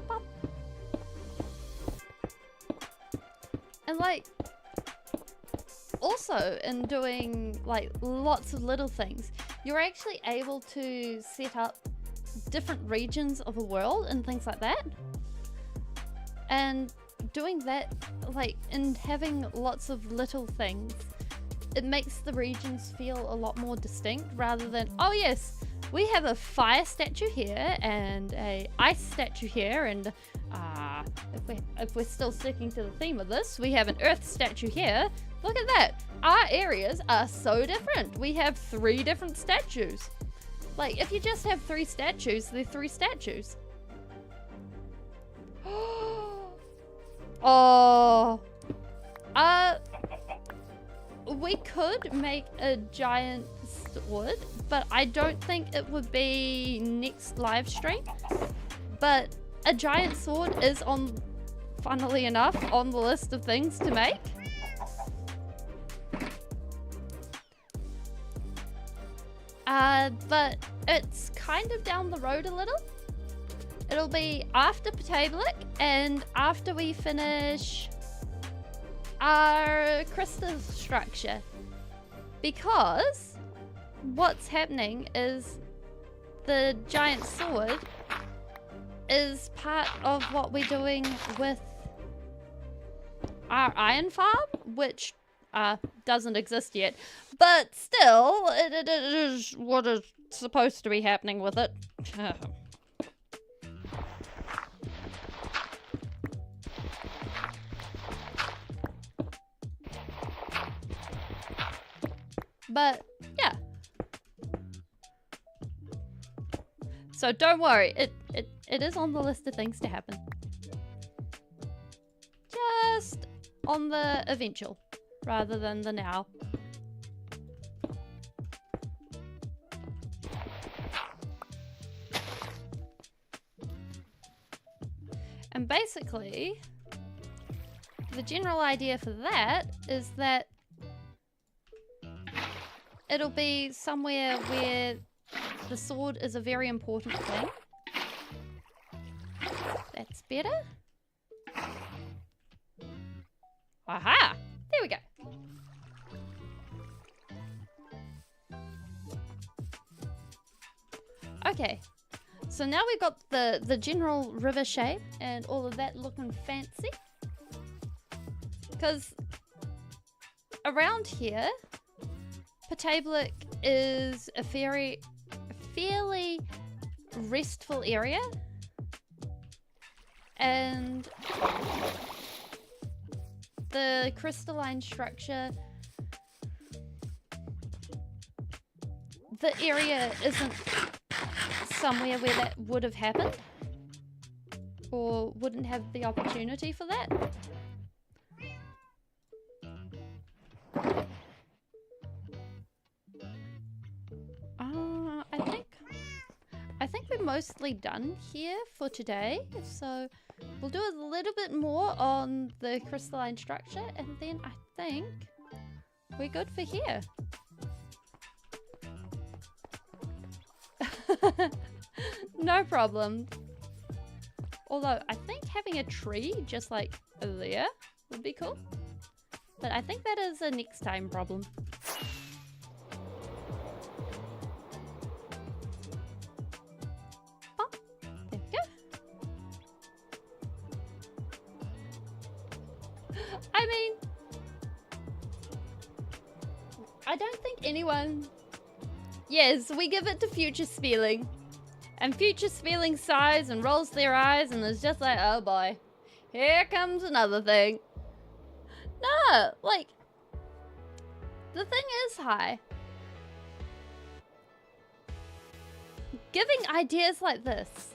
S1: Bum. And like, also in doing like lots of little things, you're actually able to set up different regions of a world and things like that. And doing that, like, and having lots of little things, it makes the regions feel a lot more distinct rather than, oh yes, we have a fire statue here and a ice statue here, and if we're still sticking to the theme of this, we have an earth statue here. Look at that. Our areas are so different. We have 3 different statues. Like, if you just have 3 statues, they're 3 statues. Oh. We could make a giant sword, but I don't think it would be next live stream. But a giant sword is on, funnily enough, on the list of things to make. But it's kind of down the road a little. It'll be after Ptahibelek and after we finish our crystal structure. Because what's happening is the giant sword is part of what we're doing with our iron farm, which doesn't exist yet. But still, it is what is supposed to be happening with it. But yeah, so don't worry, it is on the list of things to happen, just on the eventual rather than the now. And basically the general idea for that is that it'll be somewhere where the sword is a very important thing. That's better. Aha! There we go. Okay. So now we've got the general river shape and all of that looking fancy. Because around here, Ptahibelek is a fairly restful area, and the crystalline structure, the area isn't somewhere where that would have happened or wouldn't have the opportunity for that. I think we're mostly done here for today, so we'll do a little bit more on the crystalline structure, and then I think we're good for here. No problem. Although I think having a tree just like there would be cool, but I think that is a next time problem. I mean, I don't think anyone... Yes, we give it to Future Spieling. And Future Spieling sighs and rolls their eyes and is just like, oh boy, here comes another thing. No, like, the thing is, Hi, giving ideas like this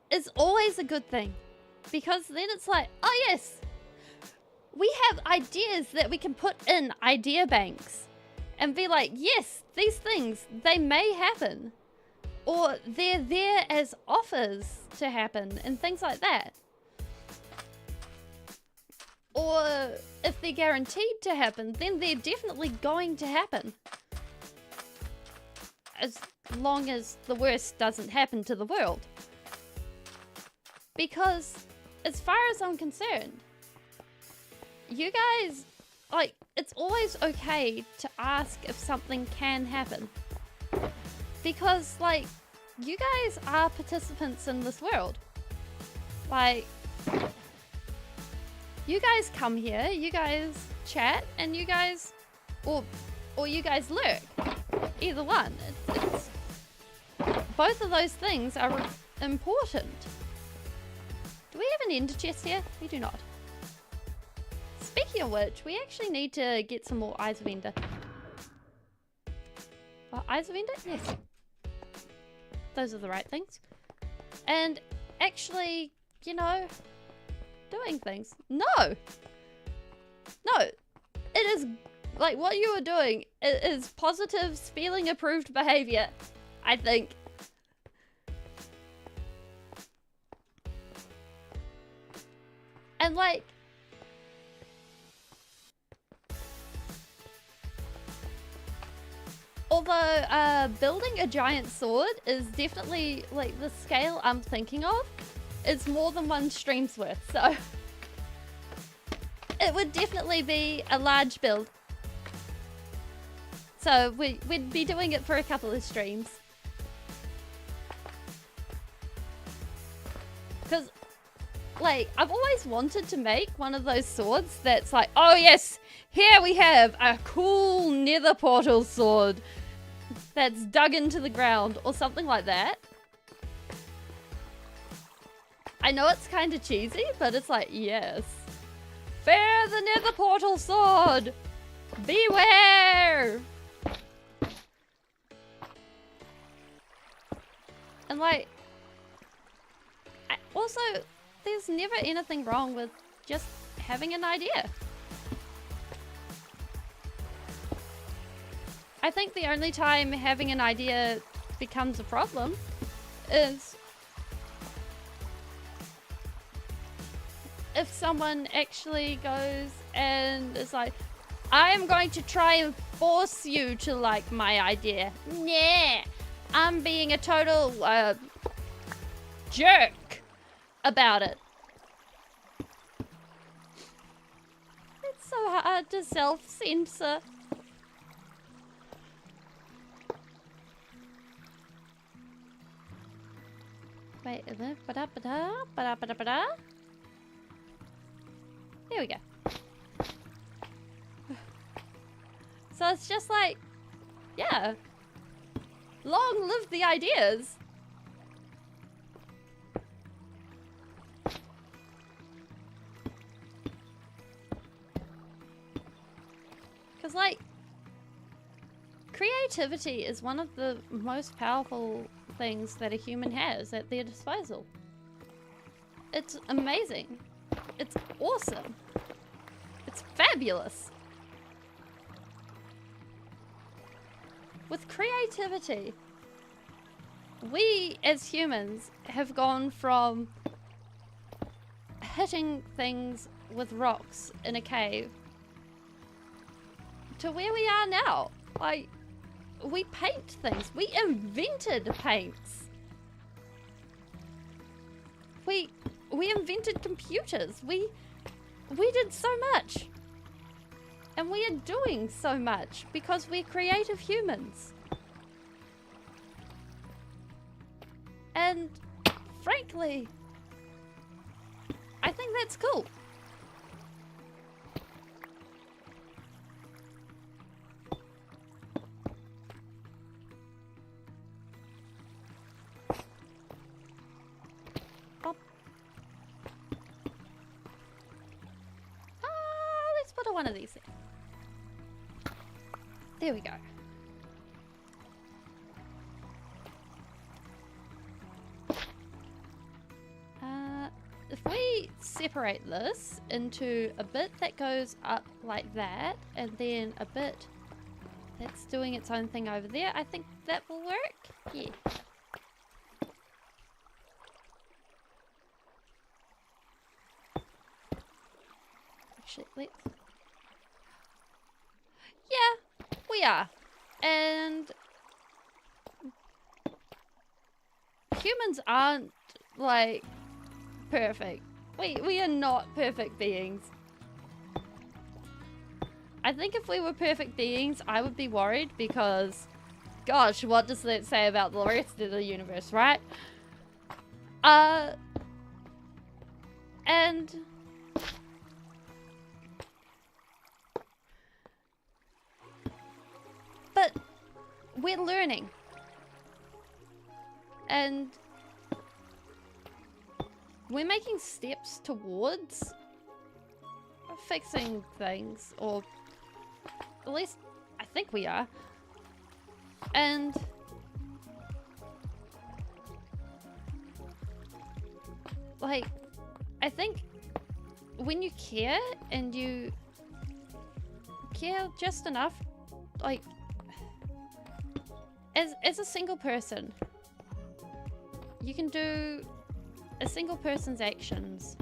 S1: is always a good thing. Because then it's like, oh yes, we have ideas that we can put in idea banks and be like, yes, these things, they may happen. Or they're there as offers to happen and things like that. Or if they're guaranteed to happen, then they're definitely going to happen. As long as the worst doesn't happen to the world. Because, as far as I'm concerned, you guys, like, it's always okay to ask if something can happen. Because, like, you guys are participants in this world. Like, you guys come here, you guys chat, and you guys, or you guys lurk. Either one. It's both of those things are important. Do we have an ender chest here? We do not. Speaking of which, we actually need to get some more Eyes of Ender. Eyes of Ender? Yes. Those are the right things. And actually, you know, doing things. No! No! It is, like, what you are doing is positive, spelling approved behavior, I think. And, like, although building a giant sword is definitely, like, the scale I'm thinking of, it's more than one stream's worth, so it would definitely be a large build. So we'd be doing it for a couple of streams. Because, like, I've always wanted to make one of those swords that's like, oh yes, here we have a cool nether portal sword that's dug into the ground or something like that. I know it's kind of cheesy, but it's like, yes. Fear the nether portal sword! Beware! And like, also, there's never anything wrong with just having an idea. I think the only time having an idea becomes a problem is if someone actually goes and is like, I am going to try and force you to like my idea. Nah, I'm being a total jerk about it. It's so hard to self-censor. Wait, is it? Ba-da-ba-da, ba-da-ba-da-ba-da. There we go. So it's just like, yeah. Long live the ideas. Because, like, creativity is one of the most powerful things that a human has at their disposal. It's amazing. It's awesome. It's fabulous. With creativity, we as humans have gone from hitting things with rocks in a cave to where we are now. Like, we paint things. We invented paints. We invented computers. We did so much. And we are doing so much because we're creative humans. And frankly, I think that's cool. Let's put one of these in. There we go. If we separate this into a bit that goes up like that, and then a bit that's doing its own thing over there, I think that will work. Yeah. actually, let's... Yeah, we are. And humans aren't, like, perfect. We are not perfect beings. I think if we were perfect beings, I would be worried because, gosh, what does that say about the rest of the universe, right? And but we're learning. And we're making steps towards fixing things, or at least I think we are. And like, I think when you care and you care just enough, like, as a single person, you can do a single person's actions,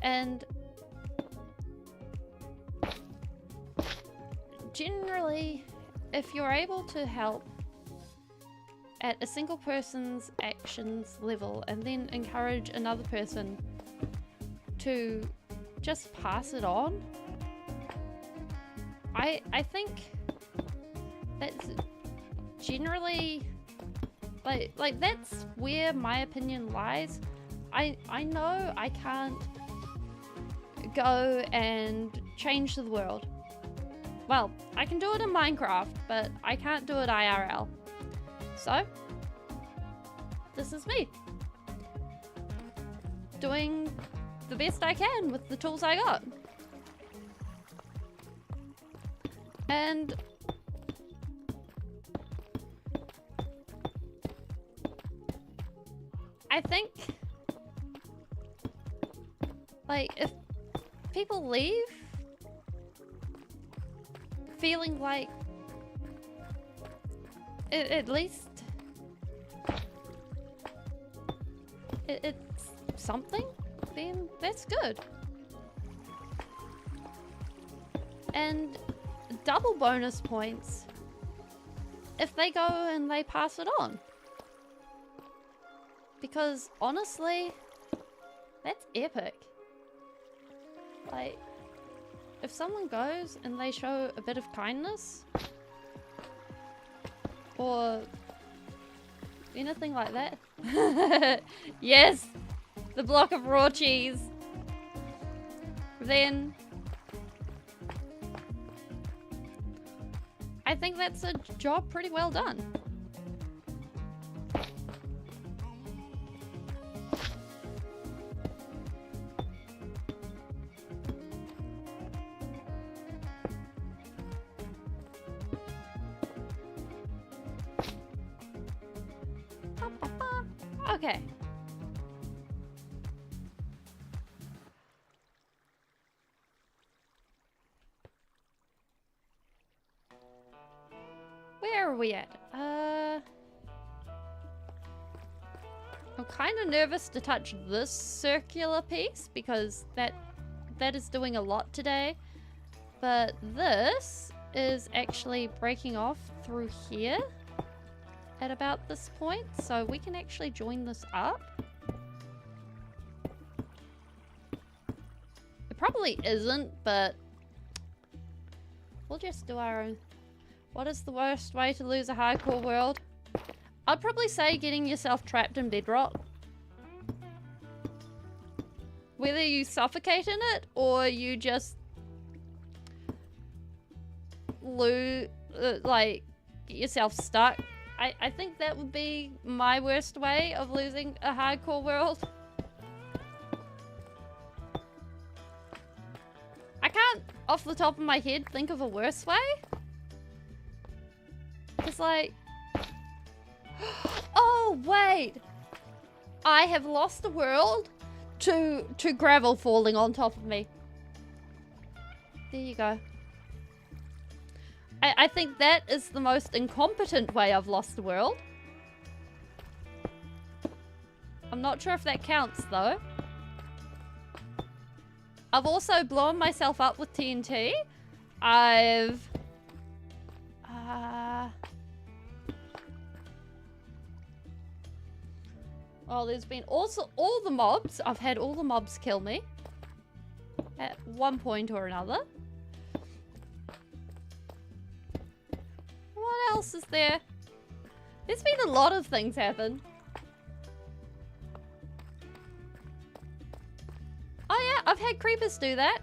S1: and generally, if you're able to help at a single person's actions level and then encourage another person to just pass it on, I think that's generally like that's where my opinion lies. I know I can't go and change the world. Well, I can do it in Minecraft, but I can't do it IRL. So, this is me. Doing the best I can with the tools I got. And I think, like, if people leave feeling like at least it's something, then that's good. And double bonus points if they go and they pass it on. Because honestly, that's epic. Like, if someone goes and they show a bit of kindness or anything like that, yes, the block of raw cheese, then I think that's a job pretty well done. Okay. Where are we at? I'm kind of nervous to touch this circular piece because that is doing a lot today. But this is actually breaking off through here at about this point, so we can actually join this up. It probably isn't, but we'll just do our own. What is the worst way to lose a hardcore world? I'd probably say getting yourself trapped in bedrock. Whether you suffocate in it or you just lose, like, get yourself stuck. I think that would be my worst way of losing a hardcore world. I can't, off the top of my head, think of a worse way. It's like... Oh, wait! I have lost a world to gravel falling on top of me. There you go. I think that is the most incompetent way I've lost the world. I'm not sure if that counts, though. I've also blown myself up with TNT. I've... Oh, there's been also all the mobs. I've had all the mobs kill me. At one point or another. What else is there? There's been a lot of things happen. Oh yeah, I've had creepers do that.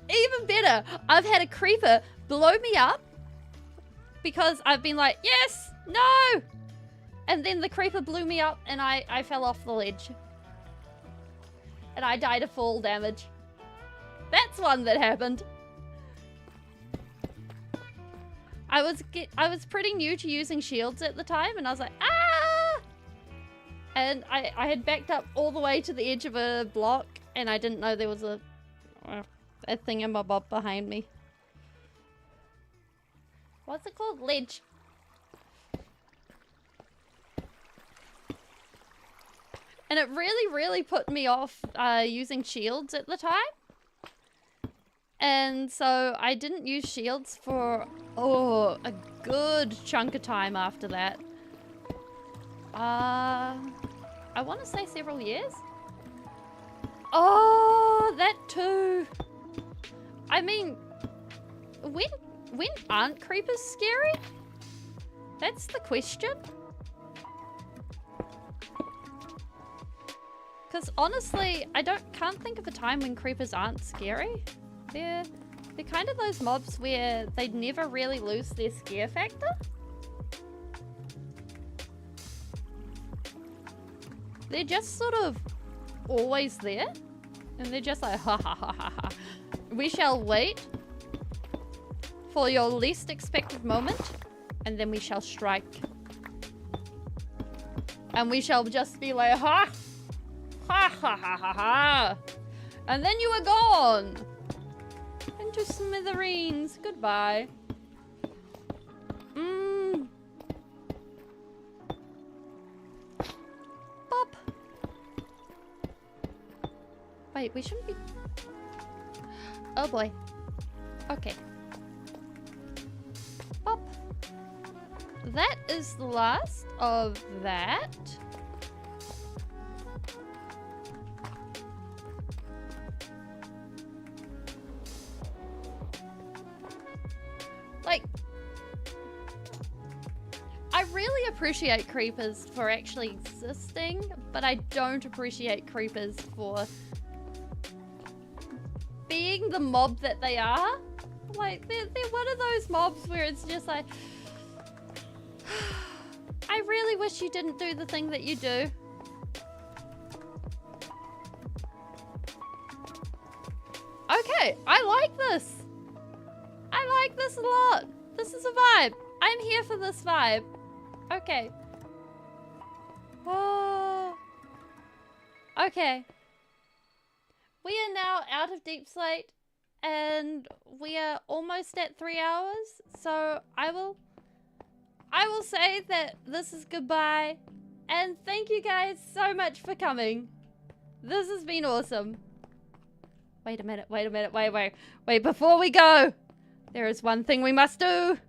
S1: Even better, I've had a creeper blow me up because I've been like, yes, no! And then the creeper blew me up and I fell off the ledge. And I died of fall damage. That's one that happened. I was pretty new to using shields at the time and I was like, ah! And I had backed up all the way to the edge of a block and I didn't know there was a thingamabob behind me. What's it called? Ledge. And it really, really put me off using shields at the time. And so I didn't use shields for, a good chunk of time after that. I want to say several years. Oh, that too. I mean, when aren't creepers scary? That's the question. Because honestly, I can't think of a time when creepers aren't scary. They're kind of those mobs where they never really lose their scare factor. They're just sort of always there. And they're just like, ha ha ha ha ha. We shall wait for your least expected moment. And then we shall strike. And we shall just be like, ha! Ha ha ha ha ha! And then you are gone! Into smithereens. Goodbye. Bop. Wait, we shouldn't be... Oh boy. Okay. Bop. That is the last of that. Like, I really appreciate creepers for actually existing, but I don't appreciate creepers for being the mob that they are. Like, they're one of those mobs where it's just like, I really wish you didn't do the thing that you do. Okay, I like this. I like this a lot. This is a vibe. I'm here for this vibe. Okay. Oh. Okay. We are now out of Deep Slate and we are almost at 3 hours. So I will say that this is goodbye. And thank you guys so much for coming. This has been awesome. Wait a minute, wait, before we go. There is one thing we must do.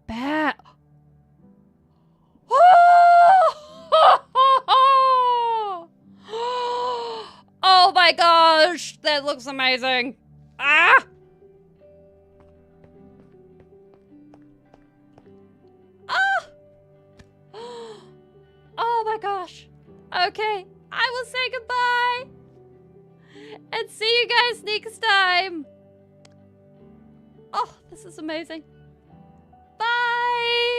S1: Bat. Oh my gosh, that looks amazing. Ah! Ah! Oh my gosh. Okay, I will say goodbye. And see you guys next time. Oh, this is amazing. Bye!